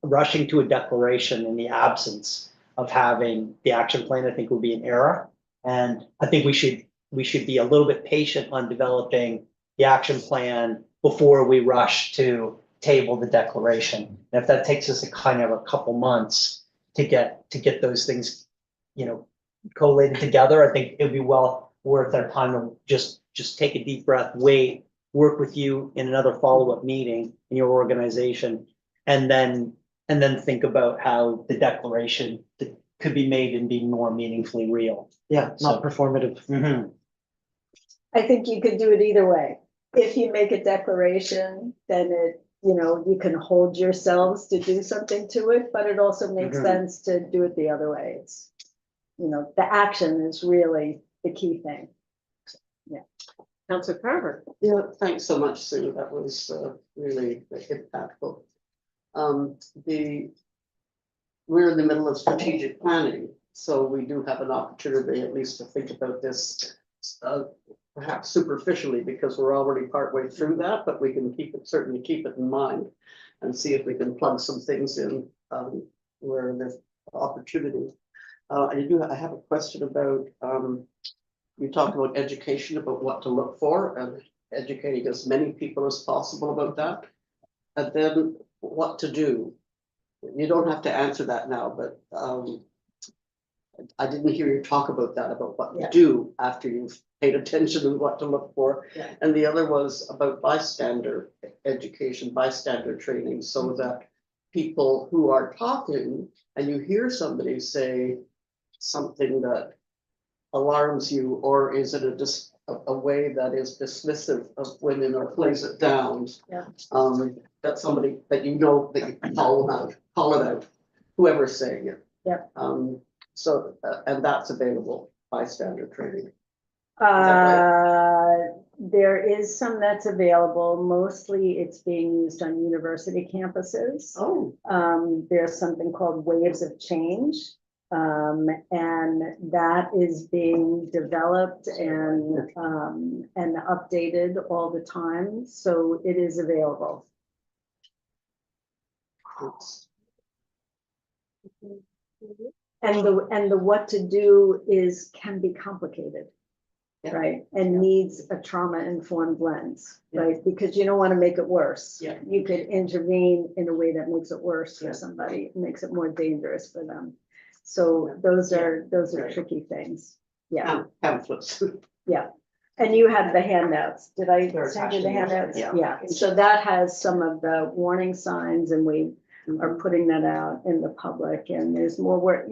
Speaker 8: a declaration in the absence of having the action plan, I think would be an error. And I think we should we should be a little bit patient on developing the action plan before we rush to table the declaration. And if that takes us a kind of a couple months to get those things, collated together, I think it'd be well worth our time to just take a deep breath, wait, work with you in another follow-up meeting in your organization, and then think about how the declaration could be made and be more meaningfully real.
Speaker 2: Yeah, not performative.
Speaker 8: Mhm.
Speaker 12: I think you could do it either way. If you make a declaration, then you can hold yourselves to do something to it, but it also makes
Speaker 8: Mhm.
Speaker 12: sense to do it the other way. It's, the action is really the key thing.
Speaker 1: Councillor Carver.
Speaker 4: Yeah, thanks so much, Sue. That was really impactful. We're in the middle of strategic planning, so we do have an opportunity at least to think about this perhaps superficially, because we're already partway through that, but we can certainly keep it in mind and see if we can plug some things in where there's opportunity. I have a question about, you talked about education, about what to look for, and educating as many people as possible about that. And then what to do. You don't have to answer that now, but I didn't hear you talk about that, about what to do after you've paid attention and what to look for.
Speaker 12: Yeah.
Speaker 4: And the other was about bystander education, bystander training, so that people who are talking and you hear somebody say something that alarms you, or is it a way that is dismissive of women or plays it down?
Speaker 12: Yeah.
Speaker 4: That somebody that you can call it out, whoever's saying it.
Speaker 12: Yeah.
Speaker 4: So, and that's available, bystander training.
Speaker 12: There is some that's available. Mostly it's being used on university campuses.
Speaker 4: Oh.
Speaker 12: There's something called Waves of Change. And that is being developed and updated all the time. So it is available. And the what to do can be complicated.
Speaker 4: Yeah.
Speaker 12: Right, and needs a trauma-informed lens, right? Because you don't want to make it worse.
Speaker 4: Yeah.
Speaker 12: You could intervene in a way that makes it worse for
Speaker 4: Yeah.
Speaker 12: somebody, it makes it more dangerous for them. So those are
Speaker 4: Right.
Speaker 12: tricky things. Yeah,
Speaker 4: Pamphlets.
Speaker 12: yeah. And you have the handouts. Did I
Speaker 4: They're
Speaker 12: send you the
Speaker 4: attached to
Speaker 12: handouts?
Speaker 4: it, yeah.
Speaker 12: Yeah, so that has some of the warning signs, and we are putting that out in the public, and there's more work,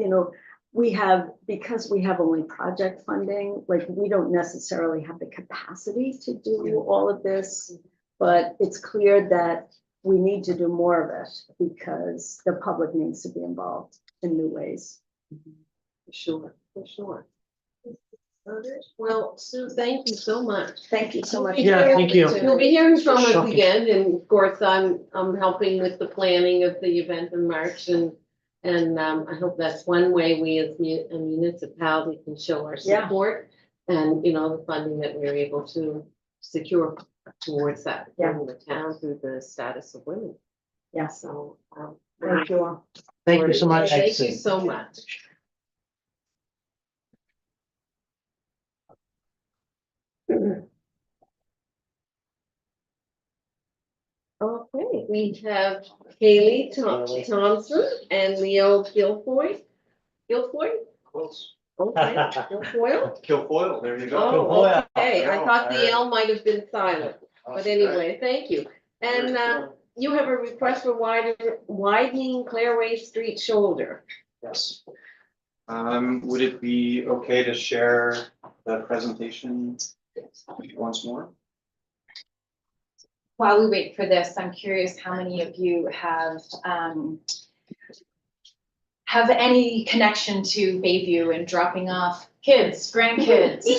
Speaker 12: because we have only project funding, like we don't necessarily have the capacity to do all of this. But it's clear that we need to do more of it because the public needs to be involved in new ways.
Speaker 1: For sure. Well, Sue, thank you so much.
Speaker 12: Thank you so much.
Speaker 2: Yeah, thank you.
Speaker 1: You'll be hearing from us
Speaker 2: Shocking.
Speaker 1: again, and of course, I'm helping with the planning of the event in March, and I hope that's one way we as a municipality can show our
Speaker 12: Yeah.
Speaker 1: support and, the funding that we're able to secure towards that in the town through the status of women.
Speaker 12: Yeah.
Speaker 1: So,
Speaker 12: Thank you all.
Speaker 2: Thank you so much.
Speaker 1: Thank you so much. Okay, we have Haley Thompson and Leo Guilfoyle.
Speaker 5: Close.
Speaker 1: Okay, Guilfoyle?
Speaker 5: Kilfoyle, there you
Speaker 1: Oh, okay, I
Speaker 5: No,
Speaker 1: thought the
Speaker 5: I-
Speaker 1: L might have been silent, but anyway, thank you. And you have a request for widening Clairway Street shoulder.
Speaker 13: Yes. Would it be okay to share the presentation once more?
Speaker 11: While we wait for this, I'm curious how many of you have any connection to Bayview and dropping off kids, grandkids? You,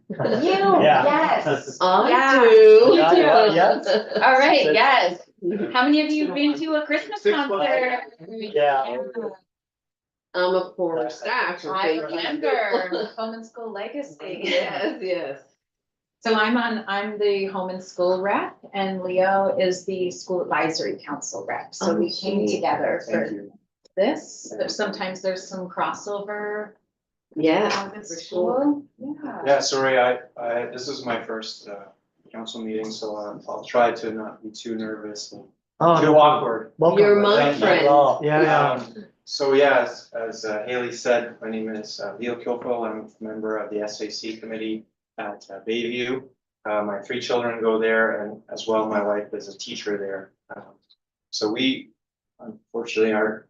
Speaker 11: yes.
Speaker 1: I
Speaker 11: Yeah.
Speaker 1: do.
Speaker 8: Yeah.
Speaker 11: All right, yes. How many of you have been to a Christmas
Speaker 5: 6 months.
Speaker 11: concert?
Speaker 8: Yeah.
Speaker 1: I'm a former staff. of
Speaker 11: I
Speaker 1: Bayview.
Speaker 11: remember Home and School Legacy.
Speaker 1: Yes.
Speaker 11: So I'm the Home and School rep, and Leo is the School Advisory Council rep. So
Speaker 1: Oh,
Speaker 11: we came
Speaker 1: sweet.
Speaker 11: together
Speaker 13: Thank
Speaker 11: for
Speaker 13: you.
Speaker 11: this. Sometimes there's some crossover
Speaker 1: Yeah, for sure.
Speaker 11: Yeah.
Speaker 13: Yeah, sorry, this is my first council meeting, so I'll try to not be too nervous and too awkward.
Speaker 1: You're my
Speaker 13: Thank you.
Speaker 1: friend.
Speaker 6: Yeah.
Speaker 13: So yeah, as Haley said, my name is Leo Kilfo. I'm a member of the SAC committee at Bayview. My 3 children go there, and as well, my wife is a teacher there. So we, unfortunately, are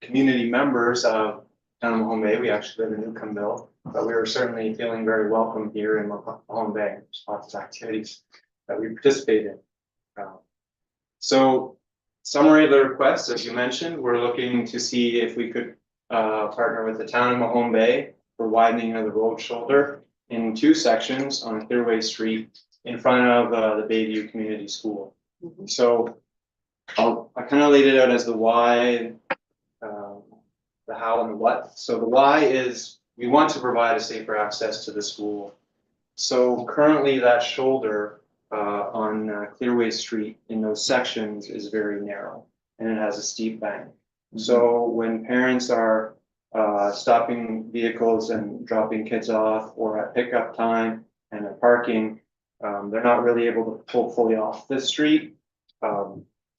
Speaker 13: community members of Town of Mahone Bay. We actually live in Newcombeville, but we were certainly feeling very welcome here in Mahone Bay. There's lots of activities that we participate in. So summary of the request, as you mentioned, we're looking to see if we could partner with the Town of Mahone Bay for widening of the road shoulder in 2 sections on Clearway Street in front of the Bayview Community School. So I kind of laid it out as the why, the how and the what. So the why is we want to provide a safer access to the school. So currently that shoulder on Clearway Street in those sections is very narrow and it has a steep bank. So when parents are stopping vehicles and dropping kids off or at pickup time and at parking, they're not really able to pull fully off the street.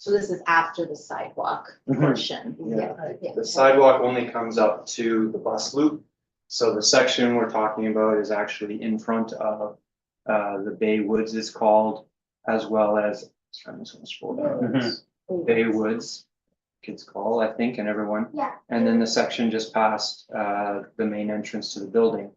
Speaker 11: So this is after the sidewalk portion.
Speaker 13: Yeah. The sidewalk only comes up to the bus loop. So the section we're talking about is actually in front of the Bay Woods is called, as well as, I'm just gonna scroll down. Bay Woods, kids call, I think, and everyone.
Speaker 10: Yeah.
Speaker 13: And then the section just past the main entrance to the building.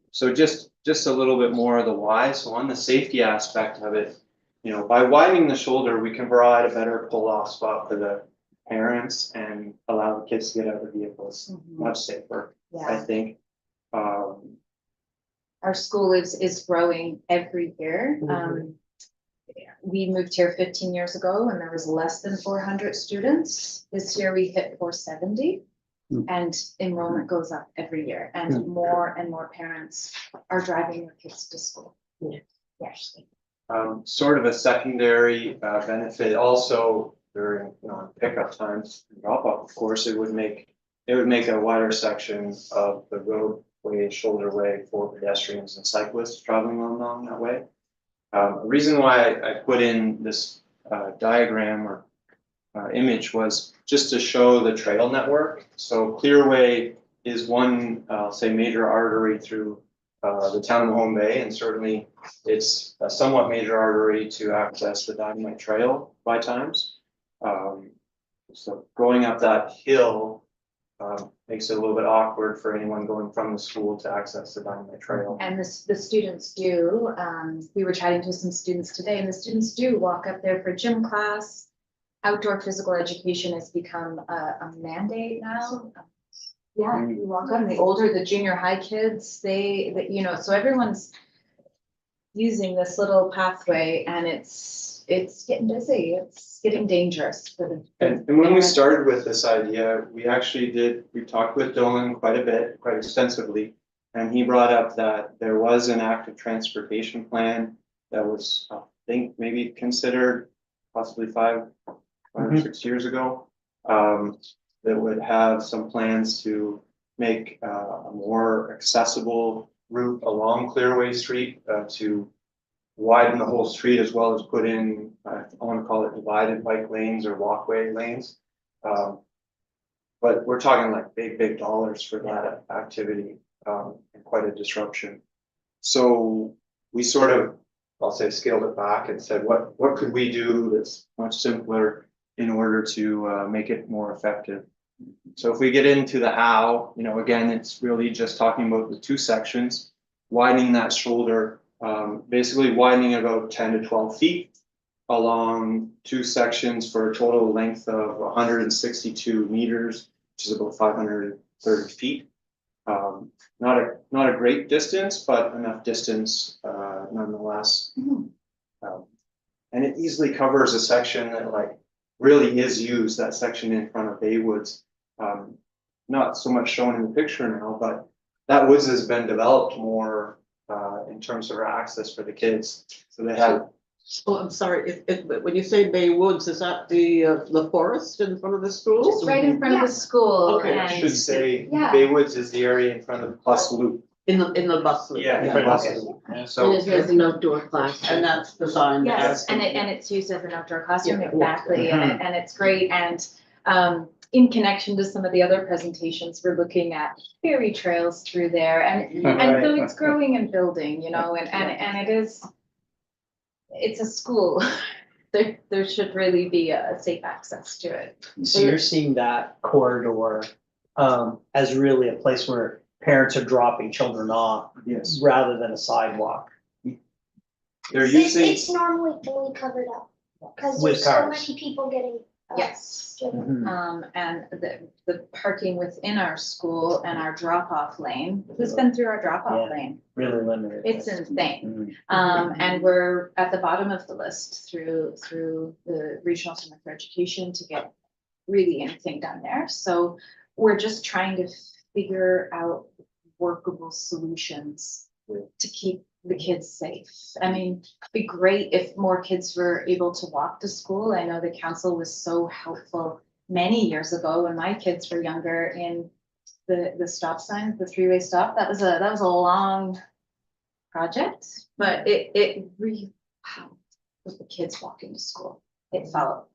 Speaker 13: So just a little bit more of the why. So on the safety aspect of it, you know, by widening the shoulder, we can provide a better pull-off spot for the parents and allow the kids to get out of the vehicles much safer, I think.
Speaker 11: Our school is growing every year. We moved here 15 years ago and there was less than 400 students. This year we hit 470 and enrollment goes up every year and more parents are driving their kids to school. Yes.
Speaker 13: Sort of a secondary benefit also during pickup times, drop off, of course, it would make a wider section of the roadway, shoulderway for pedestrians and cyclists traveling along that way. The reason why I put in this diagram or image was just to show the trail network. So Clearway is one, I'll say, major artery through the Town of Mahone Bay, and certainly it's a somewhat major artery to access the Dynamite Trail by times. So going up that hill makes it a little bit awkward for anyone going from the school to access the Dynamite Trail.
Speaker 11: And the students do, we were chatting to some students today, and the students do walk up there for gym class. Outdoor physical education has become a mandate now. Yeah, you walk up, and the older, the junior high kids, they you know, so everyone's using this little pathway, and it's getting busy, it's getting dangerous for the.
Speaker 13: And when we started with this idea, we talked with Dylan quite extensively. And he brought up that there was an active transportation plan that was, I think, maybe considered possibly 5 or 6 years ago. That would have some plans to make a more accessible route along Clearway Street to widen the whole street, as well as put in, I want to call it divided bike lanes or walkway lanes. But we're talking like big dollars for that activity, and quite a disruption. So we sort of, I'll say, scaled it back and said, what could we do that's much simpler in order to make it more effective? So if we get into the how, you know, again, it's really just talking about the 2 sections, widening that shoulder, basically widening about 10 to 12 feet along 2 sections for a total length of 162 meters, which is about 530 feet. Not a great distance, but enough distance nonetheless. And it easily covers a section that really is used, that section in front of Bay Woods. Not so much shown in the picture now, but that woods has been developed more in terms of access for the kids. So they have
Speaker 4: Oh, I'm sorry, when you say Bay Woods, is that the forest in front of the school?
Speaker 11: Just right in front of the school
Speaker 4: Okay.
Speaker 13: I
Speaker 11: and.
Speaker 13: should say,
Speaker 11: Yeah.
Speaker 13: Baywoods is the area in front of the bus loop.
Speaker 4: In the bus. loop.
Speaker 13: Yeah, in
Speaker 4: Okay.
Speaker 13: the bus loop.
Speaker 1: And
Speaker 13: So,
Speaker 1: it has an outdoor class.
Speaker 4: And that's designed.
Speaker 11: Yes,
Speaker 4: as-
Speaker 11: and it's used as an outdoor classroom,
Speaker 4: Yeah.
Speaker 11: exactly, and it's great, and in connection to some of the other presentations, we're looking at fairy trails through there, and so it's growing and building, you know, and it is. It's a school, there should really be a safe access to it.
Speaker 8: So you're seeing that corridor as really a place where parents are dropping children off
Speaker 13: yes,
Speaker 8: rather than a sidewalk
Speaker 13: they're using,
Speaker 14: It's normally fully covered up, because
Speaker 8: with
Speaker 14: there's so
Speaker 8: cars.
Speaker 14: many people getting.
Speaker 11: Yes.
Speaker 14: driven.
Speaker 8: Mhm.
Speaker 11: And the parking within our school and our drop-off lane, who's been through our drop-off
Speaker 8: Yeah.
Speaker 11: lane?
Speaker 8: Really limited.
Speaker 11: It's insane.
Speaker 8: Mhm.
Speaker 11: And we're at the bottom of the list through the Regional Center for Education to get really anything done there. So we're just trying to figure out workable solutions to keep the kids safe. I mean, it'd be great if more kids were able to walk to school. I know the council was so helpful many years ago when my kids were younger in the stop signs, the three-way stop. That was a long project, but it really helped with the kids walking to school. It felt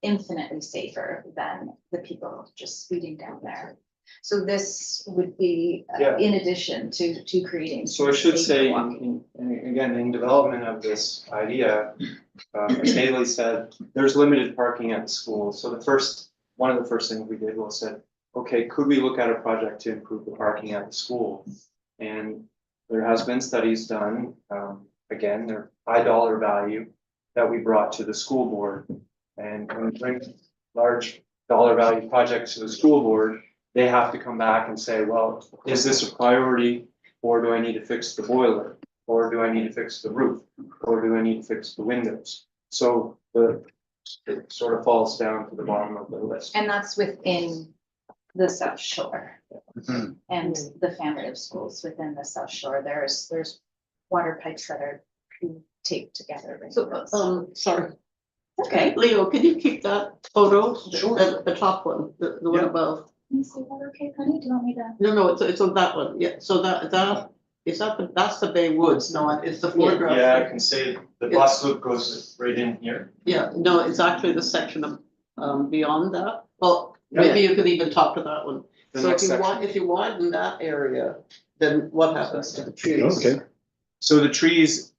Speaker 11: infinitely safer than the people just speeding down there. So this would be
Speaker 13: Yeah.
Speaker 11: in addition to creating.
Speaker 13: so I should
Speaker 11: safer
Speaker 13: say,
Speaker 11: walking.
Speaker 13: again, in development of this idea, as Haley said, there's limited parking at the school. So one of the first things we did was said, okay, could we look at a project to improve the parking at the school? And there has been studies done, again, they're high dollar value that we brought to the school board. And when we bring large dollar value projects to the school board, they have to come back and say, well, is this a priority? Or do I need to fix the boiler? Or do I need to fix the roof? Or do I need to fix the windows? So it sort of falls down to the bottom of the list.
Speaker 11: And that's within the South Shore.
Speaker 9: Mhm.
Speaker 11: And the family of schools within the South Shore. There's water pipes that are taped together. right
Speaker 4: So,
Speaker 11: now.
Speaker 4: sorry,
Speaker 11: Okay.
Speaker 4: Leo, can you keep that photo?
Speaker 13: Sure.
Speaker 4: The top one, the one
Speaker 13: Yeah.
Speaker 4: above.
Speaker 11: Let me see that, okay, honey, do you want me to?
Speaker 4: No, it's on that one, yeah, so that's the Bay Woods, no, it's the foreground.
Speaker 13: Yeah, I can say the bus loop goes right in here.
Speaker 4: Yeah, no, it's actually the section of, beyond that, well, maybe you could even talk to that one.
Speaker 13: The
Speaker 4: So
Speaker 13: next section.
Speaker 4: if you widen that area, then what happens to the trees?
Speaker 9: Okay.
Speaker 13: So the trees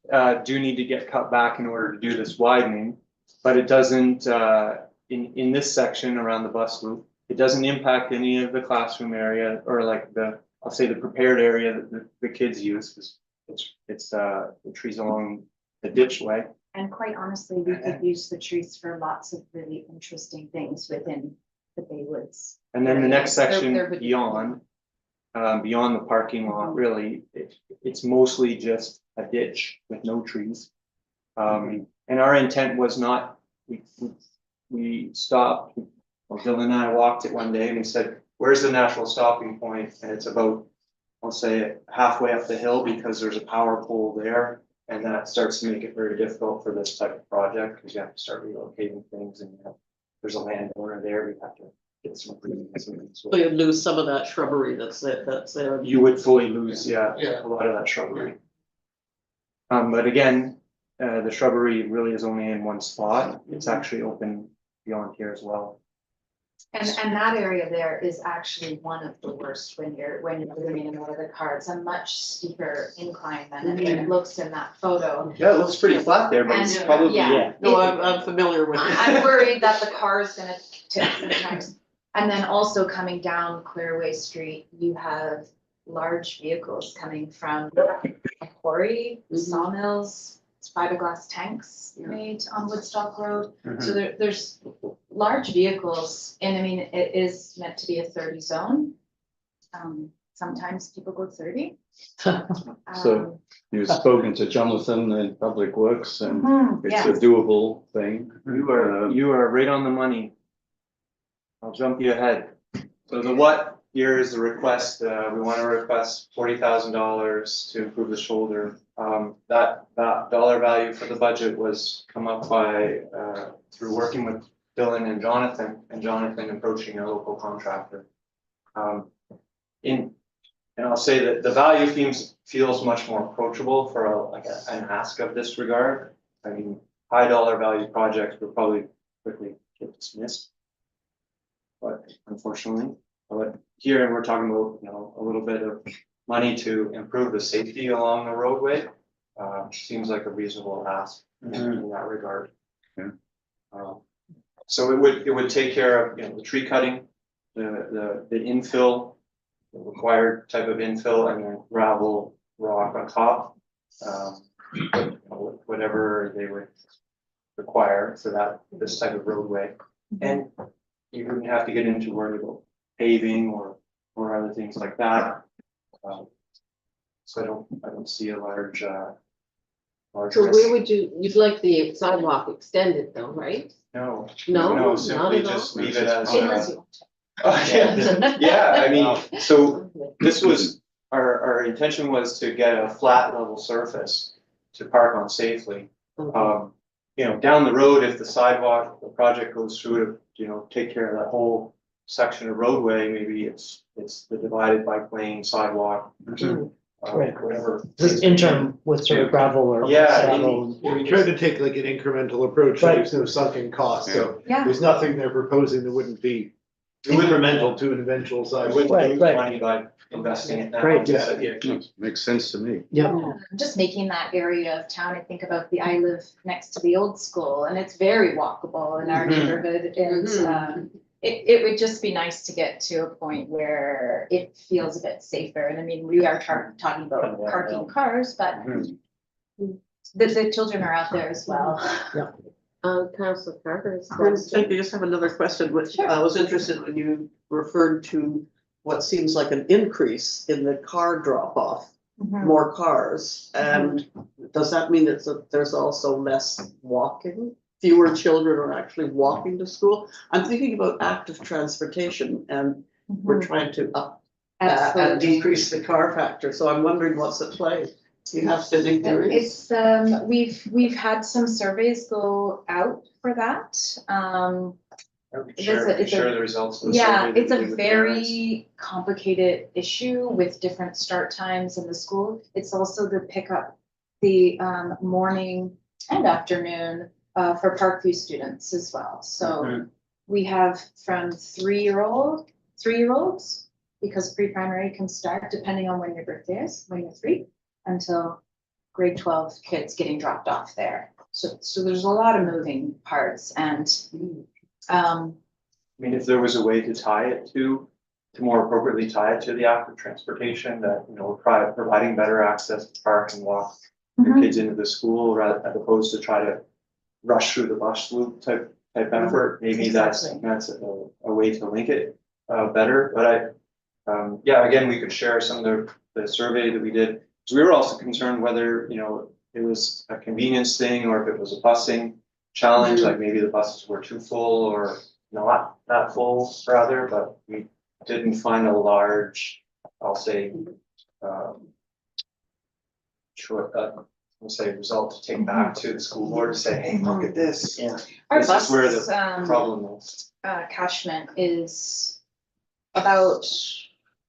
Speaker 13: do need to get cut back in order to do this widening, but it doesn't, in this section around the bus loop, it doesn't impact any of the classroom area or like I'll say the prepared area that the kids use, because it's the trees along the ditch way.
Speaker 11: And quite honestly, we could use the trees for lots of really interesting things within the Bay Woods.
Speaker 13: And then the next
Speaker 11: They're-
Speaker 13: section
Speaker 11: they're-
Speaker 13: beyond the parking lot, really, it's mostly just a ditch with no trees. And our intent was not, we stopped, well, Dylan and I walked it one day and we said, where's the natural stopping point? And it's about, I'll say halfway up the hill because there's a power pole there. And that starts to make it very difficult for this type of project because you have to start relocating things and there's a landowner there, we have to get some.
Speaker 4: So you lose some of that shrubbery that's there.
Speaker 13: You would fully lose,
Speaker 4: Yeah.
Speaker 13: a lot of that shrubbery. But again, the shrubbery really is only in one spot. It's actually open beyond here as well.
Speaker 11: And that area there is actually one of the worst when you're moving in one of the cars, a much steeper incline than it looks in that photo.
Speaker 13: Yeah, it looks pretty flat there, but it's
Speaker 11: And,
Speaker 13: probably.
Speaker 11: yeah.
Speaker 4: No, I'm familiar with it.
Speaker 11: I'm worried that the car is gonna tip sometimes. And then also coming down Clearway Street, you have large vehicles coming from a quarry, sawmills, fiberglass tanks made on Woodstock Road. So there's large vehicles, and I mean, it is meant to be a 30 zone. Sometimes people go 30.
Speaker 9: So you've spoken to Jonathan in Public Works and it's
Speaker 11: Yeah.
Speaker 9: a doable thing.
Speaker 13: You are right on the money. I'll jump you ahead. So the what here is the request, we want to request $40,000 to improve the shoulder That dollar value for the budget was come up by, through working with Dylan and Jonathan approaching a local contractor. And I'll say that the value feels much more approachable for an ask of this regard. I mean, high dollar value projects will probably quickly get dismissed. But unfortunately, but here we're talking about, a little bit of money to improve the safety along the roadway. Seems like a reasonable ask in that regard.
Speaker 9: Yeah.
Speaker 13: So it would take care of, the tree cutting, the infill, the required type of infill, and then gravel, rock on top. Whatever they would require for this type of roadway. And you wouldn't have to get into worrying about paving or other things like that. So I don't see a large
Speaker 1: So
Speaker 13: risk.
Speaker 1: where would you'd like the sidewalk extended though, right?
Speaker 13: No,
Speaker 1: No,
Speaker 13: simply
Speaker 1: not at
Speaker 13: just
Speaker 1: all?
Speaker 13: leave it as.
Speaker 1: Unless you-
Speaker 13: Yeah, I mean, so this was, our intention was to get a flat level surface to park on safely. Down the road, if the project goes through to, take care of that whole section of roadway, maybe it's the divided bike lane sidewalk.
Speaker 8: Right.
Speaker 13: Whatever.
Speaker 8: Just interim with sort of gravel or.
Speaker 13: Yeah,
Speaker 8: gravel.
Speaker 3: We tried to take like an incremental approach, so there's no sunken cost, so
Speaker 11: Yeah.
Speaker 3: there's nothing they're proposing that wouldn't be incremental to an eventual
Speaker 13: I
Speaker 3: size.
Speaker 13: wouldn't
Speaker 8: Right,
Speaker 13: lose
Speaker 8: right.
Speaker 13: money by investing it now.
Speaker 8: Great.
Speaker 3: Yeah.
Speaker 9: Makes sense to me.
Speaker 8: Yeah,
Speaker 11: Just making that area of town, I think about I live next to the old school and it's very walkable in our neighborhood and it would just be nice to get to a point where it feels a bit safer. And I mean, we are talking about parking cars, but the children are out there as well.
Speaker 1: Councilor Carter's
Speaker 4: I
Speaker 1: question.
Speaker 4: just have another question, which
Speaker 11: Sure.
Speaker 4: I was interested when you referred to what seems like an increase in the car drop off, more cars. And does that mean there's also less walking? Fewer children are actually walking to school? I'm thinking about active transportation and we're trying to up and
Speaker 11: Absolutely.
Speaker 4: decrease the car factor. So I'm wondering what's at play. You have spending theories?
Speaker 11: It's, we've had some surveys go out for that.
Speaker 13: Share
Speaker 11: it's a-
Speaker 13: the results. Of the
Speaker 11: Yeah,
Speaker 13: survey
Speaker 11: it's
Speaker 13: that
Speaker 11: a
Speaker 13: we did with parents.
Speaker 11: very complicated issue with different start times in the school. It's also the pickup, the morning and afternoon for Parkview students as well. So we have from 3-year-olds, because pre-primary can start depending on when your birthday is, when you're 3, until grade 12 kids getting dropped off there. So there's a lot of moving parts and
Speaker 13: I mean, if there was a way to tie it to more appropriately tie it to the active transportation that, we're providing better access to park and walk your kids into the school rather as opposed to try to rush through the bus loop type effort, maybe that's a way to link it better. But again, we could share some of the survey that we did. So we were also concerned whether, it was a convenience thing or if it was a busing challenge, like maybe the buses were too full or not that full rather, but we didn't find a large, I'll say, result to take back to the school board to say, hey, look at this.
Speaker 11: our
Speaker 13: This is where
Speaker 11: bus
Speaker 13: the problem is.
Speaker 11: catchment is about,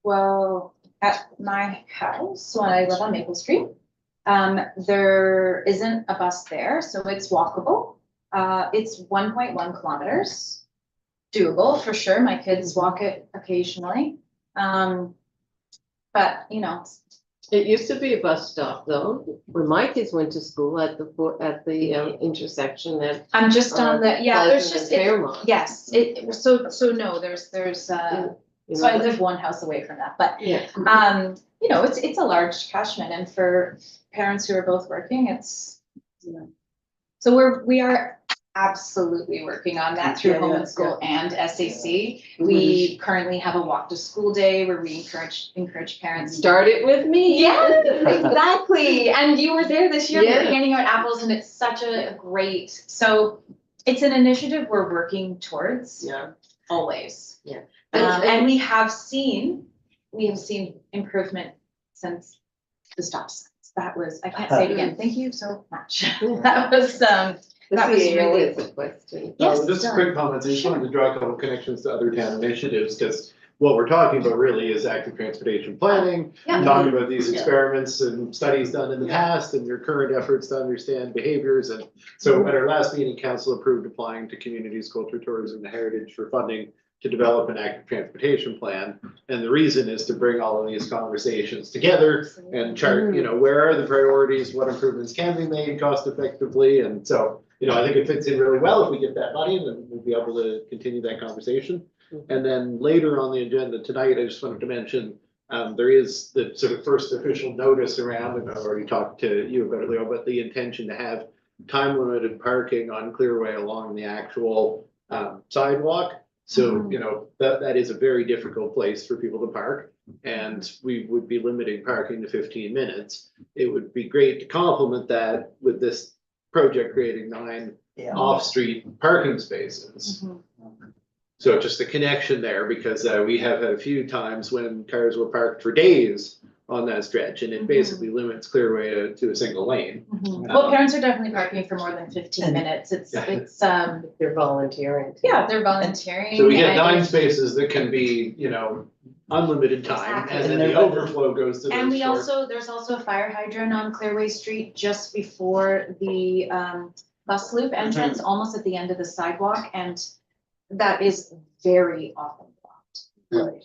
Speaker 11: well, at my house, when I live on Maple Street, there isn't a bus there, so it's walkable. It's 1.1 kilometers, doable for sure. My kids walk it occasionally. But,
Speaker 1: It used to be a bus stop though, when my kids went to school at the intersection at.
Speaker 11: I'm just on the, there's
Speaker 1: Pleasant
Speaker 11: just,
Speaker 1: and Fairmont.
Speaker 11: yes, so no, there's, so I live one house away from that, but
Speaker 1: Yeah.
Speaker 11: it's a large catchment and for parents who are both working, it's, so we are absolutely working on that through Home and School and SAC. We currently have a walk to school day where we encourage parents.
Speaker 1: Start it with me.
Speaker 11: Yeah, exactly. And you were there this year, we were
Speaker 1: Yeah.
Speaker 11: handing out apples and it's such a great, so it's an initiative we're working towards.
Speaker 1: Yeah.
Speaker 11: Always.
Speaker 1: Yeah.
Speaker 11: And we have seen improvement since the stop signs. that was, I can't say it again. Thank you so much. That was, that was
Speaker 1: This really
Speaker 11: really.
Speaker 1: is a question.
Speaker 11: Yes,
Speaker 5: Just a
Speaker 11: done.
Speaker 5: quick comment, I just wanted to draw a couple connections to other town initiatives, because what we're talking about really is active transportation planning.
Speaker 11: Yeah.
Speaker 5: Talking about these
Speaker 4: Yeah.
Speaker 5: experiments and studies done in the past and your current efforts to understand behaviors. And
Speaker 11: Mm-hmm.
Speaker 5: so at our last meeting, council approved applying to communities, culture, tourism, and heritage for funding to develop an active transportation plan. And the reason is to bring all of these conversations together and chart, you know, where are the priorities, what improvements can be made cost effectively. And so, you know, I think it fits in really well if we get that money, and then we'll be able to continue that conversation. And then later on the agenda tonight, I just wanted to mention, there is the sort of first official notice around, and I've already talked to you about it, Leo, but the intention to have time limited parking on Clearway along the actual sidewalk. So, you know, that is a very difficult place for people to park, and we would be limiting parking to 15 minutes. It would be great to complement that with this project creating 9
Speaker 8: Yeah.
Speaker 5: off-street parking spaces. So just the connection there, because we have had a few times when cars were parked for days on that stretch, and it basically limits Clearway to a single lane.
Speaker 11: Well, parents are definitely parking for more than 15 minutes. It's,
Speaker 1: They're volunteering.
Speaker 11: yeah, they're volunteering.
Speaker 5: So we get
Speaker 11: and
Speaker 5: 9 spaces that can be, you know, unlimited time, and then the overflow goes to
Speaker 11: And
Speaker 5: those
Speaker 11: we
Speaker 5: short.
Speaker 11: also, there's also a fire hydrant on Clearway Street just before the bus loop entrance, almost at the end of the sidewalk, and that is very often blocked.
Speaker 5: Right.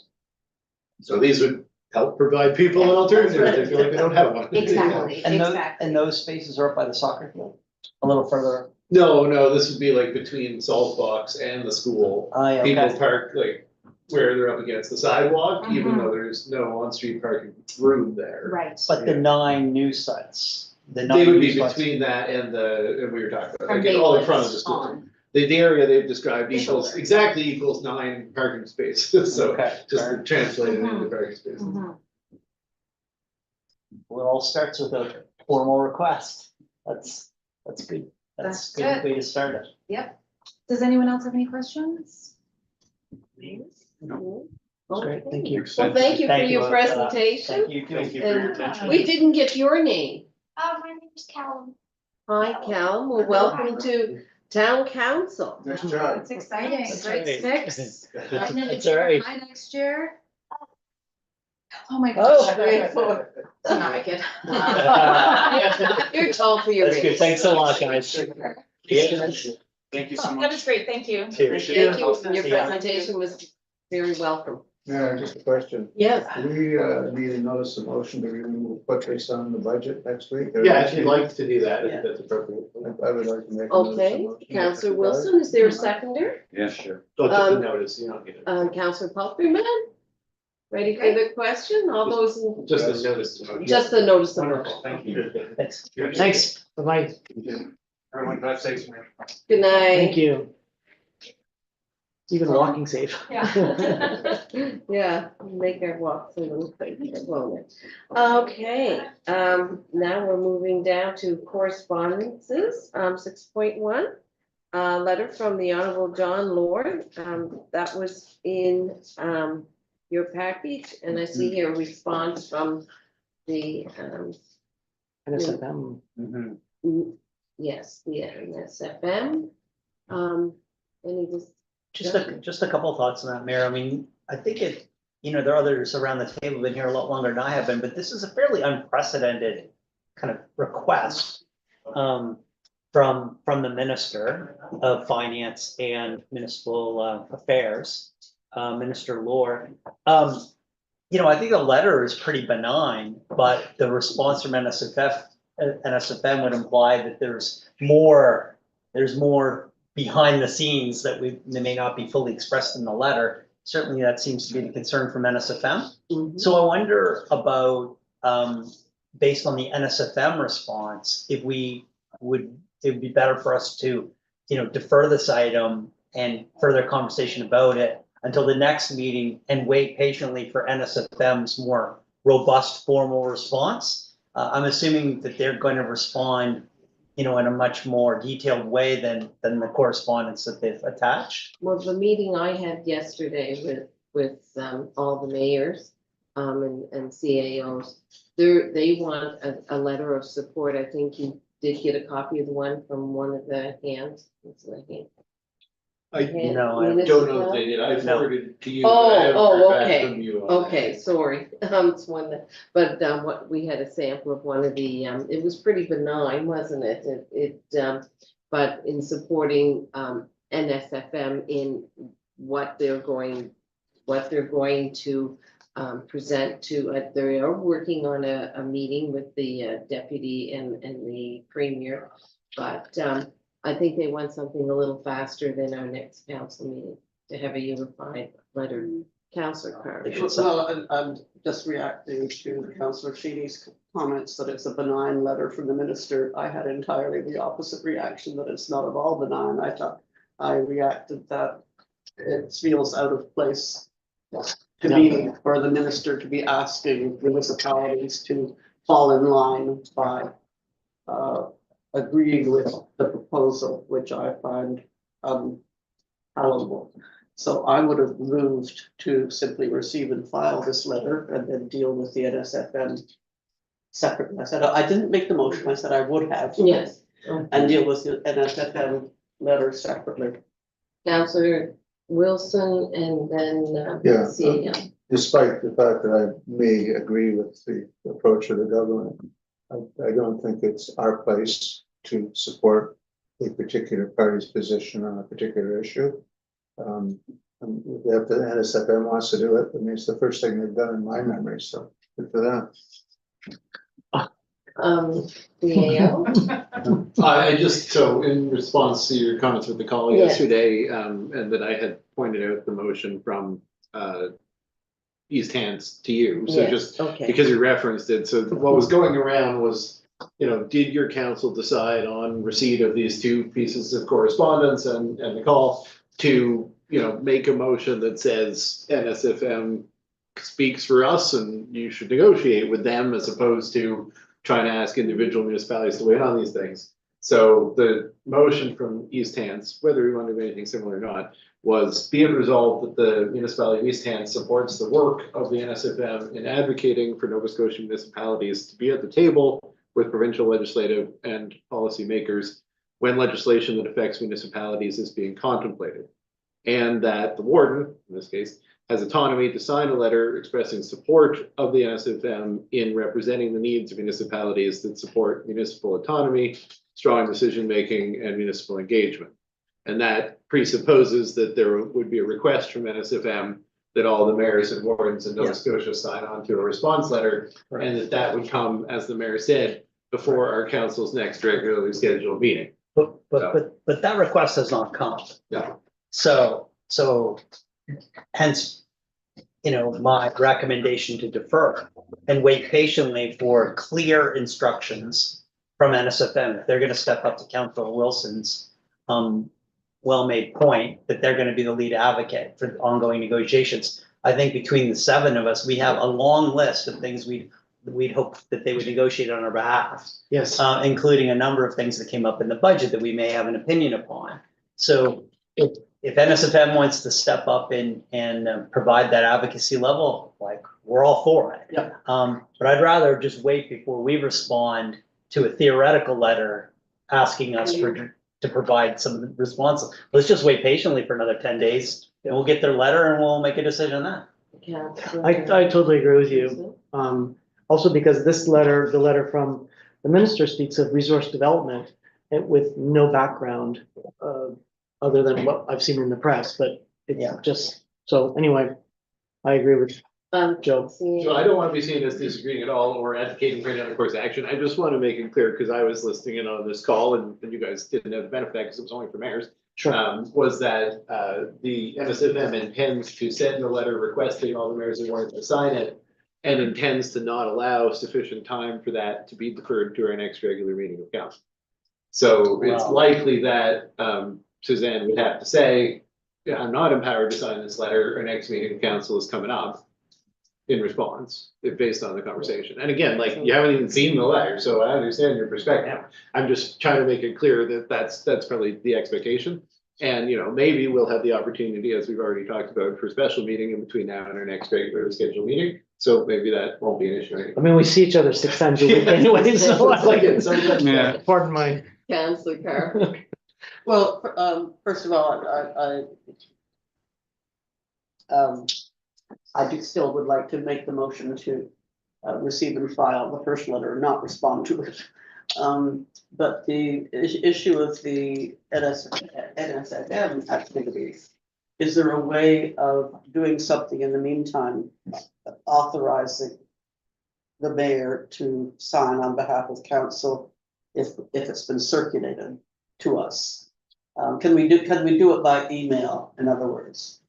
Speaker 5: So these would help provide people an alternative if they feel like they don't have one.
Speaker 11: Exactly,
Speaker 8: And those,
Speaker 11: exactly.
Speaker 8: and those spaces are up by the soccer field, a little further.
Speaker 5: No, this would be like between Saltbox and the school.
Speaker 8: Oh, yeah,
Speaker 5: People
Speaker 8: okay.
Speaker 5: park like where they're up against the sidewalk, even
Speaker 11: Mhm.
Speaker 5: though there's no on-street parking room there.
Speaker 11: Right.
Speaker 8: But the 9 new sites, the
Speaker 5: They
Speaker 8: 9
Speaker 5: would
Speaker 8: new
Speaker 5: be
Speaker 8: sites.
Speaker 5: between that and and we were talking about,
Speaker 11: From
Speaker 5: like, all in front of
Speaker 11: Baywood's
Speaker 5: the school.
Speaker 11: on.
Speaker 5: The area they've described
Speaker 11: The
Speaker 5: equals,
Speaker 11: shoulder.
Speaker 5: exactly equals 9 parking spaces, so
Speaker 8: Okay,
Speaker 5: just
Speaker 8: fair.
Speaker 5: to translate it into
Speaker 11: Mhm.
Speaker 5: parking spaces.
Speaker 8: Well, it all starts with a formal request. That's good. That's
Speaker 11: That's
Speaker 8: a good
Speaker 11: good.
Speaker 8: way to start it.
Speaker 11: Yep. Does anyone else have any questions?
Speaker 8: Great, thank you.
Speaker 1: Well, thank you for
Speaker 8: Thank you
Speaker 1: your
Speaker 8: both for that.
Speaker 1: presentation.
Speaker 8: Thank you.
Speaker 9: Thank you for your attention.
Speaker 1: We didn't get your name.
Speaker 14: My name's Callum.
Speaker 1: Hi, Cal. Well, welcome to Town Council.
Speaker 3: Nice job.
Speaker 11: It's exciting.
Speaker 8: That's
Speaker 11: Grade
Speaker 8: right.
Speaker 11: 6.
Speaker 8: That's
Speaker 11: I'm in the
Speaker 8: all right.
Speaker 11: junior high next year. Oh my
Speaker 8: Oh.
Speaker 11: gosh. Grade 4. No, I kid.
Speaker 1: You're tall for your
Speaker 8: That's good.
Speaker 1: age.
Speaker 8: Thanks a lot, guys.
Speaker 13: Thank you so
Speaker 11: That
Speaker 13: much.
Speaker 11: was great. Thank you.
Speaker 8: Cheers.
Speaker 1: Thank you. Your
Speaker 8: See ya.
Speaker 1: presentation was very welcome.
Speaker 3: Yeah, just a question.
Speaker 1: Yes.
Speaker 3: Do we need to notice a motion to remove put this on the budget next week? or
Speaker 5: Yeah,
Speaker 3: next
Speaker 5: if you'd
Speaker 3: meeting?
Speaker 5: like to do that, if that's appropriate.
Speaker 3: I would like to make. a notice of
Speaker 1: Okay,
Speaker 3: motion.
Speaker 1: Counselor Wilson, is there a seconder?
Speaker 9: Yeah, sure.
Speaker 5: Don't just
Speaker 1: Um,
Speaker 5: notice, you don't get it.
Speaker 1: Counselor Palfreyman? Ready for the question? All those, in-
Speaker 5: Just a notice.
Speaker 1: just the notice of
Speaker 13: Wonderful,
Speaker 1: motion.
Speaker 13: thank you.
Speaker 8: Thanks. Thanks. Bye-bye.
Speaker 13: Everyone, drive safe.
Speaker 1: Good night.
Speaker 8: Thank you. Even walking safe.
Speaker 1: Yeah, make our walks a little quicker, won't it? Okay, now we're moving down to correspondences, 6.1. Letter from the Honorable John Lord, that was in, your package, and I see here a response from the,
Speaker 8: NSFM.
Speaker 1: yes, the NSFM. Any
Speaker 8: Just a couple of thoughts on that, Mayor. I mean, I think it, there are others around the table been here a lot longer than I have been, but this is a fairly unprecedented kind of request from the Minister of Finance and Municipal Affairs, Minister Lord. I think the letter is pretty benign, but the response from NSFM would imply that there's more behind the scenes that may not be fully expressed in the letter. Certainly that seems to be the concern from NSFM.
Speaker 1: Mhm.
Speaker 8: So I wonder about, based on the NSFM response, it would be better for us to, defer this item and further conversation about it until the next meeting and wait patiently for NSFM's more robust formal response. I'm assuming that they're going to respond in a much more detailed way than the correspondence that they've attached.
Speaker 1: Well, the meeting I had yesterday with all the mayors, and CAOs. They want a letter of support. I think you did get a copy of the one from one of the hands. What's the hand?
Speaker 5: I
Speaker 8: No, I
Speaker 5: don't know if they did, I
Speaker 8: No.
Speaker 5: forwarded it to you. but I haven't
Speaker 1: Oh,
Speaker 5: heard back
Speaker 1: okay,
Speaker 5: from you on that.
Speaker 1: okay, sorry, it's one that, but, what, we had a sample of one of the, it was pretty benign, wasn't it? But in supporting, NSFM in what they're going to, present to, they are working on a meeting with the, deputy and the premier. But, I think they want something a little faster than our next council meeting, to have a unified letter, Councillor Carr.
Speaker 4: Well, I'm just reacting to Councillor Feeney's comments that it's a benign letter from the minister. I had entirely the opposite reaction, that it's not at all benign. I reacted that it feels out of place to me for the minister to be asking municipalities to fall in line by agreeing with the proposal, which I find palatable. So I would have moved to simply receive and file this letter and then deal with the NSFM separately. I said, I didn't make the motion, I said I would have.
Speaker 1: Yes.
Speaker 4: And deal with the NSFM letter separately.
Speaker 1: Councillor Wilson and then,
Speaker 3: Yeah.
Speaker 1: CAO.
Speaker 3: Despite the fact that I may agree with the approach of the government, I don't think it's our place to support a particular party's position on a particular issue. And if the NSFM wants to do it, I mean, it's the first thing they've done in my memory, so good for them.
Speaker 1: CAO.
Speaker 5: I just, so in response to your comments with the call
Speaker 1: Yeah.
Speaker 5: yesterday, and that I had pointed out the motion from, East Hands to you, so
Speaker 1: Yeah,
Speaker 5: just
Speaker 1: okay.
Speaker 5: because you referenced it, so what was going around was, did your council decide on receipt of these two pieces of correspondence and the call to, make a motion that says NSFM speaks for us and you should negotiate with them, as opposed to trying to ask individual municipalities to weigh in on these things. So the motion from East Hands, whether we want to do anything similar or not, was be it resolved that the municipality of East Hands supports the work of the NSFM in advocating for Nova Scotia municipalities to be at the table with provincial legislative and policy makers when legislation that affects municipalities is being contemplated. And that the warden, in this case, has autonomy to sign a letter expressing support of the NSFM in representing the needs of municipalities that support municipal autonomy, strong decision-making, and municipal engagement. And that presupposes that there would be a request from NSFM that all the mayors and wardens in Nova Scotia sign on to a response letter, and that would come, as the mayor said, before our council's next regularly scheduled meeting.
Speaker 8: But that request has not come.
Speaker 5: Yeah.
Speaker 8: So hence, my recommendation to defer and wait patiently for clear instructions from NSFM. If they're gonna step up to Councilor Wilson's well-made point that they're gonna be the lead advocate for ongoing negotiations. I think between the 7 of us, we have a long list of things we'd hope that they would negotiate on our behalf.
Speaker 4: Yes.
Speaker 8: Including a number of things that came up in the budget that we may have an opinion upon. So if NSFM wants to step up and provide that advocacy level, like, we're all for it.
Speaker 4: Yeah.
Speaker 8: But I'd rather just wait before we respond to a theoretical letter asking us to provide some response. Let's just wait patiently for another 10 days and we'll get their letter and we'll make a decision then.
Speaker 2: I totally agree with you. Also because this letter, the letter from the minister, speaks of resource development with no background other than what I've seen in the press, but it's just, so anyway, I agree with Joe.
Speaker 5: So I don't want to be seen as disagreeing at all or advocating for any other course of action. I just want to make it clear, because I was listening in on this call and you guys didn't have the benefit because it was only for mayors.
Speaker 2: Sure.
Speaker 5: Was that the NSFM intends to send a letter requesting all the mayors and wardens to sign it, and intends to not allow sufficient time for that to be deferred to our next regular meeting of council. So it's likely that Suzanne would have to say, yeah, I'm not empowered to sign this letter. Our next meeting of council is coming up, in response, based on the conversation. And again, like, you haven't even seen the letter, so I understand your perspective. I'm just trying to make it clear that that's probably the expectation. And, maybe we'll have the opportunity, as we've already talked about, for a special meeting in between now and our next regular scheduled meeting, So maybe that won't be an issue anymore.
Speaker 2: I mean, we see each other 6 times a week anyway, so
Speaker 5: It's like it's so much
Speaker 9: Yeah.
Speaker 5: better.
Speaker 2: pardon my.
Speaker 1: Councillor Carr.
Speaker 4: Well, first of all, I do still would like to make the motion to receive and file the first letter and not respond to it. But the issue of the NSFM activities, is there a way of doing something in the meantime, authorizing the mayor to sign on behalf of council if it's been circulated to us? Can we do it by email, in other words?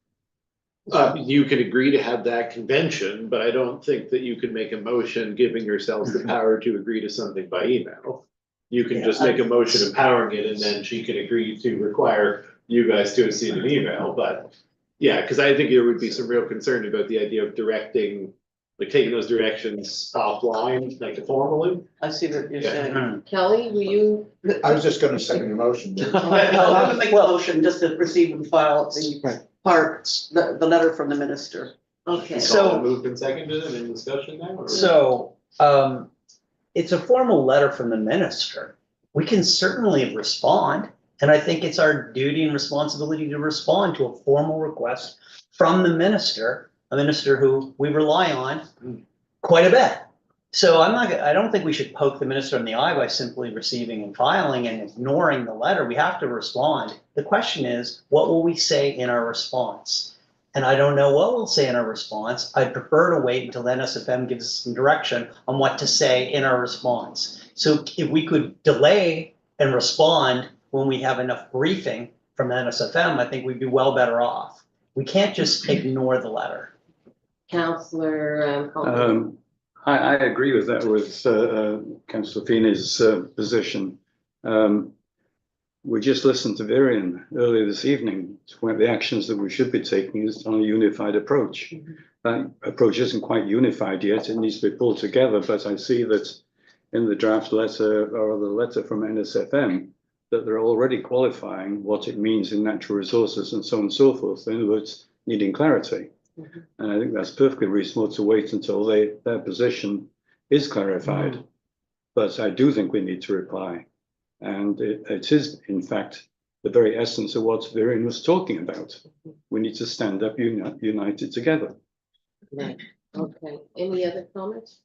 Speaker 5: You can agree to have that convention, but I don't think that you can make a motion giving yourselves the power to agree to something by email. You can just make a motion empowering it, and then she can agree to require you guys to see an email, but. Yeah, because I think there would be some real concern about the idea of directing, like taking those directions offline, like formally.
Speaker 4: I see what you're
Speaker 5: Yeah.
Speaker 4: saying.
Speaker 1: Kelly, were you?
Speaker 3: I was just gonna second the motion.
Speaker 4: I would make a motion just to receive and file the parts, the letter from the minister.
Speaker 1: Okay.
Speaker 5: It's
Speaker 8: So-
Speaker 5: all moved and seconded and in discussion now, or?
Speaker 8: So, it's a formal letter from the minister. We can certainly respond, and I think it's our duty and responsibility to respond to a formal request from the minister, a minister who we rely on quite a bit. So I don't think we should poke the minister in the eye by simply receiving and filing and ignoring the letter. We have to respond. The question is, what will we say in our response? And I don't know what we'll say in our response. I'd prefer to wait until NSFM gives us some direction on what to say in our response. So if we could delay and respond when we have enough briefing from NSFM, I think we'd be well better off. We can't just ignore the letter.
Speaker 1: Councillor Coleman.
Speaker 9: I agree with that, with councillor Feeney's position. We just listened to Varian earlier this evening. One of the actions that we should be taking is on a unified approach. That approach isn't quite unified yet. It needs to be pulled together, but I see that in the draft letter or the letter from NSFM, that they're already qualifying what it means in natural resources and so on and so forth. In other words, needing clarity. And I think that's perfectly reasonable to wait until their position is clarified. But I do think we need to reply. And it is, in fact, the very essence of what Varian was talking about. We need to stand up united together.
Speaker 1: Right. Okay, any other comments?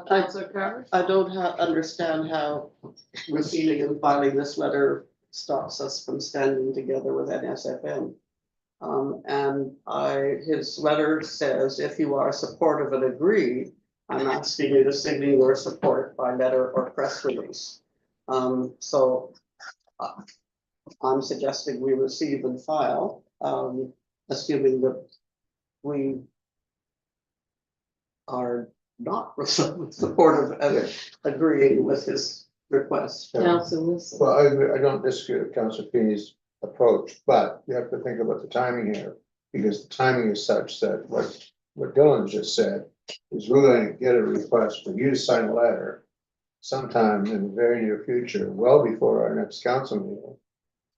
Speaker 1: Councillor Carr?
Speaker 4: I don't understand how receiving and filing this letter stops us from standing together with NSFM. His letter says, if you are supportive and agree, I'm asking you to signal your support by letter or press release. So I'm suggesting we receive and file, assuming that we are not supportive of agreeing with his request.
Speaker 1: Councillor Wilson.
Speaker 3: Well, I don't disagree with Councillor Feeney's approach, but you have to think about the timing here, because the timing is such that what Dylan just said is we're going to get a request for you to sign a letter sometime in the very near future, well before our next council meeting.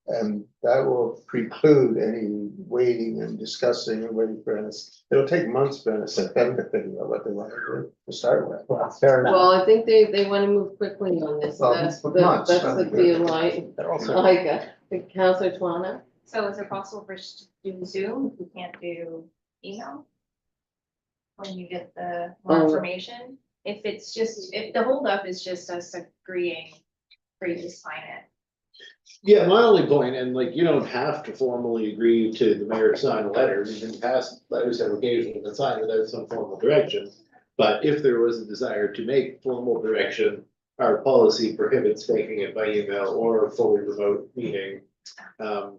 Speaker 3: And that will preclude any waiting and discussing and waiting for us. It'll take months for NSFM to figure out what they want to do to start with.
Speaker 8: Well, fair enough.
Speaker 1: Well, I think they want to move quickly on this.
Speaker 3: Well,
Speaker 1: That's the,
Speaker 3: months,
Speaker 1: that's
Speaker 3: rather
Speaker 1: the
Speaker 3: than-
Speaker 1: feel like,
Speaker 8: They're also-
Speaker 1: Councillor Twana?
Speaker 14: So is it possible for us to do Zoom? We can't do email? When you get the more
Speaker 1: Oh.
Speaker 14: information? If the holdup is just us agreeing for you to sign it.
Speaker 5: Yeah, my only point, and like, you don't have to formally agree to the mayor to sign a letter, you can pass letters of occasion and sign without some formal direction. But if there was a desire to make formal direction, our policy prohibits making it by email or a fully remote meeting.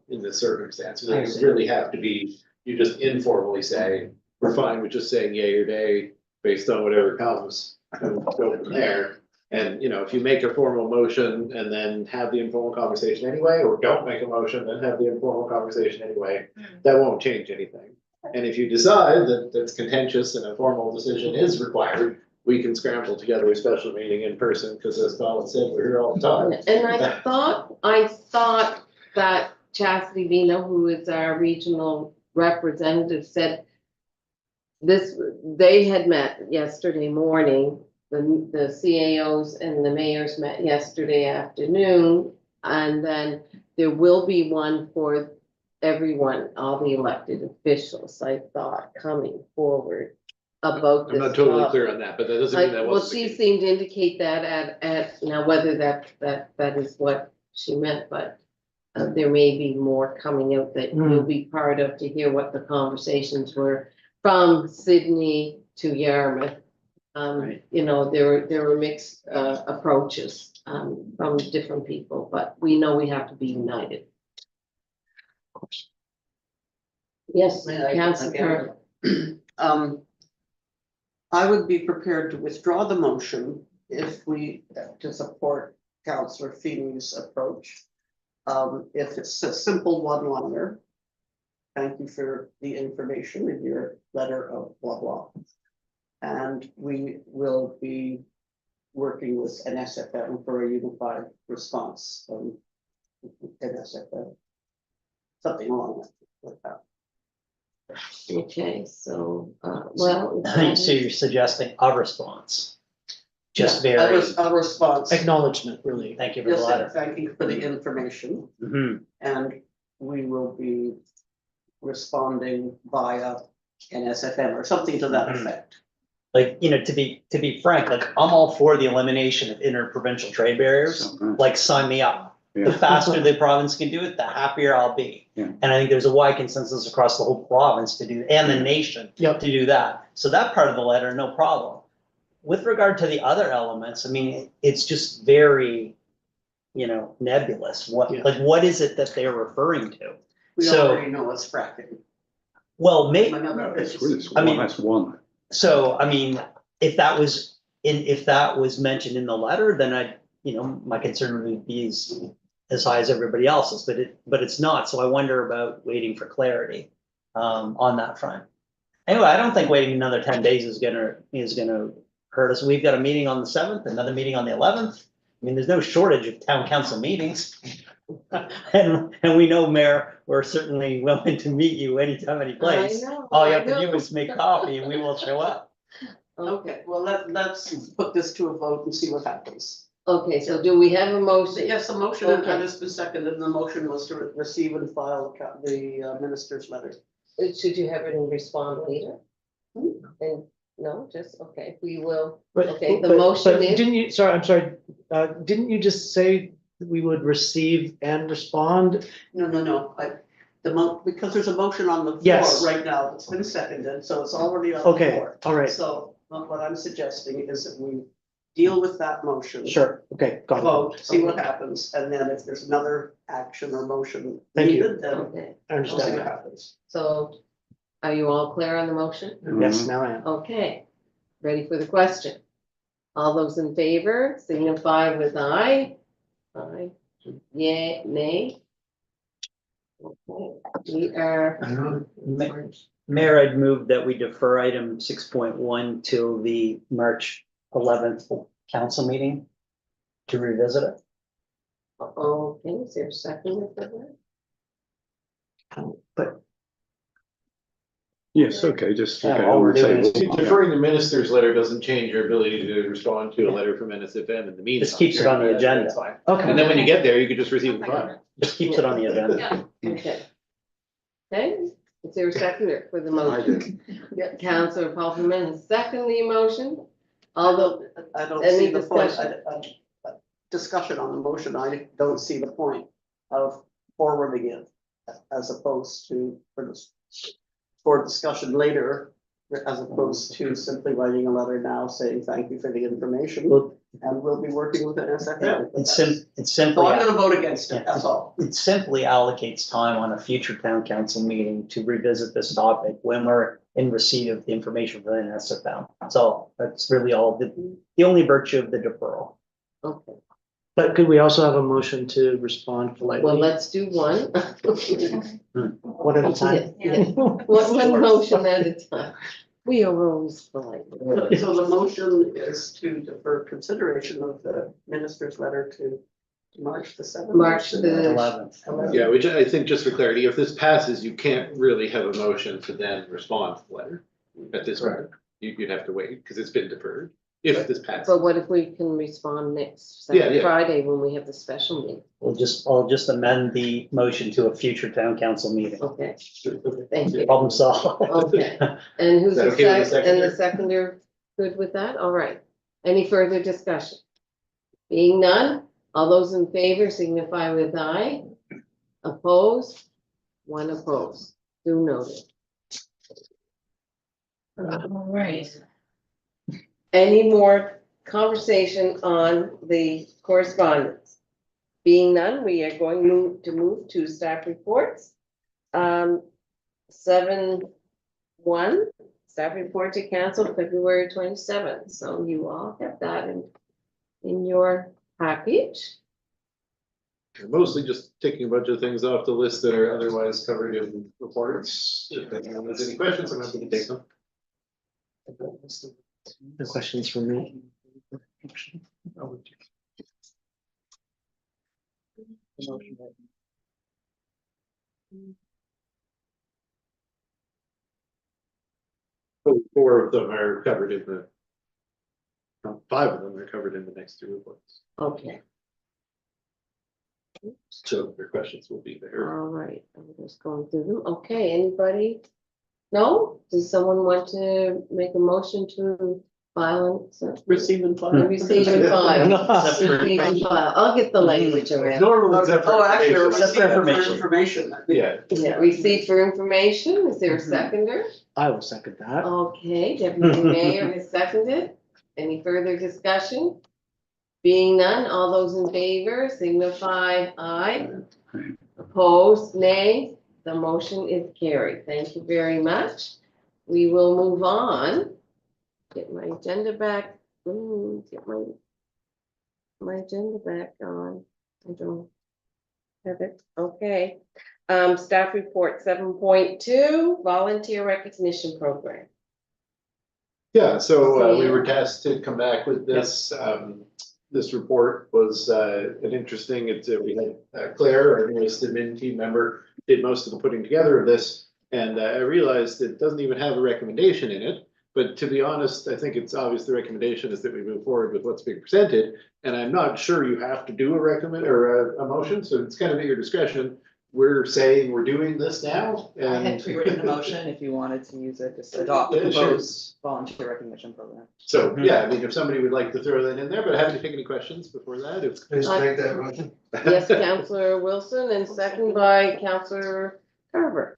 Speaker 5: In this circumstance, it doesn't really have to be, you just informally say, we're fine with just saying yay or nay based on whatever comes and go from there. And, you know, if you make a formal motion and then have the informal conversation anyway, or don't make a motion, then have the informal conversation anyway, that won't change anything. And if you decide that that's contentious and a formal decision is required, we can scramble together a special meeting in person, because as Colin said, we're here all the time.
Speaker 1: And I thought that Chastity Vino, who is our regional representative, said they had met yesterday morning, the CAOs and the mayors met yesterday afternoon. And then there will be one for everyone, all the elected officials, I thought, coming forward about
Speaker 5: I'm
Speaker 1: this
Speaker 5: not totally
Speaker 1: topic.
Speaker 5: clear on that, but that doesn't mean that
Speaker 1: Well,
Speaker 5: wasn't the
Speaker 1: she
Speaker 5: case.
Speaker 1: seemed to indicate that now whether that is what she meant, but there may be more coming out that you'll be part of to hear what the conversations were from Sydney to Yarmouth.
Speaker 8: Right.
Speaker 1: You know, there were mixed approaches from different people, but we know we have to be united. Yes,
Speaker 4: May I
Speaker 1: Councillor
Speaker 4: again?
Speaker 1: Carroll.
Speaker 4: I would be prepared to withdraw the motion if we, to support Councillor Feeney's approach. If it's a simple one-liner. Thank you for the information in your letter of blah, blah. And we will be working with NSFM for a unified response from NSFM. Something along with that.
Speaker 1: Okay, so, well.
Speaker 8: So you're suggesting a response? Just
Speaker 4: Yeah,
Speaker 8: very,
Speaker 4: a response.
Speaker 2: Acknowledgement, really.
Speaker 8: thank you for the
Speaker 4: Just
Speaker 8: letter.
Speaker 4: thank you for the information,
Speaker 8: Mhm.
Speaker 4: and we will be responding via NSFM or something to that
Speaker 8: Mhm.
Speaker 4: effect.
Speaker 8: Like, you know, to be frank, like, I'm all for the elimination of interprovincial trade barriers,
Speaker 9: So,
Speaker 8: like, sign me up. The
Speaker 9: yeah.
Speaker 8: faster the province can do it, the happier I'll be.
Speaker 9: Yeah.
Speaker 8: And I think there's a wide consensus across the whole province to do, and the nation
Speaker 2: Yep.
Speaker 8: to do that. So that part of the letter, no problem. With regard to the other elements, I mean, it's just very, you know, nebulous. What,
Speaker 2: Yeah.
Speaker 8: like, what is it that they're referring to?
Speaker 4: We
Speaker 8: So-
Speaker 4: already know what's fracking.
Speaker 8: Well,
Speaker 9: It's good, it's
Speaker 8: I mean-
Speaker 9: one, that's one.
Speaker 8: so, I mean, if that was mentioned in the letter, then I, you know, my concern would be as high as everybody else's, but it's not, so I wonder about waiting for clarity on that front. Anyway, I don't think waiting another 10 days is gonna hurt us. We've got a meeting on the 7th, another meeting on the 11th. I mean, there's no shortage of town council meetings. And we know, Mayor, we're certainly willing to meet you anytime, any place. All you have to do is make coffee and we will show up.
Speaker 4: Okay, well, let's put this to a vote and see what happens.
Speaker 1: Okay, so do we have a motion?
Speaker 4: Yes, the motion, and
Speaker 1: Okay.
Speaker 4: it's been seconded, and the motion was to receive and file the minister's letter.
Speaker 1: Should you have it and respond later? And, no, just, okay, we will,
Speaker 2: But-
Speaker 1: okay, the
Speaker 2: but-
Speaker 1: motion
Speaker 2: but
Speaker 1: is.
Speaker 2: Didn't you, sorry, I'm sorry, didn't you just say that we would receive and respond?
Speaker 4: No, because there's a motion on the floor
Speaker 2: Yes.
Speaker 4: right now that's been seconded, so it's already on the
Speaker 2: Okay,
Speaker 4: floor.
Speaker 2: all right,
Speaker 4: So what I'm suggesting is that we deal with that motion.
Speaker 2: sure, okay, got it.
Speaker 4: Vote, see what happens, and then if there's another action or motion
Speaker 2: Thank you.
Speaker 4: needed, then
Speaker 1: Okay,
Speaker 2: I
Speaker 4: we'll see what
Speaker 2: understand.
Speaker 4: happens.
Speaker 1: so are you all clear on the motion?
Speaker 2: Yes, now I am.
Speaker 1: Okay, ready for the question? All those in favor signify with aye. Aye, yea, nay. Okay, we are.
Speaker 8: Mayor, I'd move that we defer item 6.1 till the March 11th council meeting to revisit it.
Speaker 1: Okay, is there a second for that?
Speaker 2: But
Speaker 9: Yes, okay, just.
Speaker 8: Yeah,
Speaker 9: okay,
Speaker 8: all we're
Speaker 9: I would say,
Speaker 8: doing is-
Speaker 9: well, yeah.
Speaker 5: Deferring the minister's letter doesn't change your ability to respond to a letter from NSFM in the meantime.
Speaker 8: Just keeps it on the
Speaker 5: That's
Speaker 8: agenda.
Speaker 5: fine.
Speaker 2: Okay.
Speaker 5: And then when you get there, you could just receive the file.
Speaker 8: Just keeps it on the agenda.
Speaker 1: Okay. Okay, is there a seconder for the motion? Yeah, Councillor Paulman has seconded the motion. Although,
Speaker 4: I don't
Speaker 1: Any
Speaker 4: see the point,
Speaker 1: discussion?
Speaker 4: discussion on the motion, I don't see the point of forwarding it as opposed to for discussion later, as opposed to simply writing a letter now saying thank you for the information,
Speaker 8: Well,
Speaker 4: and we'll be working with NSFM.
Speaker 8: it's
Speaker 4: So
Speaker 8: simply.
Speaker 4: I'm gonna vote against it, that's all.
Speaker 8: It simply allocates time on a future town council meeting to revisit this topic when we're in receipt of the information from the NSFM. So that's really all, the only virtue of the deferral.
Speaker 1: okay,
Speaker 2: But could we also have a motion to respond
Speaker 1: well,
Speaker 2: politely,
Speaker 1: let's do one.
Speaker 2: one at a time?
Speaker 1: Yeah, one motion at a time. We are always polite.
Speaker 4: So the motion is to defer consideration of the minister's letter to March the 7th.
Speaker 1: March the
Speaker 8: 11th.
Speaker 5: Yeah, which I think, just for clarity, if this passes, you can't really have a motion to then respond to the letter. at this point. You'd have to wait because it's been deferred if this passes.
Speaker 1: But what if we can respond next
Speaker 5: Yeah, yeah.
Speaker 1: Friday when we have the special meeting?
Speaker 8: I'll just amend the motion to a future town council meeting.
Speaker 1: Okay, thank you.
Speaker 8: Problem solved.
Speaker 1: Okay, and who's
Speaker 5: Is that
Speaker 1: the
Speaker 5: okay with the
Speaker 1: and the
Speaker 5: seconder?
Speaker 1: seconder, good with that? All right. Any further discussion? Being none, all those in favor signify with aye. Opposed? One opposed. Do noted. All right. Any more conversation on the correspondence? Being none, we are going to move to staff reports. 7.1, staff report to council February 27th. So you all have that in your package.
Speaker 5: Mostly just taking a bunch of things off the list that are otherwise covered in reports. If anyone has any questions, I'm happy to take them.
Speaker 2: The questions for me.
Speaker 5: Four of them are covered in the. Five of them are covered in the next two reports.
Speaker 1: Okay,
Speaker 5: So your questions will be there.
Speaker 1: all right. I'm just going through them. Okay, anybody? No? Does someone want to make a motion to file and
Speaker 4: Receive and file.
Speaker 1: receive and file?
Speaker 8: Separate
Speaker 1: Receive and file. I'll get the language around.
Speaker 5: Normally,
Speaker 4: Oh, actually,
Speaker 5: separate
Speaker 4: receive for
Speaker 8: information.
Speaker 4: information.
Speaker 5: Yeah.
Speaker 1: Yeah, receive for information. Is there a seconder?
Speaker 2: I will second that.
Speaker 1: Okay, Deputy Mayor has seconded. Any further discussion? Being none, all those in favor signify aye. Opposed, nay. The motion is carried. Thank you very much. We will move on. Get my agenda back. Get my agenda back on. I don't have it. Okay. Staff report 7.2, volunteer recognition program.
Speaker 5: Yeah, so we were tasked to come back with this. This report was an interesting, we had Claire, our newest admin team member, did most of the putting together of this. And I realized it doesn't even have a recommendation in it. But to be honest, I think it's obvious the recommendation is that we move forward with what's being presented. And I'm not sure you have to do a recommend or a motion, so it's kind of at your discretion. We're saying we're doing this now
Speaker 15: I had
Speaker 5: and.
Speaker 15: pre-written a motion if you wanted to use it, just adopt the
Speaker 5: Yeah, sure.
Speaker 15: proposed volunteer recognition program.
Speaker 5: So, yeah, I mean, if somebody would like to throw that in there, but happy to take any questions before that, if.
Speaker 3: Please make that motion.
Speaker 1: Yes, Councillor Wilson, and second by Councillor Carver.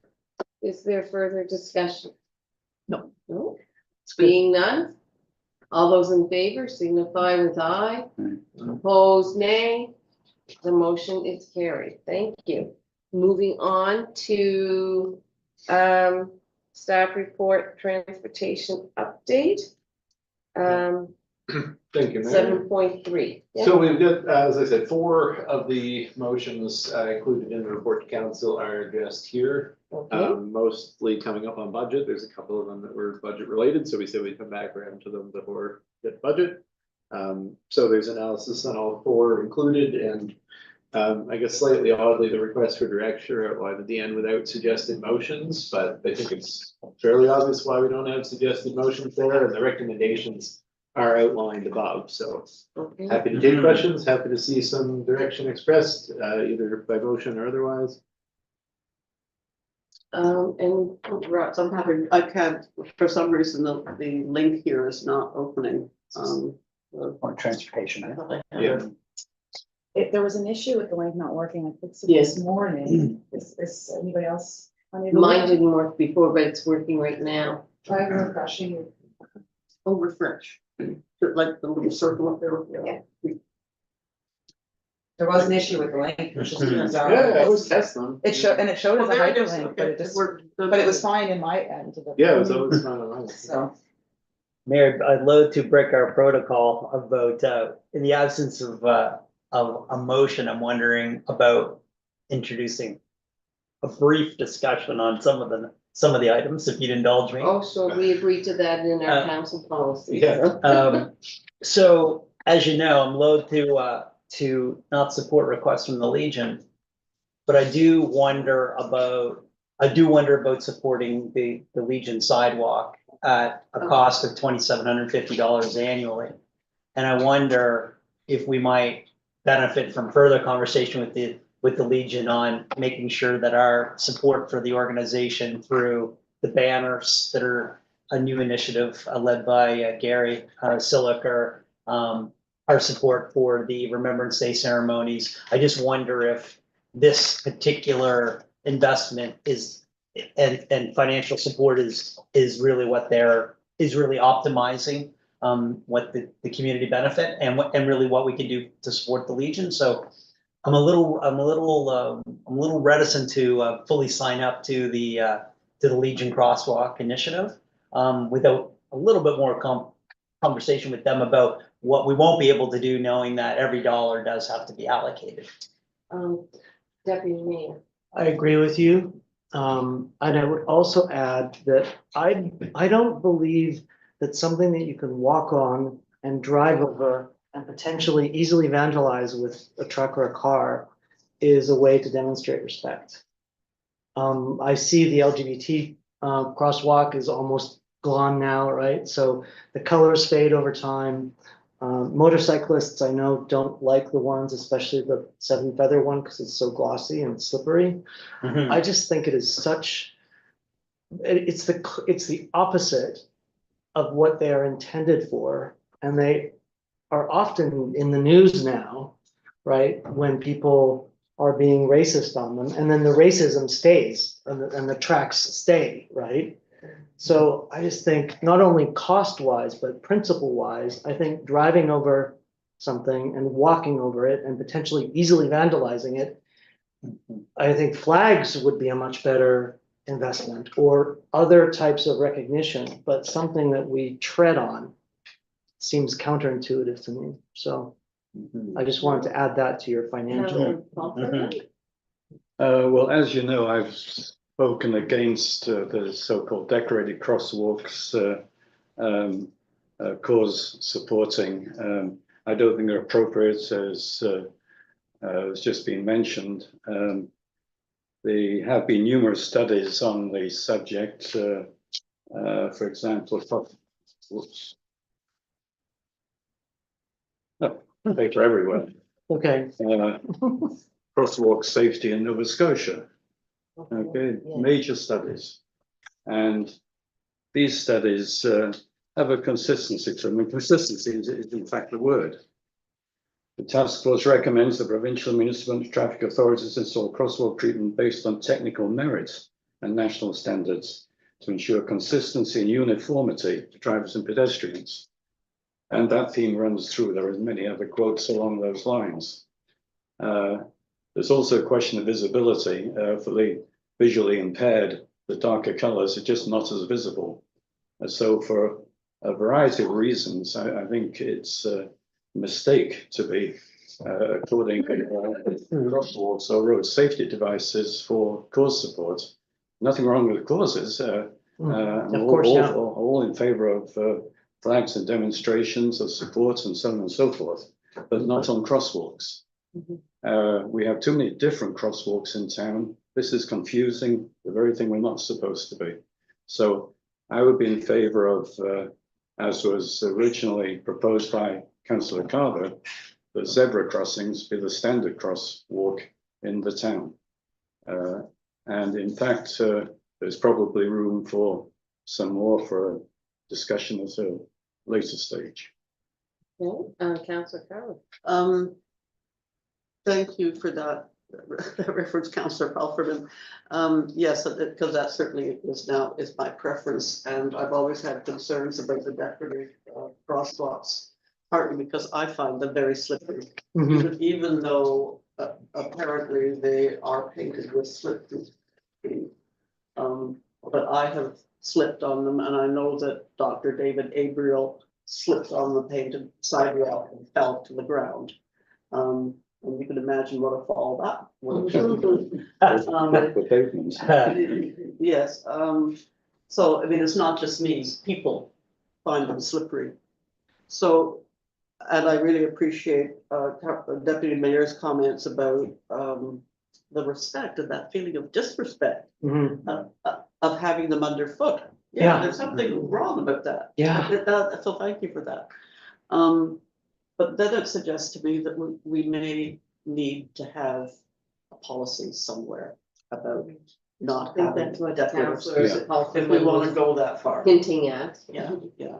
Speaker 1: Is there further discussion?
Speaker 4: No.
Speaker 1: No? Being none, all those in favor signify with aye. Opposed, nay. The motion is carried. Thank you. Moving on to staff report transportation update.
Speaker 5: Thank you, Mayor.
Speaker 1: 7.3.
Speaker 5: So we've got, as I said, four of the motions included in the report to council are just here.
Speaker 1: Okay.
Speaker 5: Mostly coming up on budget. There's a couple of them that were budget related, so we said we'd come back around to them before the budget. So there's analysis on all four included, and I guess slightly oddly, the request for direction are outlined at the end without suggested motions, but I think it's fairly obvious why we don't have suggested motions there, and the recommendations are outlined above, so
Speaker 1: Okay.
Speaker 5: happy to take questions, happy to see some direction expressed, either by motion or otherwise.
Speaker 1: And
Speaker 4: Right, so I'm having, I can't, for some reason, the link here is not opening.
Speaker 8: Or transportation.
Speaker 5: Yeah.
Speaker 11: There was an issue with the link not working. I fixed it
Speaker 4: Yes.
Speaker 11: this morning. Is anybody else?
Speaker 1: mine didn't work before, but it's working right now.
Speaker 11: Try refreshing it.
Speaker 4: Oh, refresh, like the little circle up there.
Speaker 11: Yeah. There was an issue with the link. It was just bizarre.
Speaker 5: Yeah, I always test them.
Speaker 11: It showed, and it showed as
Speaker 4: Oh,
Speaker 11: a
Speaker 4: there it is,
Speaker 11: hyperlink,
Speaker 4: okay,
Speaker 11: but it just,
Speaker 4: worked.
Speaker 11: but it was fine in my end.
Speaker 5: Yeah, it was always fun. on mine.
Speaker 11: So,
Speaker 8: Mayor, I'd loathe to break our protocol about, in the absence of a motion, I'm wondering about introducing a brief discussion on some of the items, if you'd indulge me.
Speaker 1: Oh, so we agreed to that in our council policy.
Speaker 5: Yeah.
Speaker 8: So, as you know, I'm loath to not support requests from the Legion. But I do wonder about supporting the Legion sidewalk at a cost of $2,750 annually. And I wonder if we might benefit from further conversation with the Legion on making sure that our support for the organization through the banners that are a new initiative led by Gary Siliker, our support for the Remembrance Day ceremonies. I just wonder if this particular investment is and financial support is really what is really optimizing what the community benefit and really what we can do to support the Legion. So I'm a little reticent to fully sign up to the Legion Crosswalk initiative without a little bit more conversation with them about what we won't be able to do, knowing that every dollar does have to be allocated.
Speaker 1: Deputy Mayor.
Speaker 2: I agree with you. And I would also add that I don't believe that something that you can walk on and drive over and potentially easily vandalize with a truck or a car is a way to demonstrate respect. I see the LGBT crosswalk is almost gone now, right? So the colors fade over time. Motorcyclists, I know, don't like the ones, especially the 7 feather one, because it's so glossy and slippery.
Speaker 8: Mhm.
Speaker 2: I just think it is such, it's the opposite of what they are intended for. And they are often in the news now, right? When people are being racist on them, and then the racism stays and the tracks stay, right? So I just think not only cost wise, but principle wise, I think driving over something and walking over it and potentially easily vandalizing it, I think flags would be a much better investment or other types of recognition, but something that we tread on seems counterintuitive to me. So I just wanted to add that to your financial.
Speaker 9: Well, as you know, I've spoken against the so-called decorated crosswalks cause supporting. I don't think they're appropriate, as has just been mentioned. There have been numerous studies on the subject. For example, whoops. Oh, paper everywhere.
Speaker 2: Okay.
Speaker 9: Crosswalk safety in Nova Scotia. Okay, major studies. And these studies have a consistency to them, and consistency is in fact the word. The task force recommends the provincial, municipal, and traffic authorities install crosswalk treatment based on technical merits and national standards to ensure consistency and uniformity for drivers and pedestrians. And that theme runs through. There are many other quotes along those lines. There's also a question of visibility. For the visually impaired, the darker colors are just not as visible. And so for a variety of reasons, I think it's a mistake to be according crosswalks or road safety devices for cause support. Nothing wrong with the causes.
Speaker 2: Of course, yeah.
Speaker 9: All in favor of flags and demonstrations of support and so on and so forth, but not on crosswalks. We have too many different crosswalks in town. This is confusing, the very thing we're not supposed to be. So I would be in favor of, as was originally proposed by Councillor Carver, the zebra crossings be the standard crosswalk in the town. And in fact, there's probably room for some more for a discussion at a later stage.
Speaker 1: Okay, Councillor Carver.
Speaker 4: Thank you for that reference, Councillor Palfreyman. Yes, because that certainly is my preference, and I've always had concerns about the decorative crosswalks, partly because I find them very slippery, even though apparently they are painted with slip-proof. But I have slipped on them, and I know that Dr. David Abriel slipped on the painted sidewalk and fell to the ground. And you can imagine what a fall that would have. Yes. So, I mean, it's not just me, people find them slippery. So, and I really appreciate Deputy Mayor's comments about the respect and that feeling of disrespect of having them underfoot.
Speaker 2: Yeah.
Speaker 4: There's something wrong about that.
Speaker 2: Yeah.
Speaker 4: So thank you for that. But then it suggests to me that we may need to have a policy somewhere about not
Speaker 1: I think
Speaker 4: having
Speaker 1: that's what
Speaker 4: decorative
Speaker 1: Councillor
Speaker 4: spaces,
Speaker 1: Paulson
Speaker 4: if we wanna
Speaker 1: was
Speaker 4: go that far.
Speaker 1: hinting at.
Speaker 4: Yeah, yeah.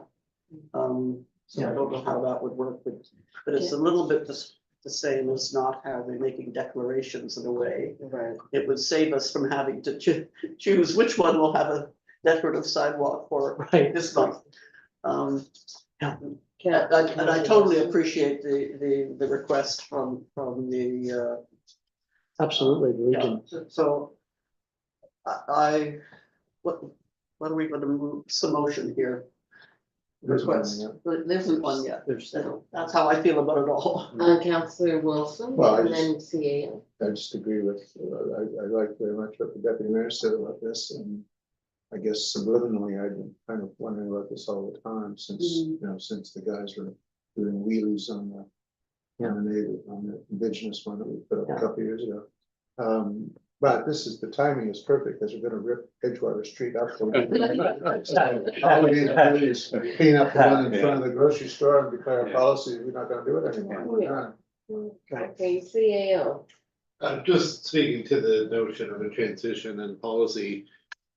Speaker 4: So I don't know how that would work, but it's a little bit the same as not making declarations in a way.
Speaker 1: Right.
Speaker 4: It would save us from having to choose which one will have a decorative sidewalk for
Speaker 2: Right.
Speaker 4: this month.
Speaker 2: Yeah.
Speaker 4: And I totally appreciate the request from the,
Speaker 2: Absolutely, the Legion.
Speaker 4: so what are we gonna move, some motion here?
Speaker 3: There's one,
Speaker 4: Request,
Speaker 3: yeah.
Speaker 4: there isn't one yet,
Speaker 8: There's,
Speaker 4: that's how I feel about it all.
Speaker 1: Councillor Wilson
Speaker 3: Well, I
Speaker 1: and
Speaker 3: just-
Speaker 1: then CAO.
Speaker 3: I just agree with, I like very much what the deputy mayor said about this, and I guess subliminally, I've been kind of wondering about this all the time, since, you know, since the guys were doing wheelies on the indigenous one that we put up a couple years ago. But this is, the timing is perfect, because we're gonna rip Edgewater Street up. All we need to do is clean up the one in front of the grocery store and declare a policy, we're not gonna do it anymore. We're done.
Speaker 1: Okay, CAO.
Speaker 5: Just speaking to the notion of a transition and policy,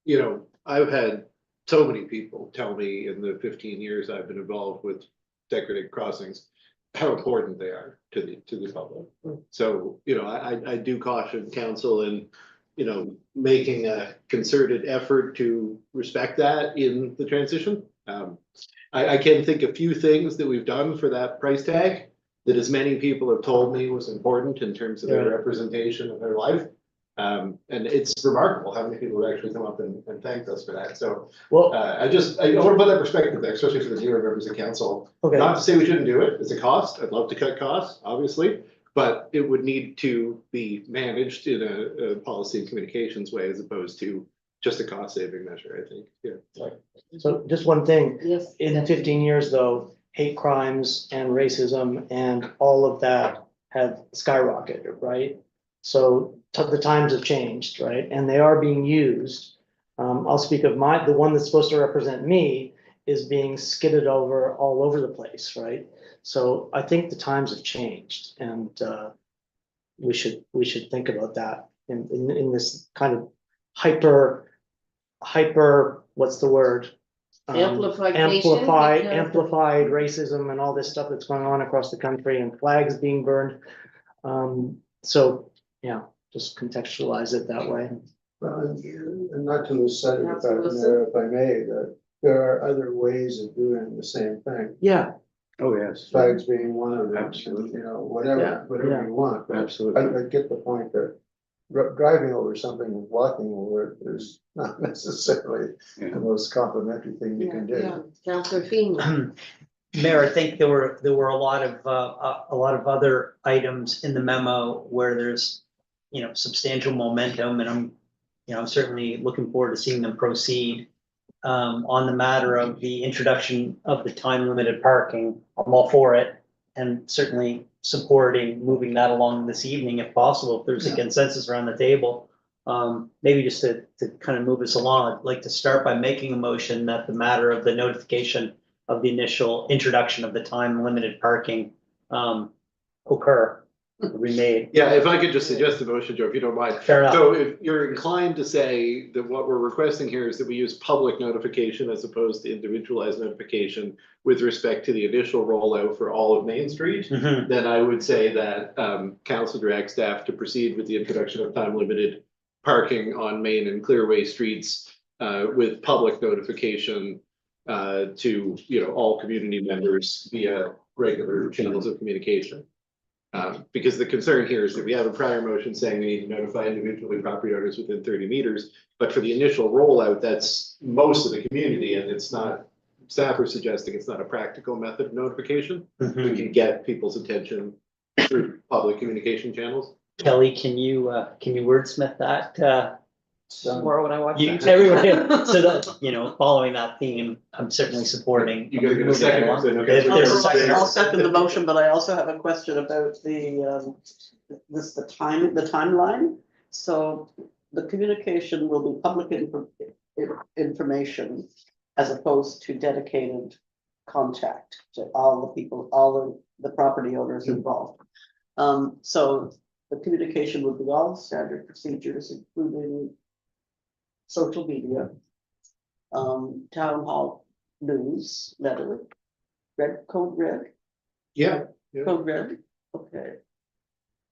Speaker 5: you know, I've had so many people tell me in the 15 years I've been involved with decorative crossings, how important they are to the public. So, you know, I do caution council in, you know, making a concerted effort to respect that in the transition. I can think a few things that we've done for that price tag that as many people have told me was important in terms of their representation of their life. And it's remarkable how many people have actually come up and thanked us for that. So,
Speaker 2: Well,
Speaker 5: I want to put that perspective there, especially for the newer members of council.
Speaker 2: okay.
Speaker 5: Not to say we shouldn't do it, it's a cost, I'd love to cut costs, obviously, but it would need to be managed in a policy and communications way as opposed to just a cost saving measure, I think, yeah.
Speaker 2: So just one thing,
Speaker 1: Yes.
Speaker 2: in 15 years though, hate crimes and racism and all of that have skyrocketed, right? So the times have changed, right? And they are being used. I'll speak of the one that's supposed to represent me is being skidded over all over the place, right? So I think the times have changed, and we should think about that in this kind of hyper, what's the word? Amplified racism and all this stuff that's going on across the country, and flags being burned. So, yeah, just contextualize it that way.
Speaker 3: Well, and not to lose sight of the fact, Mayor, if I may, that there are other ways of doing the same thing.
Speaker 2: Yeah.
Speaker 9: Oh, yes.
Speaker 3: Flags being one of them,
Speaker 9: Absolutely.
Speaker 3: you know,
Speaker 2: Yeah.
Speaker 3: whatever you want. But
Speaker 9: Absolutely.
Speaker 3: I get the point that driving over something and walking over it is not necessarily the most complimentary thing you can do.
Speaker 1: Councillor Feeney.
Speaker 8: Mayor, I think there were a lot of other items in the memo where there's, you know, substantial momentum, and I'm certainly looking forward to seeing them proceed. On the matter of the introduction of the time limited parking, I'm all for it, and certainly supporting moving that along this evening if possible, if there's a consensus around the table. Maybe just to kind of move us along, I'd like to start by making a motion that the matter of the notification of the initial introduction of the time limited parking be made.
Speaker 5: Yeah, if I could just suggest a motion, Joe, if you don't mind.
Speaker 8: Fair enough.
Speaker 5: So if you're inclined to say that what we're requesting here is that we use public notification as opposed to individualized notification with respect to the initial rollout for all of Main Street, then I would say that council directs staff to proceed with the introduction of time limited parking on Main and Clearway streets with public notification to, you know, all community members via regular channels of communication. Because the concern here is that we have a prior motion saying we need to notify individually property owners within 30 meters. But for the initial rollout, that's most of the community, and it's not, staff are suggesting it's not a practical method of notification. We can get people's attention through public communication channels.
Speaker 8: Kelly, can you wordsmith that?
Speaker 15: Tomorrow when I watch.
Speaker 8: You,
Speaker 15: that.
Speaker 8: everyone, so that, you know, following that theme, I'm certainly supporting.
Speaker 5: You gotta get a second, so no-
Speaker 8: If there's a second.
Speaker 4: I'll second the motion, but I also have a question about the timeline. So the communication will be public information as opposed to dedicated contact to all the people, all the property owners involved. So the communication would be all standard procedures, including social media, town hall news, letter, code red.
Speaker 5: Yeah. Yeah.
Speaker 4: Code red, okay.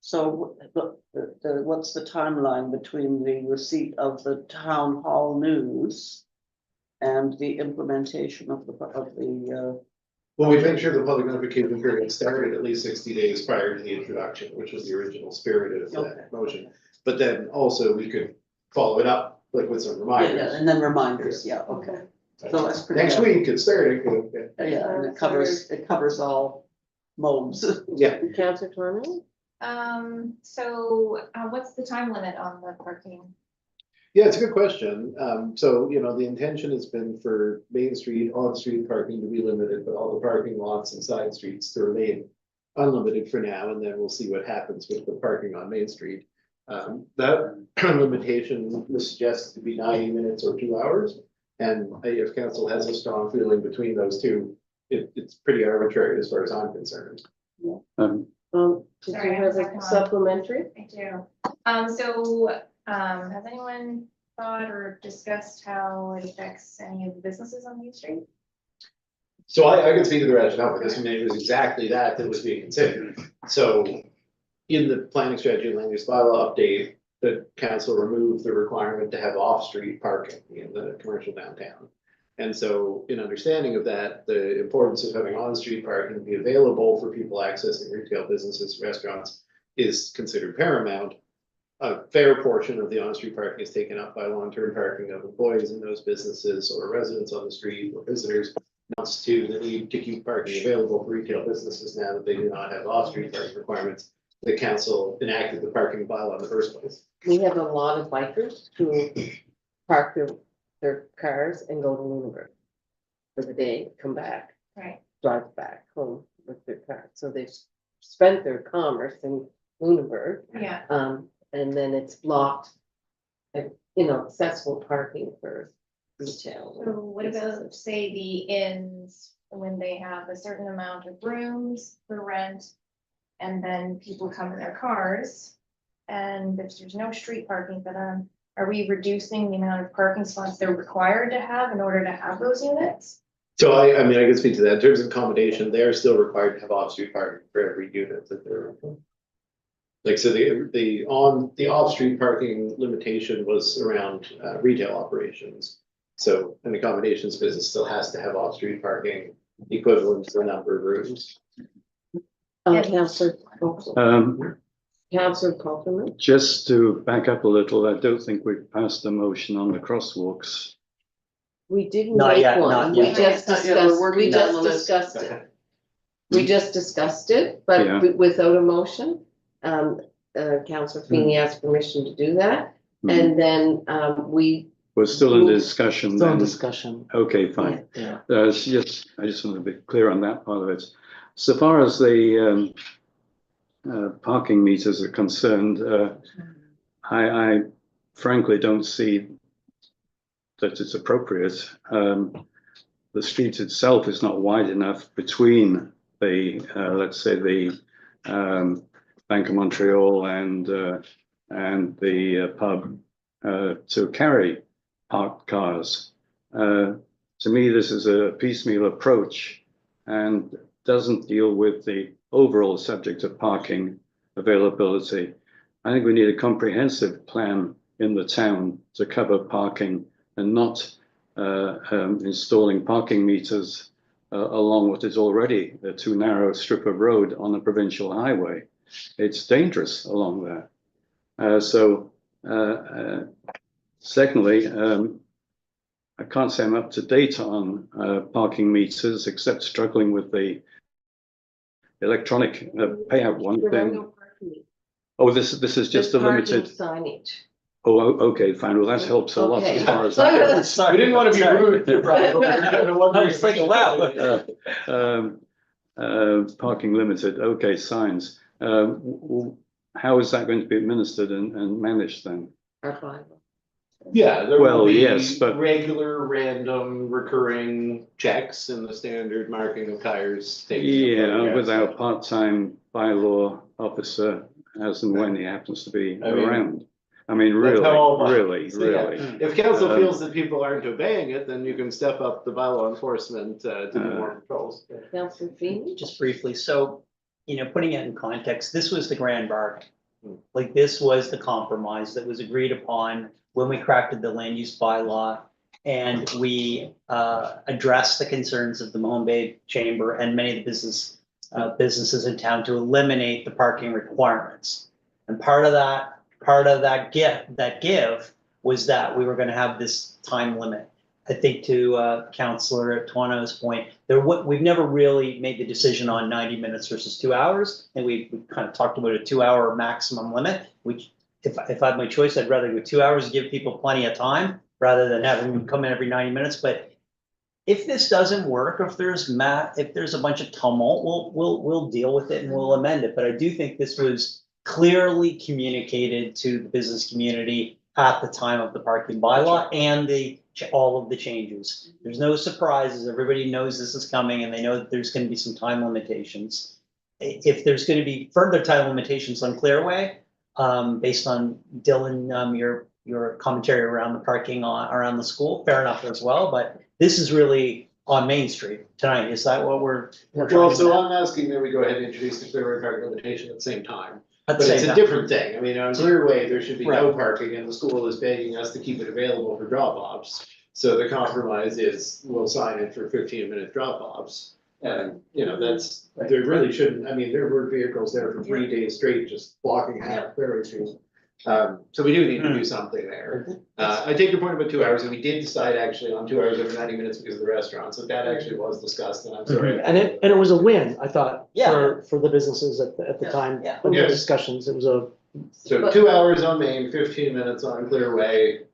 Speaker 4: So what's the timeline between the receipt of the town hall news and the implementation of the,
Speaker 5: Well, we make sure the public notification period started at least 60 days prior to the introduction, which was the original spirit of
Speaker 4: Okay.
Speaker 5: that motion. But then also we could follow it up like with some
Speaker 4: yeah,
Speaker 5: reminders.
Speaker 4: and then reminders, yeah, okay. So that's pretty.
Speaker 5: Next
Speaker 4: good.
Speaker 5: week it started.
Speaker 4: Yeah, and it covers all modes.
Speaker 5: Yeah.
Speaker 1: Councillor Torrance?
Speaker 14: So, what's the time limit on the parking?
Speaker 5: Yeah, it's a good question. So, you know, the intention has been for Main Street, on-street parking to be limited, but all the parking lots and side streets to remain unlimited for now, and then we'll see what happens with the parking on Main Street. That limitation was suggested to be 90 minutes or 2 hours. And if council has a strong feeling between those two, it's pretty arbitrary as far as I'm concerned.
Speaker 9: Um,
Speaker 1: Did
Speaker 14: Sorry,
Speaker 1: you
Speaker 14: I have
Speaker 1: have
Speaker 14: a second
Speaker 1: a
Speaker 14: one.
Speaker 1: supplementary?
Speaker 14: I do. Has anyone thought or discussed how it affects any of the businesses on Main Street?
Speaker 5: So I can speak to the rationale for this, I mean, it was exactly that was being considered. So in the planning strategy and land use bylaw update, the council removed the requirement to have off-street parking in the commercial downtown. And so in understanding of that, the importance of having on-street parking be available for people accessing retail businesses, restaurants is considered paramount. A fair portion of the on-street parking is taken up by long-term parking of employees in those businesses or residents on the street or visitors. Amounts to the need to keep parking available for retail businesses now that they do not have off-street parking requirements. The council enacted the parking bylaw in the first place.
Speaker 1: We have a lot of bikers who park their cars and go to Lunenburg for the day, come back,
Speaker 14: Right.
Speaker 1: drive back home with their car. So they've spent their commerce in Lunenburg.
Speaker 14: Yeah.
Speaker 1: And then it's blocked, accessible parking for retail.
Speaker 14: So what about, say, the inns, when they have a certain amount of rooms for rent? And then people come in their cars, and if there's no street parking for them, are we reducing the amount of parking spots they're required to have in order to have those units?
Speaker 5: So I mean, I can speak to that. In terms of accommodation, they're still required to have off-street parking for every unit that they're. Like, so the off-street parking limitation was around retail operations. So an accommodations business still has to have off-street parking equivalent to the number of rooms.
Speaker 1: Councillor Copeland?
Speaker 9: Just to back up a little, I don't think we've passed the motion on the crosswalks.
Speaker 1: We didn't
Speaker 8: Not
Speaker 1: make
Speaker 8: yet,
Speaker 1: one,
Speaker 8: not
Speaker 1: we
Speaker 8: yet.
Speaker 1: just
Speaker 4: Not yet, we're
Speaker 1: discussed,
Speaker 4: working
Speaker 1: we
Speaker 4: down
Speaker 1: just
Speaker 4: the list.
Speaker 1: discussed it. We just discussed it, but
Speaker 9: Yeah.
Speaker 1: without a motion. Councillor Feeney asked permission to do that, and then,
Speaker 9: We're still in discussion
Speaker 2: Still in
Speaker 9: then.
Speaker 2: discussion.
Speaker 9: Okay, fine.
Speaker 2: Yeah.
Speaker 9: Yes, I just want to be clear on that part of it. So far as the parking meters are concerned, I frankly don't see that it's appropriate. The street itself is not wide enough between the, let's say, the Bank of Montreal and the pub to carry parked cars. To me, this is a piecemeal approach and doesn't deal with the overall subject of parking availability. I think we need a comprehensive plan in the town to cover parking and not installing parking meters along what is already a too narrow strip of road on a provincial highway. It's dangerous along there. Secondly, I can't say I'm up to date on parking meters, except struggling with the electronic payout one
Speaker 1: there are
Speaker 9: thing.
Speaker 1: no parking.
Speaker 9: Oh, this is just a
Speaker 1: There's
Speaker 9: limited.
Speaker 1: parking signage.
Speaker 9: Oh, okay, fine. Well, that helps a lot
Speaker 1: Okay.
Speaker 9: as far as.
Speaker 5: We didn't want to be rude.
Speaker 8: I was thinking, wow.
Speaker 9: Parking limited, okay, signs. How is that going to be administered and managed then?
Speaker 1: Our bylaw.
Speaker 5: Yeah, there
Speaker 9: Well,
Speaker 5: will be
Speaker 9: yes, but-
Speaker 5: regular, random, recurring checks and the standard marking of tires. taken of
Speaker 9: Yeah,
Speaker 5: photographs.
Speaker 9: without part-time bylaw officer as and when he happens to be
Speaker 5: I mean,
Speaker 9: around. I mean,
Speaker 5: That's how all
Speaker 9: really,
Speaker 5: So, yeah,
Speaker 9: really.
Speaker 5: If council
Speaker 9: Um,
Speaker 5: feels that people aren't obeying it, then you can step up the bylaw enforcement to do more patrols.
Speaker 1: Councilor Feeney?
Speaker 8: Just briefly, so, putting it in context, this was the grand bargain. Like, this was the compromise that was agreed upon when we crafted the land use bylaw. And we addressed the concerns of the Mahone Bay Chamber and many of the businesses in town to eliminate the parking requirements. And part of that give was that we were gonna have this time limit. I think to Councillor Tuano's point, we've never really made the decision on 90 minutes versus 2 hours. And we kind of talked about a 2-hour maximum limit, which if I had my choice, I'd rather go 2 hours, give people plenty of time rather than having them come in every 90 minutes. But if this doesn't work, if there's a bunch of tumult, we'll deal with it and we'll amend it. But I do think this was clearly communicated to the business community at the time of the parking bylaw and all of the changes. There's no surprises. Everybody knows this is coming and they know that there's going to be some time limitations. If there's going to be further time limitations on Clearway, based on Dylan, your commentary around the parking around the school, fair enough as well. But this is really on Main Street tonight. Is that what we're
Speaker 5: Well,
Speaker 8: trying
Speaker 5: so
Speaker 8: to?
Speaker 5: I'm asking that we go ahead and introduce the Clearway parking limitation at the same time.
Speaker 8: At
Speaker 5: But
Speaker 8: the
Speaker 5: it's
Speaker 8: same
Speaker 5: a
Speaker 8: time.
Speaker 5: different thing. I mean, on Clearway, there should be no
Speaker 8: Right.
Speaker 5: parking and the school is begging us to keep it available for drop-offs. So the compromise is we'll sign it for 15-minute drop-offs. And, that's, there really shouldn't, I mean, there were vehicles there for 3 days straight, just blocking half Clearway Street. So we do need to do something there. I take your point about 2 hours, and we did decide actually on 2 hours over 90 minutes because of the restaurant, so that actually was discussed, and I'm sorry.
Speaker 2: And it was a win, I thought,
Speaker 8: Yeah.
Speaker 2: for the businesses at the time,
Speaker 8: Yeah.
Speaker 2: in the
Speaker 5: Yeah.
Speaker 2: discussions, it was a.
Speaker 5: So 2 hours on Main, 15 minutes on Clearway,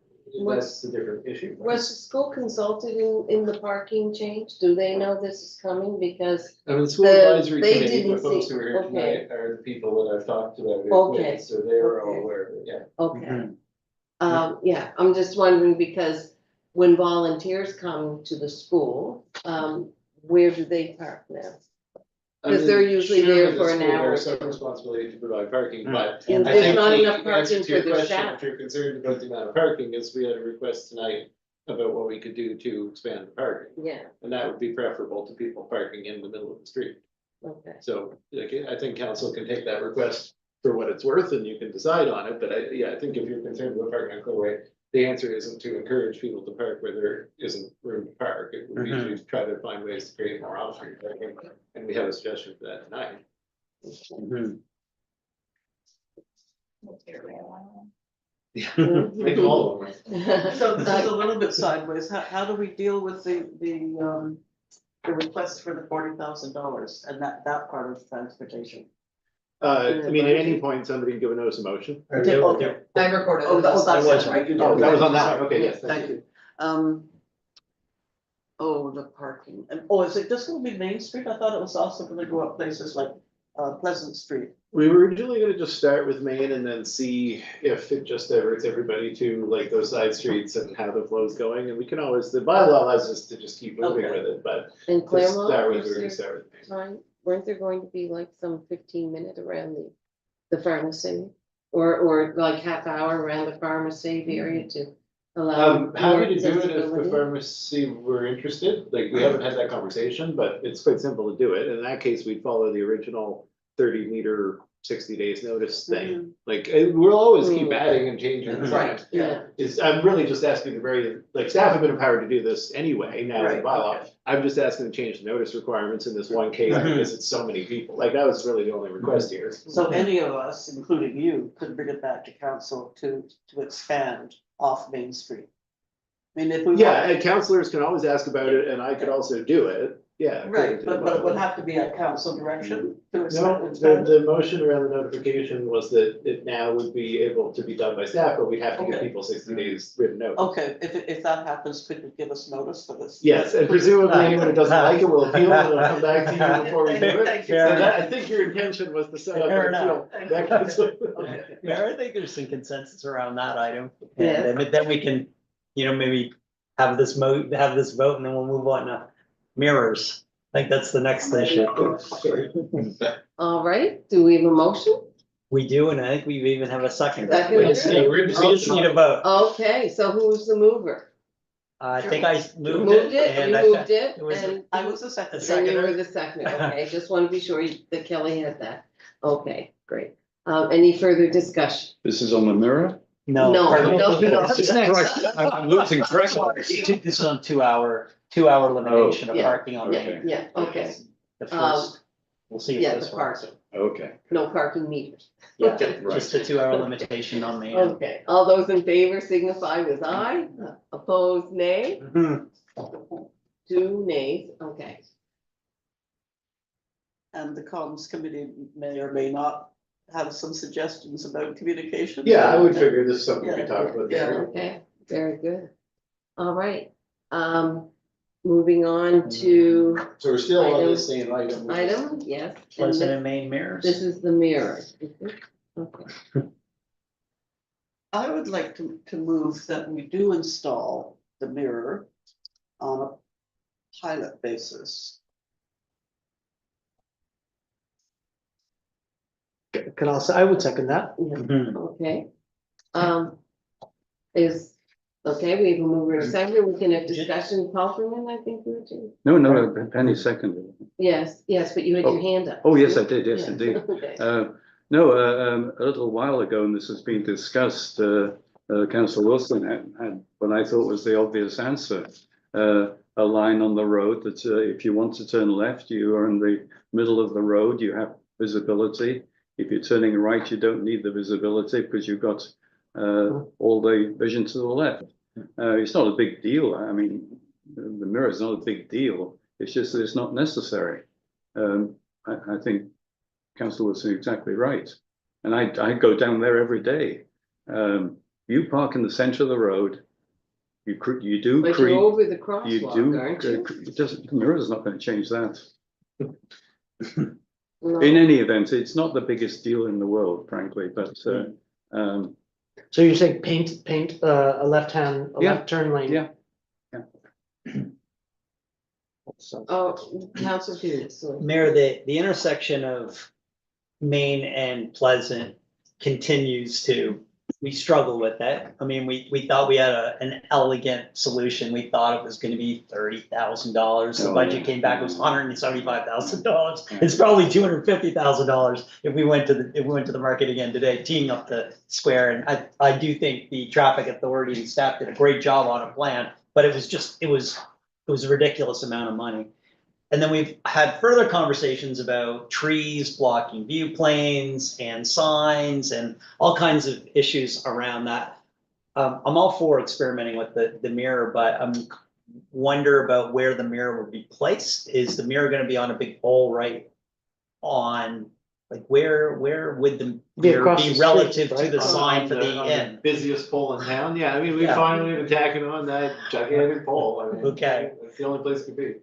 Speaker 5: that's a different issue.
Speaker 1: Was the school consulted in the parking change? Do they know this is coming? Because,
Speaker 5: I mean, the school
Speaker 1: The-
Speaker 5: advisory
Speaker 1: they
Speaker 5: committee, the
Speaker 1: didn't
Speaker 5: folks
Speaker 1: see-
Speaker 5: who are here
Speaker 1: okay.
Speaker 5: tonight are the people that I've talked about it
Speaker 1: Okay.
Speaker 5: with, so they're all
Speaker 1: Okay.
Speaker 5: aware of it, yeah.
Speaker 1: okay. Yeah, I'm just wondering because when volunteers come to the school, where do they park now?
Speaker 5: I
Speaker 1: 'Cause
Speaker 5: mean,
Speaker 1: they're usually
Speaker 5: surely
Speaker 1: there
Speaker 5: the
Speaker 1: for an
Speaker 5: school
Speaker 1: hour or
Speaker 5: bears some
Speaker 1: two.
Speaker 5: responsibility to provide parking, but
Speaker 1: And
Speaker 5: I
Speaker 1: there's
Speaker 5: think
Speaker 1: not
Speaker 5: the
Speaker 1: enough
Speaker 5: answer
Speaker 1: parking
Speaker 5: to your
Speaker 1: for the
Speaker 5: question,
Speaker 1: staff.
Speaker 5: if you're concerned about the amount of parking, is we had a request tonight about what we could do to expand the parking.
Speaker 1: Yeah,
Speaker 5: And that would be preferable to people parking in the middle of the street.
Speaker 1: okay.
Speaker 5: So, like, I think council can take that request for what it's worth and you can decide on it, but I think if you're concerned about parking on Clearway, the answer isn't to encourage people to park where there isn't room to park. It would be to try to find ways to create more options, I think, and we have a suggestion for that tonight. Make all of them.
Speaker 4: So this is a little bit sideways. How do we deal with the request for the $40,000 and that part of transportation?
Speaker 5: I mean, at any point, somebody can give a notice of motion.
Speaker 4: Okay.
Speaker 10: I recorded.
Speaker 4: Oh, that's
Speaker 8: was
Speaker 4: right. You
Speaker 5: Oh,
Speaker 4: did.
Speaker 5: that was on that, okay, yes,
Speaker 4: Thank you. Oh, the parking. Is it just gonna be Main Street? I thought it was also gonna go up places like Pleasant Street.
Speaker 5: We were originally gonna just start with Main and then see if it just diverts everybody to like those side streets and how the flow's going, and we can always, the bylaw allows us to just keep moving
Speaker 4: Okay.
Speaker 5: with it, but.
Speaker 1: In
Speaker 5: to
Speaker 1: Claremont,
Speaker 5: start with,
Speaker 1: was
Speaker 5: we're gonna
Speaker 1: there
Speaker 5: start with Main.
Speaker 1: time, weren't there going to be like some 15-minute around the pharmacy? Or like half hour around the pharmacy area to allow. more
Speaker 5: Happy to do it if the
Speaker 1: accessibility?
Speaker 5: pharmacy were interested, like, we haven't had that conversation, but it's quite simple to do it, in that case, we'd follow the original 30-meter 60 days notice thing. Like, we'll always keep adding and changing the
Speaker 1: Right,
Speaker 5: sign.
Speaker 1: yeah.
Speaker 5: I'm really just asking staff have been empowered to do this anyway, now in
Speaker 4: Right,
Speaker 5: bylaw.
Speaker 4: okay.
Speaker 5: I'm just asking to change the notice requirements in this one case because it's so many people, like, that was really the only request here.
Speaker 4: So any of us, including you, could bring it back to council to expand off Main Street. I mean, if we.
Speaker 5: Yeah, and counselors can always ask about it, and I could also do it. Yeah.
Speaker 4: Right, but it would have to be at council direction to
Speaker 5: No,
Speaker 4: expand.
Speaker 5: the motion around the notification was that it now would be able to be done by staff, but we'd have to give
Speaker 4: Okay.
Speaker 5: people 60 days written notice.
Speaker 4: Okay, if that happens, could you give us notice for this?
Speaker 5: Yes, and presumably anyone who doesn't like it will appeal and it'll come back to you before we do it.
Speaker 4: Thank you.
Speaker 5: So that, I think your intention was to set up
Speaker 8: Fair
Speaker 5: an appeal.
Speaker 8: enough.
Speaker 5: mechanism.
Speaker 4: Okay.
Speaker 8: Mayor, I think there's some consensus around that item.
Speaker 1: Yes.
Speaker 8: And then we can, maybe have this vote, and then we'll move on to mirrors. I think that's the next issue.
Speaker 1: All right, do we have a motion?
Speaker 8: We do, and I think we even have a second.
Speaker 1: Second.
Speaker 8: We just need a vote.
Speaker 1: Okay, so who's the mover?
Speaker 8: I think I
Speaker 1: You
Speaker 8: moved
Speaker 1: moved
Speaker 8: it.
Speaker 1: it,
Speaker 8: and
Speaker 1: you
Speaker 8: I
Speaker 1: moved
Speaker 8: sec-
Speaker 1: it,
Speaker 8: was-
Speaker 1: and
Speaker 4: I was the second.
Speaker 1: and you were the second, okay, just want to be sure that Kelly had that. Okay, great. Any further discussion?
Speaker 9: This is on the mirror?
Speaker 8: No.
Speaker 1: No,
Speaker 8: pardon.
Speaker 1: no, no.
Speaker 9: Christ, I'm losing track of it.
Speaker 8: This is on 2 hour limitation of
Speaker 1: Yeah,
Speaker 8: parking on
Speaker 1: Yeah,
Speaker 8: Main.
Speaker 1: yeah, okay,
Speaker 8: The first, we'll see
Speaker 1: yeah,
Speaker 8: if
Speaker 1: the
Speaker 8: this works.
Speaker 1: parking,
Speaker 9: Okay.
Speaker 1: no parking meters.
Speaker 8: Yeah,
Speaker 1: Okay.
Speaker 8: just a 2 hour limitation on Main.
Speaker 1: Okay, all those in favor signify with aye, opposed nay,
Speaker 8: Mhm.
Speaker 1: 2 nays, okay.
Speaker 4: And the comms committee may or may not have some suggestions about communication.
Speaker 5: Yeah, I would figure this is something we
Speaker 4: Yeah.
Speaker 5: talked about.
Speaker 4: Yeah.
Speaker 5: there.
Speaker 1: Okay, very good. All right, moving on to
Speaker 5: So we're still on
Speaker 1: Item-
Speaker 5: the same item.
Speaker 1: item, yes. and
Speaker 8: Pleasant
Speaker 1: this-
Speaker 8: and Main mirrors.
Speaker 1: This is the mirror. Okay,
Speaker 4: I would like to move that we do install the mirror on a pilot basis.
Speaker 2: Can also, I would second that.
Speaker 8: Mhm.
Speaker 1: okay. Okay, we have a mover and a second, we can have discussion, Paul Freeman, I think we were doing.
Speaker 9: No, Penny seconded.
Speaker 1: Yes, but you had your hand up.
Speaker 9: Oh, yes, I did, yes,
Speaker 1: Yeah.
Speaker 9: indeed.
Speaker 1: Okay.
Speaker 9: No, a little while ago, and this has been discussed, Councillor Wilson had what I thought was the obvious answer. A line on the road that if you want to turn left, you are in the middle of the road, you have visibility. If you're turning right, you don't need the visibility because you've got all the vision to the left. It's not a big deal. I mean, the mirror is not a big deal. It's just that it's not necessary. I think Councillor Wilson is exactly right. And I go down there every day. You park in the center of the road. You do
Speaker 1: But
Speaker 9: creep.
Speaker 1: you're over the
Speaker 9: You
Speaker 1: crosswalk,
Speaker 9: do.
Speaker 1: aren't you?
Speaker 9: The mirror is not going to change that.
Speaker 1: No.
Speaker 9: In any event, it's not the biggest deal in the world, frankly, but
Speaker 2: So you're saying paint a left turn lane?
Speaker 9: Yeah.
Speaker 1: Oh, Councilor Hughes, sorry.
Speaker 8: Mayor, the intersection of Main and Pleasant continues to, we struggle with that. I mean, we thought we had an elegant solution. We thought it was gonna be $30,000. The
Speaker 9: Oh,
Speaker 8: budget
Speaker 9: yeah.
Speaker 8: came back, it was $175,000. It's probably $250,000 if we went to the market again today, teeing up the square. And I do think the traffic authority and staff did a great job on a plan, but it was a ridiculous amount of money. And then we've had further conversations about trees blocking view planes and signs and all kinds of issues around that. I'm all for experimenting with the mirror, but I'm wonder about where the mirror would be placed. Is the mirror gonna be on a big pole right on, like where would the
Speaker 2: Be
Speaker 8: mirror
Speaker 2: across the
Speaker 8: be
Speaker 2: street,
Speaker 8: relative to
Speaker 2: right?
Speaker 8: the sign
Speaker 5: On
Speaker 8: for the
Speaker 5: on
Speaker 8: inn?
Speaker 5: Busiest pole in town, yeah, I mean, we
Speaker 8: Yeah.
Speaker 5: finally been tacking on that gigantic pole, I mean.
Speaker 8: Okay.
Speaker 5: It's the only place it could be.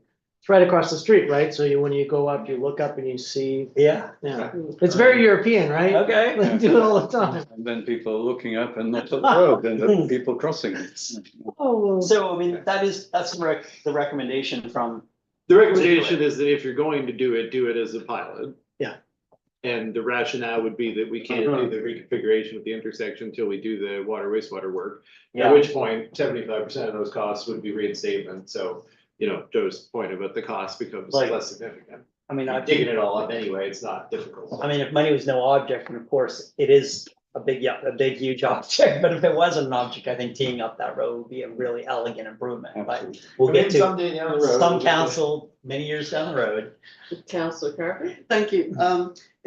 Speaker 2: It's right across the street, right? So when you go up, you look up and you see,
Speaker 8: Yeah,
Speaker 2: yeah. It's very European, right?
Speaker 8: okay.
Speaker 2: They do it all the time.
Speaker 9: and then people are looking up and not at the road, and the people crossing it.
Speaker 2: Oh.
Speaker 8: So, I mean, that's the recommendation from,
Speaker 5: The recommendation is that if you're going to do it as a pilot.
Speaker 2: Yeah.
Speaker 5: And the rationale would be that we can't do the reconfiguration of the intersection until we do the water wastewater work. At
Speaker 8: yeah,
Speaker 5: which point 75% of those costs would be reinstatement, so, Joe's point about the cost becomes
Speaker 8: Like-
Speaker 5: less significant.
Speaker 8: I mean,
Speaker 5: Digging it all up anyway, it's not difficult.
Speaker 8: I mean, if money was no object, and of course, it is a big, huge object, but if it wasn't an object, I think teeing up that road would be a really elegant improvement, but
Speaker 9: Absolutely.
Speaker 8: we'll get to
Speaker 5: Someday down the road.
Speaker 8: some council many years down the road.
Speaker 1: Councilor Carver?
Speaker 4: Thank you.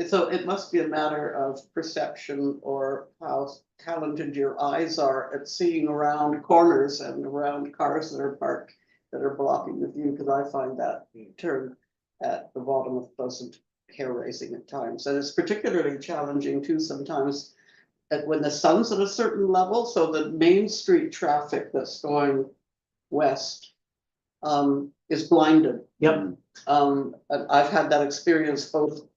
Speaker 4: So it must be a matter of perception or how talented your eyes are at seeing around corners and around cars that are parked that are blocking the view, because I find that turn at the bottom of Pleasant hair raising at times, and it's particularly challenging too sometimes when the sun's at a certain level, so the main street traffic that's going west is blinded.
Speaker 2: Yep.
Speaker 4: And I've had that experience both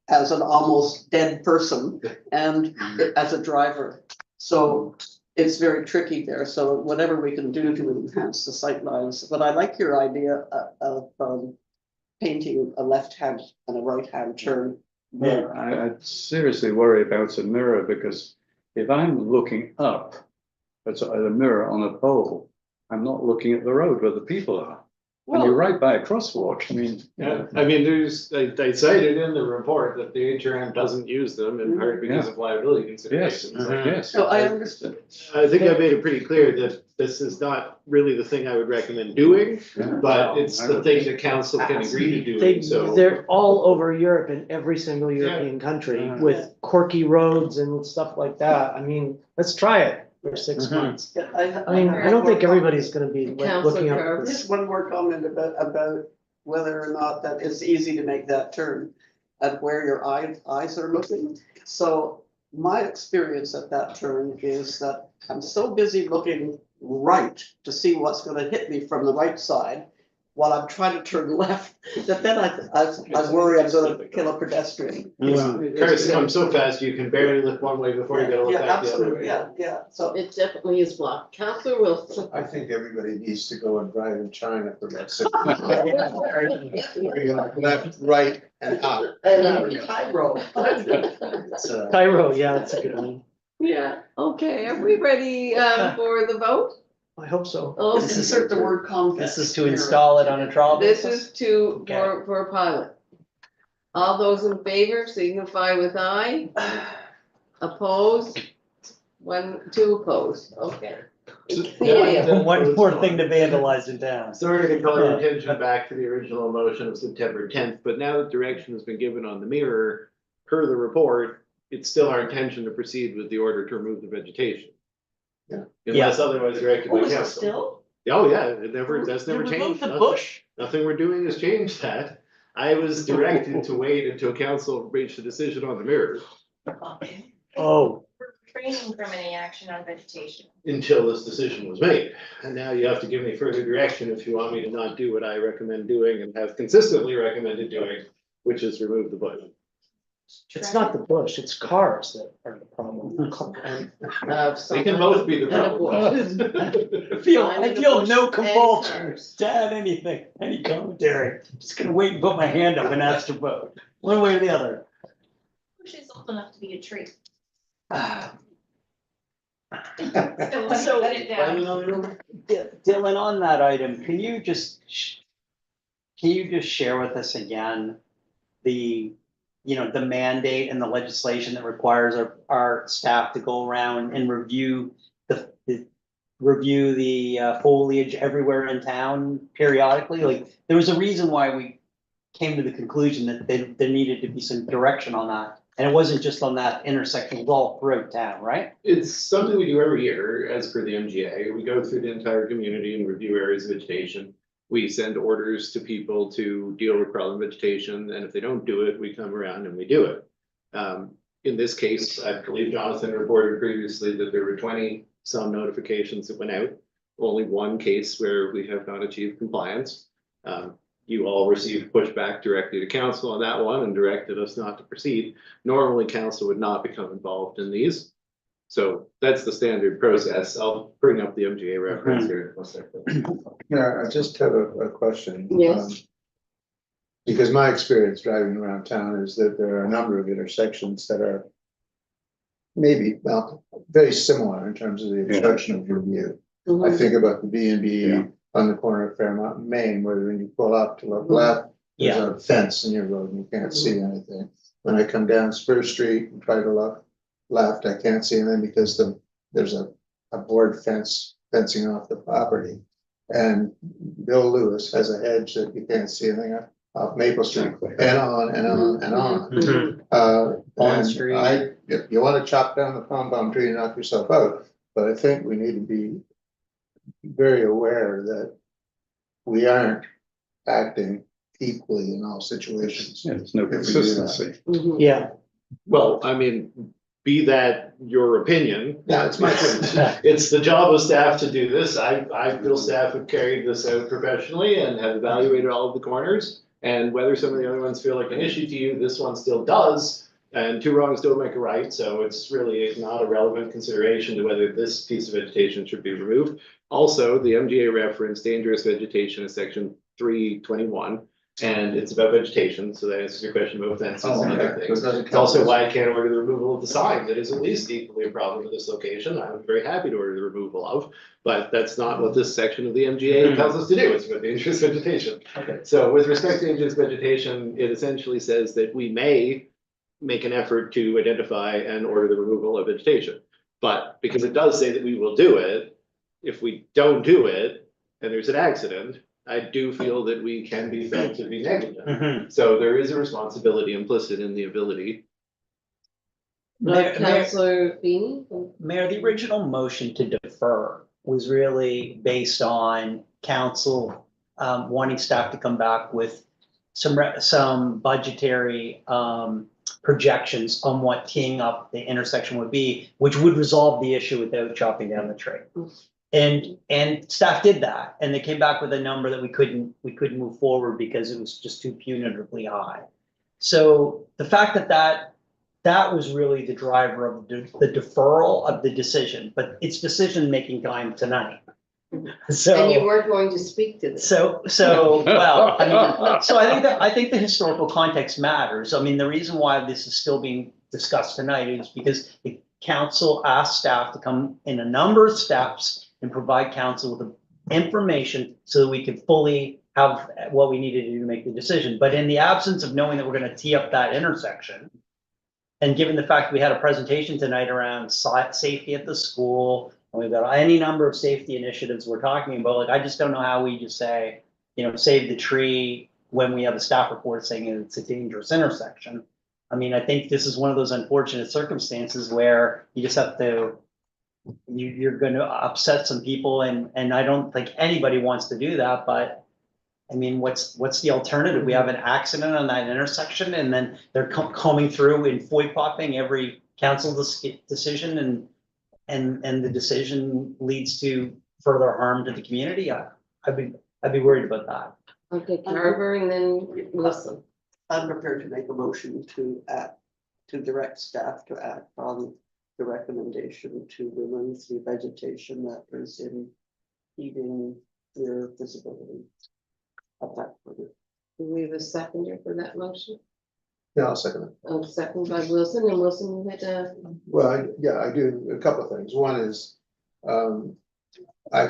Speaker 4: as an almost dead person and as a driver. So it's very tricky there. So whatever we can do to enhance the sight lines, but I like your idea of painting a left hand and a right hand turn.
Speaker 9: Yeah, I seriously worry about a mirror, because if I'm looking up at a mirror on a pole, I'm not looking at the road where the people are. And you're right by a crosswalk. I mean,
Speaker 5: Yeah, I mean, they cited in the report that the HRM doesn't use them in part because of liability considerations.
Speaker 9: yes.
Speaker 4: So I understood.
Speaker 5: I think I made it pretty clear that this is not really the thing I would recommend doing, but it's the thing that council can agree to doing, so.
Speaker 2: They're all over Europe in every single European country with quirky roads and stuff like that. I mean, let's try it for 6 months.
Speaker 4: Yeah,
Speaker 2: I mean, I don't think everybody's gonna be like
Speaker 1: Councillor
Speaker 2: looking up.
Speaker 1: Carver.
Speaker 4: Just one more comment about whether or not that it's easy to make that turn at where your eyes are looking. So my experience at that turn is that I'm so busy looking right to see what's gonna hit me from the right side while I'm trying to turn left, that then I worry I'm gonna kill a pedestrian.
Speaker 5: Cars come so fast, you can barely look one way before you gotta look
Speaker 4: Yeah,
Speaker 5: back the other
Speaker 4: absolutely,
Speaker 5: way.
Speaker 4: yeah, so.
Speaker 1: It definitely is blocked. Councillor Wilson.
Speaker 3: I think everybody needs to go and drive in China for about 6 months. Where you're like left, right, and up.
Speaker 4: Cairo.
Speaker 2: Cairo, yeah, that's a good one.
Speaker 1: Yeah, okay, are we ready for the vote?
Speaker 2: I hope so.
Speaker 1: Okay.
Speaker 4: Insert the word Comcast.
Speaker 8: This is to install it on a trial
Speaker 1: This
Speaker 8: basis?
Speaker 1: is to,
Speaker 8: Okay.
Speaker 1: for a pilot. All those in favor signify with aye. Opposed? 1, 2 opposed, okay.
Speaker 5: Yeah.
Speaker 8: One more thing to vandalize in town.
Speaker 5: Sorry to call your attention back to the original motion of September 10th, but now that direction has been given on the mirror, per the report, it's still our intention to proceed with the order to remove the vegetation.
Speaker 3: Yeah.
Speaker 5: Unless otherwise directed by
Speaker 4: Oh, is it
Speaker 5: council.
Speaker 4: still?
Speaker 5: Oh, yeah, that's never changed. Nothing we're doing has changed that. I was directed to wait until council reached a decision on the mirror
Speaker 8: Oh,
Speaker 14: Refraining from any action on vegetation.
Speaker 5: until this decision was made. And now you have to give me further direction if you want me to not do what I recommend doing and have consistently recommended doing, which is remove the bush.
Speaker 2: It's not the bush, it's cars that are the problem.
Speaker 5: They can both be the problem.
Speaker 8: I feel no compulsion to add anything, any commentary. Just gonna wait and put my hand up and ask to vote, one way or the other.
Speaker 14: Bush is old enough to be a tree.
Speaker 8: So-
Speaker 14: So put it down.
Speaker 8: Dylan, on that item, can you just share with us again the, the mandate and the legislation that requires our staff to go around and review the foliage everywhere in town periodically? Like, there was a reason why we came to the conclusion that there needed to be some direction on that. And it wasn't just on that intersection, it was all throughout town, right?
Speaker 5: It's something we do every year as per the MGA. We go through the entire community and review areas of vegetation. We send orders to people to deal with problem vegetation, and if they don't do it, we come around and we do it. In this case, I believe Jonathan reported previously that there were 20 some notifications that went out. Only one case where we have not achieved compliance. You all received pushback directly to council on that one and directed us not to proceed. Normally, council would not become involved in these. So that's the standard process. I'll bring up the MGA reference here in a second.
Speaker 3: Yeah, I just have a question.
Speaker 1: Yes.
Speaker 3: Because my experience driving around town is that there are a number of intersections that are maybe, well, very similar in terms of the obstruction of your view. I think about the B&B on the corner of Fairmont and Main, where when you pull up to look left, there's a fence in your road and you can't see anything. When I come down Spur Street and try to look left, I can't see anything because there's a board fencing off the property. And Bill Lewis has a hedge that you can't see anything off Maple Street, and on and on and on.
Speaker 8: Pond Street.
Speaker 3: If you wanna chop down the pom tree and knock yourself out, but I think we need to be very aware that we aren't acting equally in all situations.
Speaker 9: Yeah, there's no
Speaker 3: If we do that.
Speaker 9: consistency.
Speaker 1: Mhm.
Speaker 2: Yeah,
Speaker 5: Well, I mean, be that your opinion.
Speaker 3: Yeah, it's my opinion.
Speaker 5: It's the job of staff to do this. I feel staff have carried this out professionally and have evaluated all of the corners. And whether some of the other ones feel like an issue to you, this one still does. And two wrongs don't make a right, so it's really not a relevant consideration to whether this piece of vegetation should be removed. Also, the MGA referenced dangerous vegetation in section 321. And it's about vegetation, so that answers your question about fences
Speaker 3: Oh,
Speaker 5: and other
Speaker 3: okay.
Speaker 5: things.
Speaker 3: So it doesn't
Speaker 5: It's also
Speaker 3: count.
Speaker 5: why I can't order the removal of the sign that is at least equally a problem with this location. I'm very happy to order the removal of, but that's not what this section of the MGA tells us to do. It's about dangerous vegetation.
Speaker 8: Okay.
Speaker 5: So with respect to dangerous vegetation, it essentially says that we may make an effort to identify and order the removal of vegetation. But because it does say that we will do it, if we don't do it and there's an accident, I do feel that we can be felt to be negligent.
Speaker 8: Mhm.
Speaker 5: So there is a responsibility implicit in the ability.
Speaker 1: Councillor Feeney?
Speaker 8: Mayor, the original motion to defer was really based on council wanting staff to come back with some budgetary projections on what teeing up the intersection would be, which would resolve the issue without chopping down the tree. And staff did that, and they came back with a number that we couldn't move forward because it was just too punitively high. So the fact that was really the driver of the deferral of the decision, but it's decision-making time tonight. So.
Speaker 1: And you weren't going to speak to this.
Speaker 8: So, well, I mean, so I think the historical context matters. I mean, the reason why this is still being discussed tonight is because the council asked staff to come in a number of steps and provide council with the information so that we could fully have what we needed to do to make the decision. But in the absence of knowing that we're gonna tee up that intersection, and given the fact we had a presentation tonight around safety at the school, and we've got any number of safety initiatives we're talking about, like, I just don't know how we just say, you know, save the tree when we have a staff report saying it's a dangerous intersection. I mean, I think this is one of those unfortunate circumstances where you just have to, you're gonna upset some people, and I don't think anybody wants to do that, but I mean, what's the alternative? We have an accident on that intersection, and then they're combing through and FOIP popping every council decision, and the decision leads to further harm to the community. I'd be worried about that.
Speaker 1: Okay, Carver and then Wilson.
Speaker 4: I'm prepared to make a motion to direct staff to act on the recommendation to remove the vegetation that is impeding their visibility of that.
Speaker 1: Do we have a seconder for that motion?
Speaker 3: Yeah, I'll second it.
Speaker 1: Second by Wilson, and Wilson, you had
Speaker 3: Well, yeah, I do a couple of things. One is, I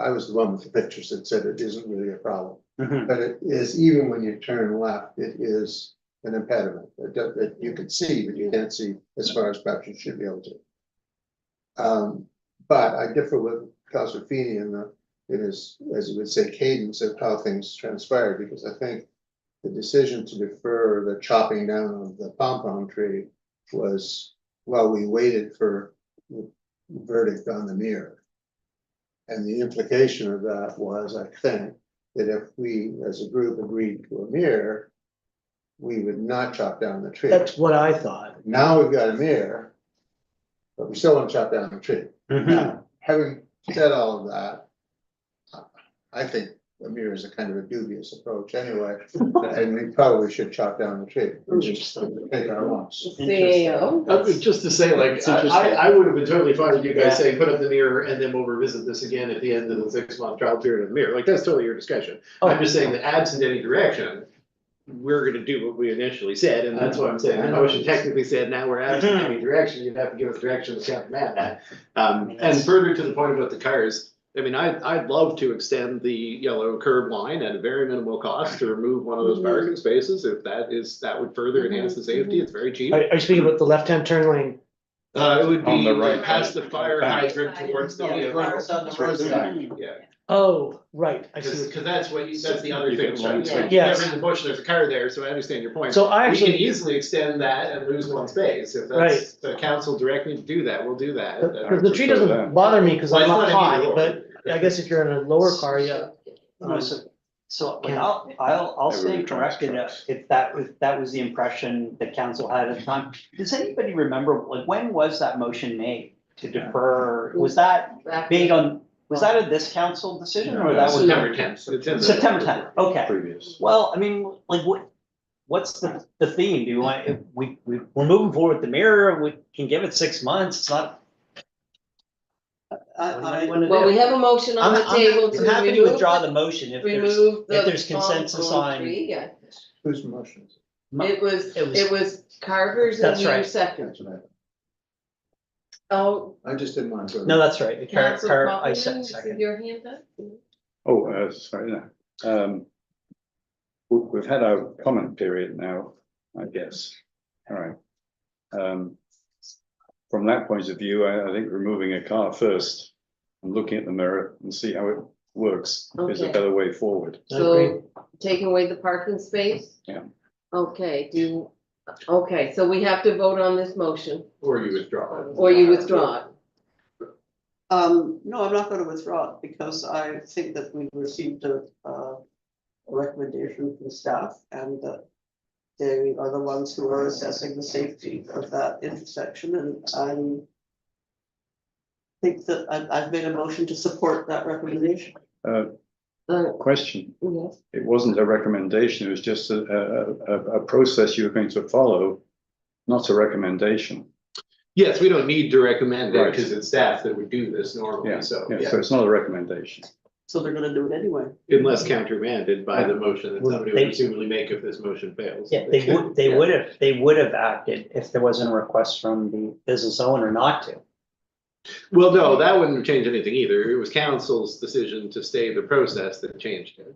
Speaker 3: was the one with the pictures that said it isn't really a problem.
Speaker 8: Mhm.
Speaker 3: But it is, even when you turn left, it is an impediment that you can see, but you can't see as far as perhaps you should be able to. But I differ with Councilor Feeney in his, as you would say, cadence of how things transpired, because I think the decision to defer the chopping down of the pom-pom tree was, while we waited for the verdict on the mirror. And the implication of that was, I think, that if we, as a group, agreed to a mirror, we would not chop down the tree.
Speaker 2: that's what I thought.
Speaker 3: Now we've got a mirror, but we still want to chop down the tree. Now, having said all of that, I think a mirror is a kind of a dubious approach anyway, and we probably should chop down the tree. And just take our loss.
Speaker 1: CAO.
Speaker 5: Just to say, like,
Speaker 8: It's interesting.
Speaker 5: I would have been totally fine with you guys saying, put up the mirror and then we'll revisit this again at the end of the 6-month trial period of the mirror. Like, that's totally your discussion. I'm just saying that absent any direction, we're gonna do what we initially said, and that's what I'm saying. The motion technically said, now we're absent any direction, you'd have to give us direction to countermand that. And further to the point about the cars, I mean, I'd love to extend the yellow curb line at a very minimal cost to remove one of those parking spaces. If that would further enhance the safety, it's very cheap.
Speaker 2: Are you speaking about the left-hand turn lane?
Speaker 5: It would
Speaker 9: On
Speaker 5: be
Speaker 9: the right.
Speaker 5: past the fire hydrant towards the. Yeah,
Speaker 2: Oh, right, I see.
Speaker 5: because that's the other
Speaker 9: You
Speaker 5: thing.
Speaker 9: get long
Speaker 5: Like,
Speaker 2: Yes.
Speaker 5: never in the bush, there's a car there, so I understand your point.
Speaker 2: So I
Speaker 5: We can
Speaker 2: actually,
Speaker 5: easily extend that and lose one space. If that's the council direct me to do that, we'll do that.
Speaker 2: because the tree doesn't bother me because
Speaker 5: Well,
Speaker 2: I'm
Speaker 5: it's
Speaker 2: not
Speaker 5: not an
Speaker 2: high,
Speaker 5: either or.
Speaker 2: but I guess if you're in a lower car, yeah.
Speaker 8: No, so like, I'll
Speaker 9: They
Speaker 8: stand
Speaker 9: were
Speaker 8: corrected
Speaker 9: trucks.
Speaker 8: if that was the impression that council had at the time. Does anybody remember, like, when was that motion made to defer? Was that made on, was that a this council decision or that was?
Speaker 5: September 10th. It's in the-
Speaker 8: September 10th, okay.
Speaker 9: Previous.
Speaker 8: Well, I mean, like, what's the theme? Do you want, if we're moving forward with the mirror, we can give it 6 months, it's not. What do you wanna
Speaker 1: Well,
Speaker 8: do?
Speaker 1: we have a motion on the table to
Speaker 8: I'm happy to
Speaker 1: remove,
Speaker 8: withdraw the motion if
Speaker 1: remove the.
Speaker 8: there's consensus
Speaker 1: palm
Speaker 8: on.
Speaker 1: tree, yeah.
Speaker 3: Whose motion?
Speaker 1: It was,
Speaker 8: It was-
Speaker 1: it was Carver's and
Speaker 8: That's
Speaker 1: you
Speaker 8: right.
Speaker 1: second.
Speaker 3: That's what
Speaker 1: Oh,
Speaker 3: I just didn't want to.
Speaker 8: No, that's right.
Speaker 1: Council
Speaker 8: I
Speaker 1: Kaufman,
Speaker 8: said
Speaker 1: is
Speaker 8: second.
Speaker 1: your hand up?
Speaker 9: Oh, sorry, no. We've had our comment period now, I guess. All right. From that point of view, I think removing a car first and looking at the mirror and see how it works is a
Speaker 1: Okay.
Speaker 9: better way forward.
Speaker 2: I agree.
Speaker 1: So taking away the parking space?
Speaker 9: Yeah.
Speaker 1: Okay, okay, so we have to vote on this motion,
Speaker 5: Or you withdraw it.
Speaker 1: or you withdraw it.
Speaker 4: No, I'm not gonna withdraw it because I think that we received a recommendation from staff and that they are the ones who are assessing the safety of that intersection and I think that I've made a motion to support that recommendation.
Speaker 9: Question,
Speaker 1: Yes,
Speaker 9: it wasn't a recommendation, it was just a process you were going to follow, not a recommendation.
Speaker 5: Yes, we don't need to recommend it
Speaker 9: Right.
Speaker 5: because it's staff that would do this
Speaker 9: Yeah,
Speaker 5: normally, so,
Speaker 9: yeah,
Speaker 5: yeah.
Speaker 9: so it's not a recommendation.
Speaker 4: So they're gonna do it anyway.
Speaker 5: Unless countermanded by the motion that
Speaker 8: Well,
Speaker 5: somebody
Speaker 8: they-
Speaker 5: would presumably make if this motion fails.
Speaker 8: Yeah, they would have acted if there wasn't a request from the business owner not to.
Speaker 5: Well, no, that wouldn't change anything either. It was council's decision to stay the process that changed it.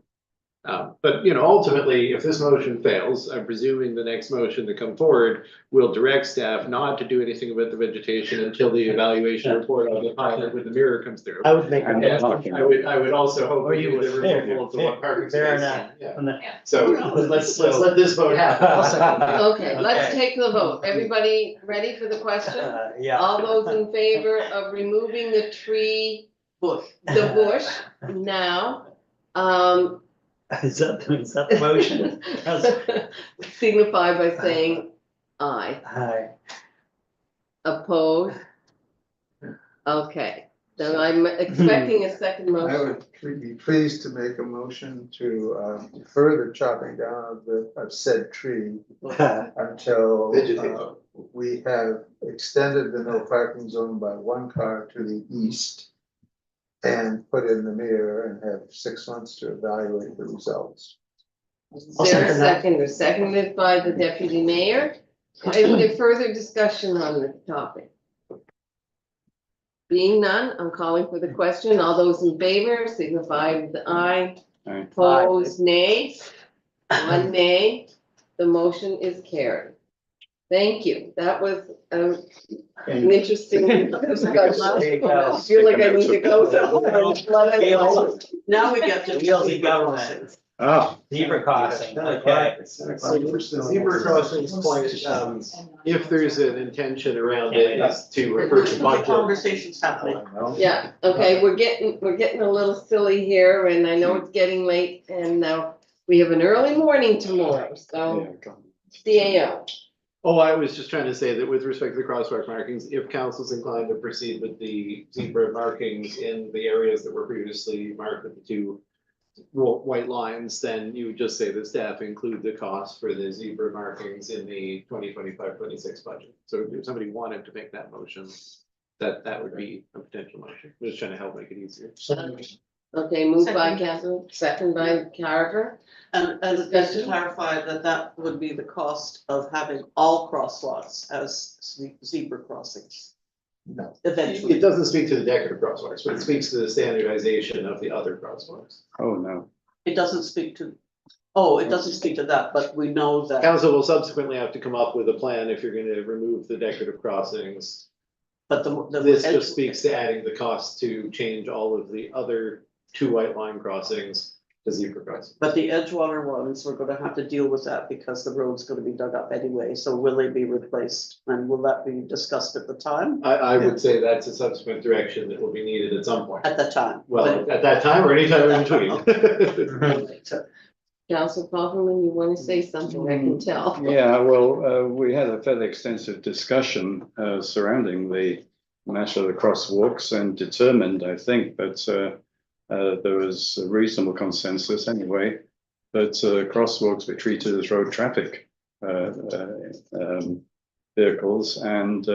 Speaker 5: But, you know, ultimately, if this motion fails, I'm presuming the next motion to come forward will direct staff not to do anything about the vegetation until the evaluation report on the pilot with the mirror comes through.
Speaker 2: I would make a
Speaker 9: And
Speaker 5: And
Speaker 2: motion.
Speaker 5: I would also hope
Speaker 8: Or
Speaker 5: we
Speaker 8: you
Speaker 5: do the
Speaker 8: would-
Speaker 5: removal of the one parking
Speaker 8: Fair
Speaker 5: space.
Speaker 8: enough.
Speaker 5: Yeah.
Speaker 8: And the-
Speaker 5: So let's let this vote happen.
Speaker 1: okay, let's take the vote. Everybody ready for the question?
Speaker 8: Yeah.
Speaker 1: All those in favor of removing the tree,
Speaker 4: Bush.
Speaker 1: the bush now,
Speaker 8: Is that the motion?
Speaker 1: signify by saying aye.
Speaker 8: Hi.
Speaker 1: Opposed? Okay, then I'm expecting a second
Speaker 3: I
Speaker 1: motion.
Speaker 3: would be pleased to make a motion to defer the chopping down of said tree until
Speaker 5: Vegetation.
Speaker 3: we have extended the no parking zone by one car to the east and put in the mirror and have 6 months to evaluate the results.
Speaker 1: Is
Speaker 2: I'll
Speaker 1: there a
Speaker 2: second that.
Speaker 1: second, or seconded by the deputy mayor? Is there further discussion on this topic? Being none, I'm calling for the question. All those in favor signify with aye.
Speaker 9: Aye.
Speaker 1: Opposed, nay. One nay. The motion is carried. Thank you. That was an interesting discussion.
Speaker 8: There you go.
Speaker 1: I feel like I need to go somewhere.
Speaker 4: Now we get to.
Speaker 8: Wheels of government.
Speaker 9: Ah,
Speaker 8: Zebra crossing, okay.
Speaker 5: Zebra crossings point, if there's an intention around it, is to refer to budget.
Speaker 4: Conversations happening.
Speaker 1: Yeah, okay, we're getting a little silly here, and I know it's getting late, and now we have an early morning tomorrow, so CAO.
Speaker 5: Oh, I was just trying to say that with respect to the crosswalk markings, if council's inclined to proceed with the zebra markings in the areas that were previously marked with the two white lines, then you would just say that staff include the cost for the zebra markings in the 2025-26 budget. So if somebody wanted to make that motion, that would be a potential motion. We're just trying to help make it easier.
Speaker 1: Okay, moved by
Speaker 10: Second.
Speaker 1: Catherine, second by Carver.
Speaker 4: And just to clarify that would be the cost of having all crosswalks as zebra crossings.
Speaker 3: No.
Speaker 4: Eventually.
Speaker 5: It doesn't speak to the decorative crosswalks, but it speaks to the standardization of the other crosswalks.
Speaker 9: oh, no.
Speaker 4: It doesn't speak to, it doesn't speak to that, but we know that.
Speaker 5: Council will subsequently have to come up with a plan if you're gonna remove the decorative crossings.
Speaker 4: But
Speaker 5: This just speaks to adding the cost to change all of the other two white line crossings the zebra crossing.
Speaker 4: But the Edgewater ones, we're gonna have to deal with that because the road's gonna be dug up anyway, so will they be replaced? And will that be discussed at the time?
Speaker 5: I would say that's a subsequent direction that will be needed at some point.
Speaker 4: At the time?
Speaker 5: Well, at that time or any time in between.
Speaker 1: Council Pfefferman, you want to say something, I can tell.
Speaker 9: Yeah, well, we had a fairly extensive discussion surrounding the matter of the crosswalks and determined, I think, that there was a reasonable consensus anyway, that crosswalks be treated as road traffic vehicles and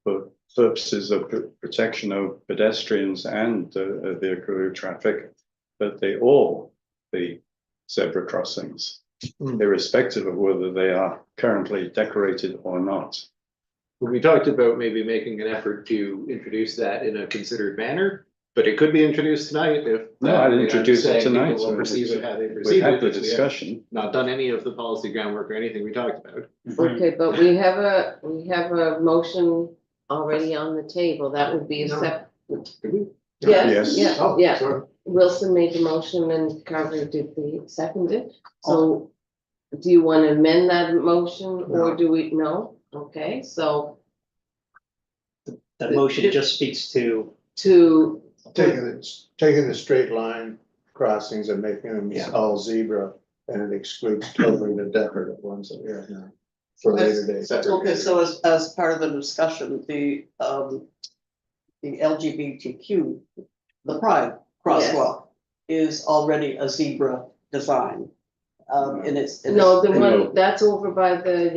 Speaker 9: for purposes of protection of pedestrians and vehicular traffic, that they all be zebra crossings, irrespective of whether they are currently decorated or not.
Speaker 5: We talked about maybe making an effort to introduce that in a considered manner, but it could be introduced tonight if.
Speaker 9: No, I didn't introduce it
Speaker 5: saying
Speaker 9: tonight.
Speaker 5: people will perceive it how they
Speaker 9: We
Speaker 5: perceive
Speaker 9: had
Speaker 5: it.
Speaker 9: the
Speaker 5: because we have
Speaker 9: discussion.
Speaker 5: Not done any of the policy groundwork or anything we talked about.
Speaker 1: Okay, but we have a motion already on the table. That would be a step.
Speaker 5: Did we?
Speaker 1: Yes,
Speaker 9: Yes.
Speaker 1: yeah,
Speaker 5: Oh,
Speaker 1: yeah.
Speaker 5: sorry.
Speaker 1: Wilson made the motion and Carver did the seconded. So do you want to amend that motion or do we, no? Okay, so
Speaker 8: That motion just speaks to,
Speaker 3: Taking the straight line crossings and making them
Speaker 8: Yeah.
Speaker 3: all zebra, and it excludes totally the decorative ones that we have now for later days.
Speaker 4: Okay, so as part of the discussion, the LGBTQ, the pride crosswalk is already a zebra design. And it's.
Speaker 1: no, the
Speaker 9: No.
Speaker 1: one, that's over by the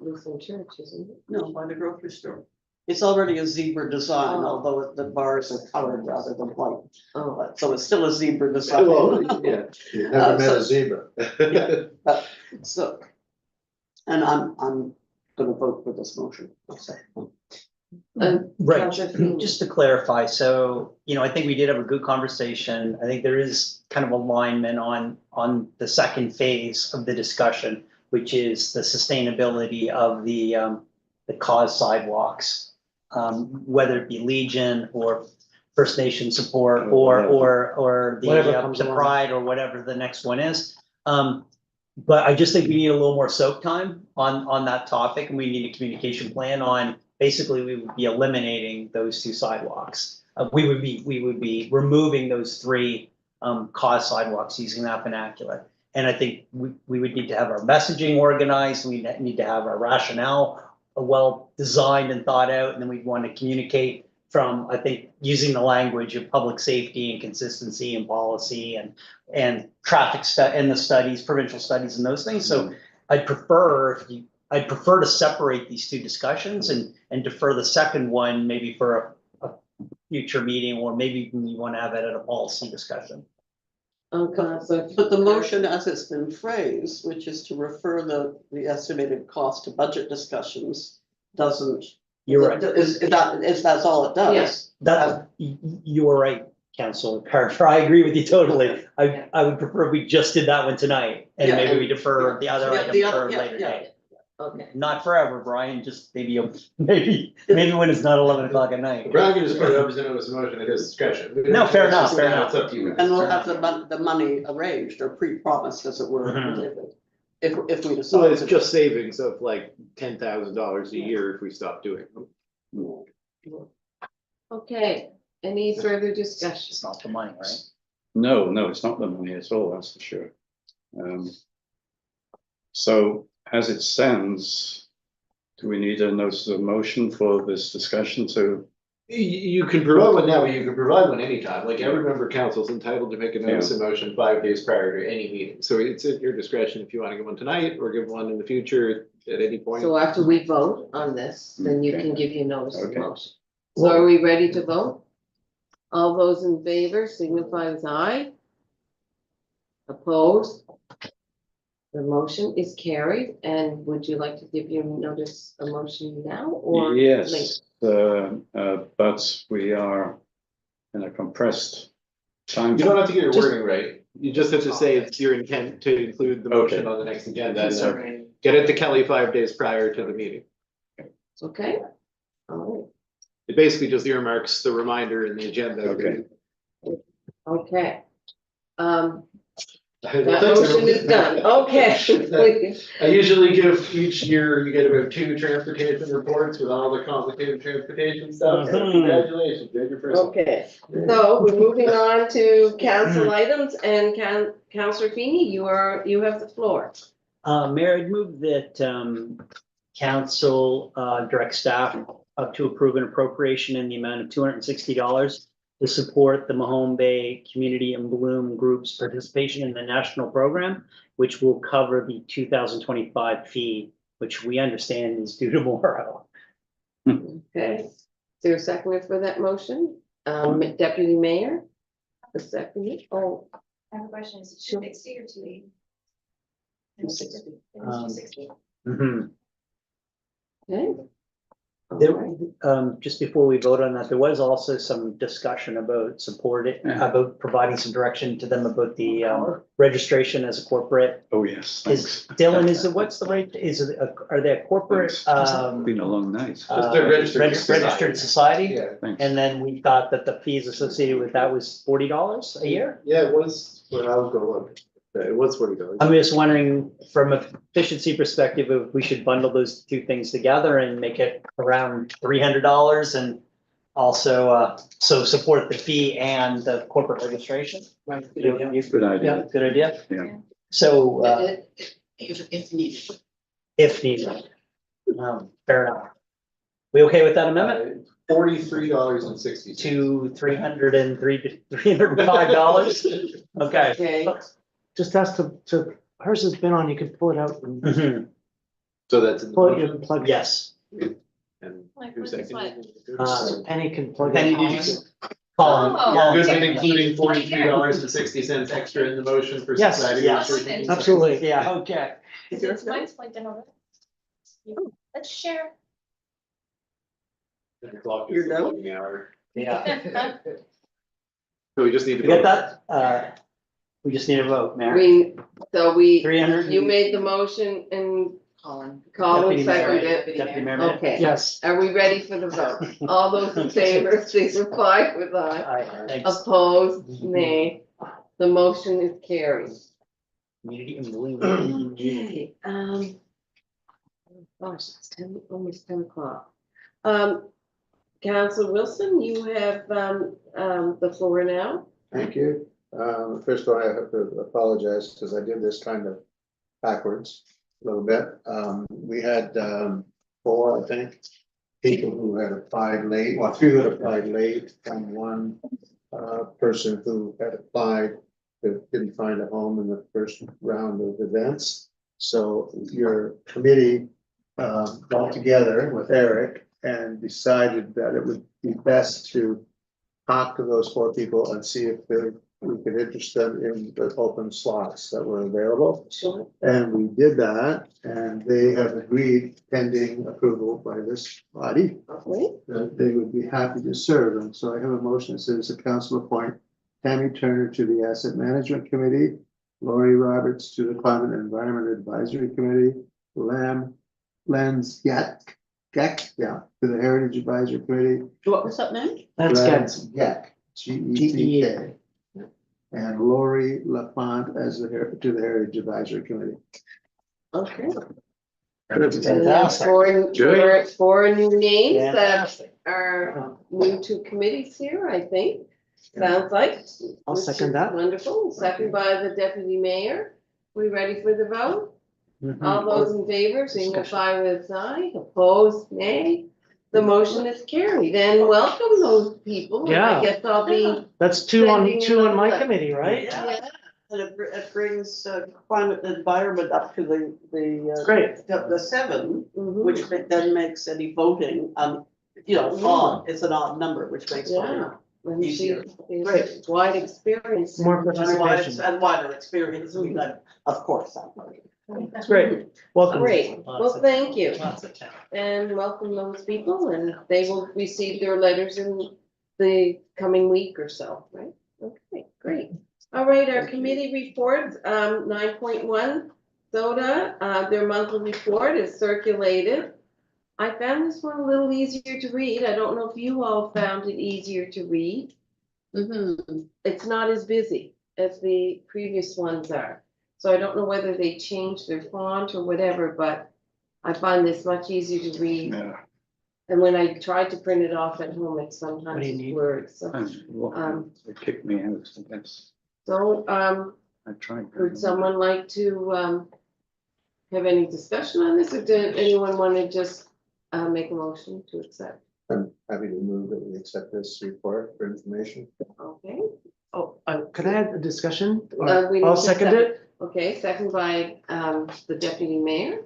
Speaker 1: Lutheran church, isn't it?
Speaker 4: No, by the grocery store. It's already a zebra design, although the bars are colored rather than white.
Speaker 1: Oh,
Speaker 4: So it's still a zebra design.
Speaker 5: Well, yeah.
Speaker 3: You've never met
Speaker 4: so-
Speaker 3: a zebra.
Speaker 4: So, and I'm gonna vote for this motion.
Speaker 8: right,
Speaker 1: Counselor Feeney.
Speaker 8: just to clarify, so, I think we did have a good conversation. I think there is kind of alignment on the second phase of the discussion, which is the sustainability of the cause sidewalks. Whether it be Legion or First Nation support or
Speaker 2: Whatever comes
Speaker 8: the
Speaker 2: along.
Speaker 8: Pride or whatever the next one is. But I just think we need a little more soak time on that topic, and we need a communication plan on, basically, we would be eliminating those two sidewalks. We would be removing those three cause sidewalks using that vernacular. And I think we would need to have our messaging organized, we need to have our rationale well designed and thought out, and then we'd want to communicate from, I think, using the language of public safety and consistency and policy and traffic and the studies, provincial studies and those things. So I'd prefer to separate these two discussions and defer the second one maybe for a future meeting, or maybe we want to have it at a policy discussion.
Speaker 1: Counselor.
Speaker 4: But the motion as it's been phrased, which is to refer the estimated cost to budget discussions, doesn't.
Speaker 8: You're right.
Speaker 4: That's all it does.
Speaker 1: Yes.
Speaker 8: You are right, Councilor Carter. I agree with you totally. I would prefer if we just did that one tonight, and
Speaker 4: Yeah.
Speaker 8: maybe we defer the other
Speaker 4: Yeah,
Speaker 8: item
Speaker 4: the
Speaker 8: for
Speaker 4: other-
Speaker 8: a
Speaker 4: yeah,
Speaker 8: later
Speaker 4: yeah.
Speaker 8: date.
Speaker 1: Okay,
Speaker 8: Not forever, Brian, just maybe when it's not 11 o'clock at night.
Speaker 5: Brian can just put it up as a motion at his discretion.
Speaker 8: No, fair enough, fair enough.
Speaker 5: It's up to you.
Speaker 4: And we'll have the money arranged or pre-promised, as it were,
Speaker 8: Mhm.
Speaker 4: if we decide.
Speaker 5: So it's
Speaker 4: to-
Speaker 5: just savings of like $10,000 a year if we stop doing them.
Speaker 1: okay, any further
Speaker 8: It's
Speaker 1: discussion?
Speaker 8: not the money, right?
Speaker 9: No, it's not the money at all, that's for sure. So as it stands, do we need a notice of motion for this discussion to?
Speaker 5: You can provide one now, but you can provide one anytime, like every member of council is entitled to make a notice of motion 5 days prior to any meeting. So it's at your discretion if you want to give one tonight or give one in the future at any point.
Speaker 1: So after we vote on this, then you
Speaker 9: Okay.
Speaker 1: can give your notice of
Speaker 9: Okay.
Speaker 1: motion. So are we ready to vote? All those in favor signify with aye. Opposed? The motion is carried, and would you like to give your notice of motion now or later?
Speaker 9: Yes, but we are in a compressed time.
Speaker 5: You don't have to get your
Speaker 9: Just-
Speaker 5: wording right. You just have to say it's your intent to include the motion
Speaker 9: Okay.
Speaker 5: on the next agenda. And then get it to Kelly 5 days prior to the meeting.
Speaker 1: Okay? All
Speaker 5: It basically just earmarks the reminder in the agenda.
Speaker 9: Okay.
Speaker 1: right, okay. That motion is done, okay.
Speaker 5: I usually give each year, you get about 2 transportation reports with all the complicated transportation stuff, so
Speaker 2: Mhm.
Speaker 5: congratulations, did your first one.
Speaker 1: Okay, so we're moving on to council items, and Councillor Feeney, you have the floor.
Speaker 8: Mayor, I'd move that, council, direct staff up to approve an appropriation in the amount of $260 to support the Mahone Bay Community and Bloom Group's participation in the national program, which will cover the 2025 fee, which we understand is due tomorrow.
Speaker 1: Okay, is there a second for that motion? Deputy Mayor? A second, oh,
Speaker 14: I have a question, is it 260 or 280? It was 260.
Speaker 8: Mhm.
Speaker 1: okay.
Speaker 8: There, just before we vote on that, there was also some discussion about about providing some direction to them about the registration as a corporate.
Speaker 9: Oh, yes,
Speaker 8: Is
Speaker 9: thanks.
Speaker 8: Dylan, what's the right, are they a corporate,
Speaker 9: It's been a long night.
Speaker 5: Just a registered
Speaker 8: registered society?
Speaker 5: Yeah,
Speaker 9: Thanks.
Speaker 8: And then we thought that the fees associated with that was $40 a year?
Speaker 5: yeah, it was, well, I'll go look. It was $40.
Speaker 8: I'm just wondering, from a efficiency perspective, if we should bundle those two things together and make it around $300 and also, so support the fee and the corporate registration?
Speaker 9: Good idea.
Speaker 8: Yeah, good idea.
Speaker 9: Yeah.
Speaker 8: So,
Speaker 4: If needed.
Speaker 8: if needed. Fair enough. We okay with that amendment?
Speaker 5: $43.60.
Speaker 8: To $305? Okay.
Speaker 1: Okay,
Speaker 2: Just ask to, hers has been on, you can pull it out and
Speaker 8: Mhm.
Speaker 5: So that's in the
Speaker 2: pull it, you
Speaker 5: motion,
Speaker 2: can plug.
Speaker 8: Yes.
Speaker 5: and
Speaker 14: Like,
Speaker 5: who
Speaker 14: what's this
Speaker 5: seconded?
Speaker 2: Penny can plug
Speaker 8: Penny,
Speaker 2: it.
Speaker 8: did you? Colin.
Speaker 14: Oh.
Speaker 8: Colin
Speaker 5: Good with
Speaker 8: seconded.
Speaker 5: including $43.60 extra in the motion for
Speaker 2: Yes,
Speaker 5: society.
Speaker 8: yes,
Speaker 5: registration.
Speaker 2: Absolutely.
Speaker 8: Yeah, okay.
Speaker 14: It's mine's plugged in over. Let's share.
Speaker 5: 10 o'clock is
Speaker 4: You're
Speaker 5: the
Speaker 4: done?
Speaker 5: voting hour.
Speaker 8: Yeah.
Speaker 5: So we just need to.
Speaker 8: You get
Speaker 5: vote.
Speaker 8: that? We just need a vote, Mayor.
Speaker 1: we,
Speaker 8: 300.
Speaker 1: you made the motion and
Speaker 10: Colin.
Speaker 1: Colin
Speaker 8: Deputy Mayor,
Speaker 1: seconded it.
Speaker 8: Deputy Mayor.
Speaker 1: Okay,
Speaker 2: Yes,
Speaker 1: are we ready for the vote? All those in favor, signify with aye.
Speaker 8: Aye, thanks.
Speaker 1: Opposed, nay. The motion is carried.
Speaker 8: Community and Bloom.
Speaker 1: Okay, gosh, it's almost 10 o'clock. Council Wilson, you have, the floor now.
Speaker 3: Thank you. First of all, I have to apologize because I did this kind of backwards a little bit. We had 4, I think, people who had applied late, well, 3 who had applied late, and 1 person who had applied but didn't find a home in the first round of events. So your committee got together with Eric and decided that it would be best to talk to those 4 people and see if we could interest them in the open slots that were available.
Speaker 1: Sure.
Speaker 3: And we did that, and they have agreed, pending approval by this body, that they would be happy to serve. And so I have a motion that says the council appoint Tammy Turner to the Asset Management Committee, Lori Roberts to the Climate and Environment Advisory Committee, Lenz Geck, yeah, to the Heritage Advisory Committee.
Speaker 4: What was that name?
Speaker 2: that's
Speaker 3: Lenz
Speaker 2: good.
Speaker 3: Geck, Geek. And Lori LaFont as to the Heritage Advisory Committee.
Speaker 1: Okay.
Speaker 8: Fantastic.
Speaker 1: Four new names that
Speaker 8: Fantastic.
Speaker 1: are new to committees here, I think. Sounds like.
Speaker 2: I'll
Speaker 1: which
Speaker 2: second
Speaker 1: is
Speaker 2: that.
Speaker 1: Wonderful. Second by the deputy mayor. We ready for the vote?
Speaker 8: Mhm.
Speaker 1: All those in favor, signify with aye. Opposed, nay. The motion is carried. And welcome those people. And I
Speaker 2: Yeah.
Speaker 1: guess I'll be.
Speaker 2: That's two on
Speaker 1: Sending
Speaker 2: my
Speaker 1: another-
Speaker 2: committee, right?
Speaker 4: Yeah. And it brings climate and environment up to the
Speaker 2: Great.
Speaker 4: the 7,
Speaker 1: Mhm.
Speaker 4: which then makes any voting, odd, it's an odd number, which makes voting.
Speaker 1: Yeah. And she,
Speaker 4: Easier.
Speaker 1: great, wide experience.
Speaker 2: More
Speaker 4: And
Speaker 2: participation.
Speaker 4: wider experience, we got, of course, that part.
Speaker 2: That's great. Welcome.
Speaker 1: Great, well, thank you,
Speaker 8: Lots of talent.
Speaker 1: and welcome those people, and they will receive their letters in the coming week or so, right? Okay, great. All right, our committee reports, 9.1, SODA, their monthly report is circulated. I found this one a little easier to read. I don't know if you all found it easier to read. It's not as busy as the previous ones are. So I don't know whether they changed their font or whatever, but I find this much easier to read.
Speaker 9: Yeah.
Speaker 1: And when I tried to print it off at home, it sometimes
Speaker 2: What do you need?
Speaker 1: works. So,
Speaker 9: They kicked me out, I guess.
Speaker 1: I
Speaker 9: tried.
Speaker 1: would someone like to, have any discussion on this, or did anyone want to just, make a motion to accept?
Speaker 3: I'm happy to move that we accept this report for information.
Speaker 1: Okay.
Speaker 2: Oh, could I add a discussion?
Speaker 1: We
Speaker 2: I'll
Speaker 1: need to
Speaker 2: second
Speaker 1: second.
Speaker 2: it.
Speaker 1: Okay, second by, the deputy mayor.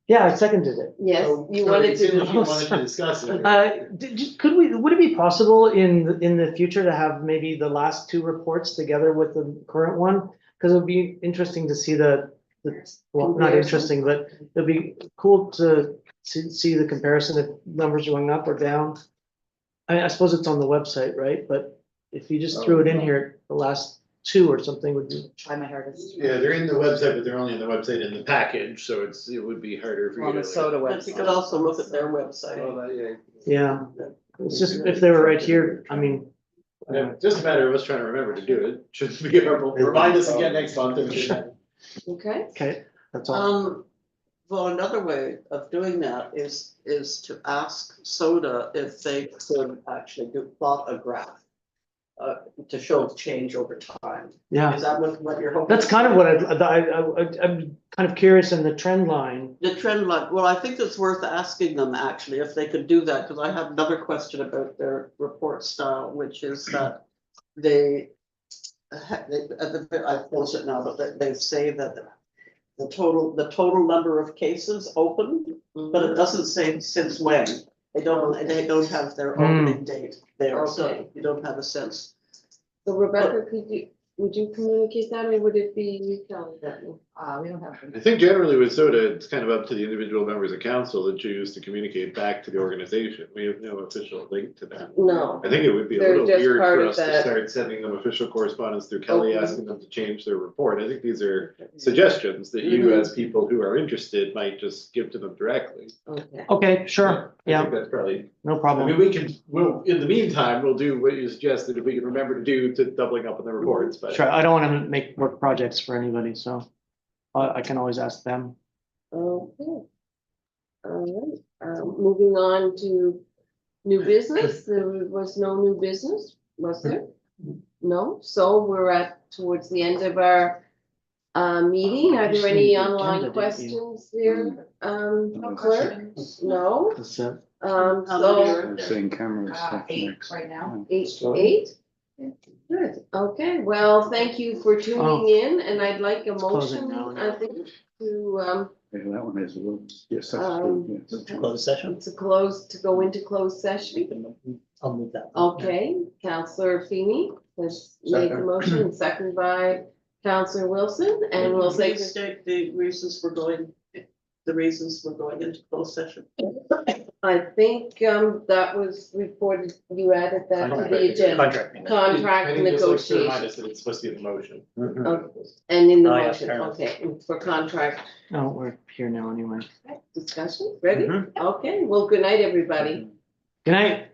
Speaker 2: Yeah, I seconded it.
Speaker 1: Yes,
Speaker 5: So-
Speaker 1: you
Speaker 5: so
Speaker 1: wanted
Speaker 5: it seemed
Speaker 1: to.
Speaker 5: like you wanted to discuss it.
Speaker 2: Could we, would it be possible in the future to have maybe the last two reports together with the current one? Because it would be interesting to see well, not
Speaker 1: Comparison.
Speaker 2: interesting, but it'd be cool to see the comparison if numbers are going up or down. I suppose it's on the website, right? But if you just threw it in here, the last two or something would be.
Speaker 15: Try my hardest.
Speaker 5: Yeah, they're in the website, but they're only in the website in the package, so it would be harder for you
Speaker 15: On
Speaker 5: to.
Speaker 15: the
Speaker 5: like-
Speaker 15: soda
Speaker 4: But you
Speaker 15: website.
Speaker 4: could also look at their website.
Speaker 2: Yeah, it's just if they were right here, I mean.
Speaker 5: Yeah, just a matter of us trying to remember to do it, should be, remind us again next month. and we can-
Speaker 1: Okay,
Speaker 2: Okay, that's all.
Speaker 4: Well, another way of doing that is to ask Soda if they could actually plot a graph. To show change over time.
Speaker 2: Yeah,
Speaker 4: Is that what you're hoping?
Speaker 2: that's kind of what I'm kind of curious in the trend line.
Speaker 4: The trend line, well, I think it's worth asking them actually if they could do that, because I have another question about their report style, which is that I close it now, but they say that the total number of cases open, but it doesn't say since when. They don't have their opening date there, so
Speaker 1: Okay.
Speaker 4: you don't have a sense.
Speaker 1: so Rebecca, would you communicate that, or would it be you, Kelly?
Speaker 15: We don't have.
Speaker 5: I think generally with SOTA, it's kind of up to the individual members of council to choose to communicate back to the organization. We have no official link to that.
Speaker 1: No,
Speaker 5: I think it would be a
Speaker 1: They're
Speaker 5: little
Speaker 1: just
Speaker 5: weird
Speaker 1: part
Speaker 5: for
Speaker 1: of
Speaker 5: us to
Speaker 1: that.
Speaker 5: start sending them official correspondence through Kelly,
Speaker 1: Okay.
Speaker 5: asking them to change their report. I think these are suggestions that you,
Speaker 1: Mhm.
Speaker 5: as people who are interested, might just give to them directly.
Speaker 1: okay.
Speaker 2: Okay, sure,
Speaker 5: I
Speaker 2: yeah,
Speaker 5: think that's probably,
Speaker 2: no
Speaker 5: I
Speaker 2: problem.
Speaker 5: mean, in the meantime, we'll do what you suggested, if we can remember to do, to doubling up on the reports, but.
Speaker 2: Sure, I don't want to make work projects for anybody, so I can always ask them.
Speaker 1: Okay. All right, moving on to new business, there was no new business, was there? No, so we're towards the end of our meeting, are there any online questions there, clerk? No,
Speaker 2: That's it.
Speaker 4: How
Speaker 1: so.
Speaker 4: many are-
Speaker 9: Seeing cameras.
Speaker 15: Eight right now.
Speaker 1: Eight? Good, okay, well, thank you for tuning in, and I'd like a
Speaker 2: closing
Speaker 1: motion,
Speaker 2: now,
Speaker 1: I think, to,
Speaker 9: Yeah, that one is, yes, that's
Speaker 1: Um,
Speaker 9: true, yes.
Speaker 8: Closed session.
Speaker 1: to go into closed session.
Speaker 8: I'll move that.
Speaker 1: Okay, Counselor Feeney has made the
Speaker 3: Second.
Speaker 1: motion, second by Counselor Wilson, and we'll say,
Speaker 4: Please state the reasons we're going into closed session.
Speaker 1: I think, that was reported, you added that to the agenda.
Speaker 8: Contract.
Speaker 1: Contract
Speaker 5: I think just looks to remind
Speaker 1: negotiation,
Speaker 5: us that it's supposed to be in the motion.
Speaker 1: and in the
Speaker 8: Oh, yeah,
Speaker 1: motion,
Speaker 8: fair enough.
Speaker 1: okay, and for contract
Speaker 2: No, we're here now anyway.
Speaker 1: discussion, ready?
Speaker 2: Mhm.
Speaker 1: Okay, well, good night, everybody.
Speaker 2: Good night.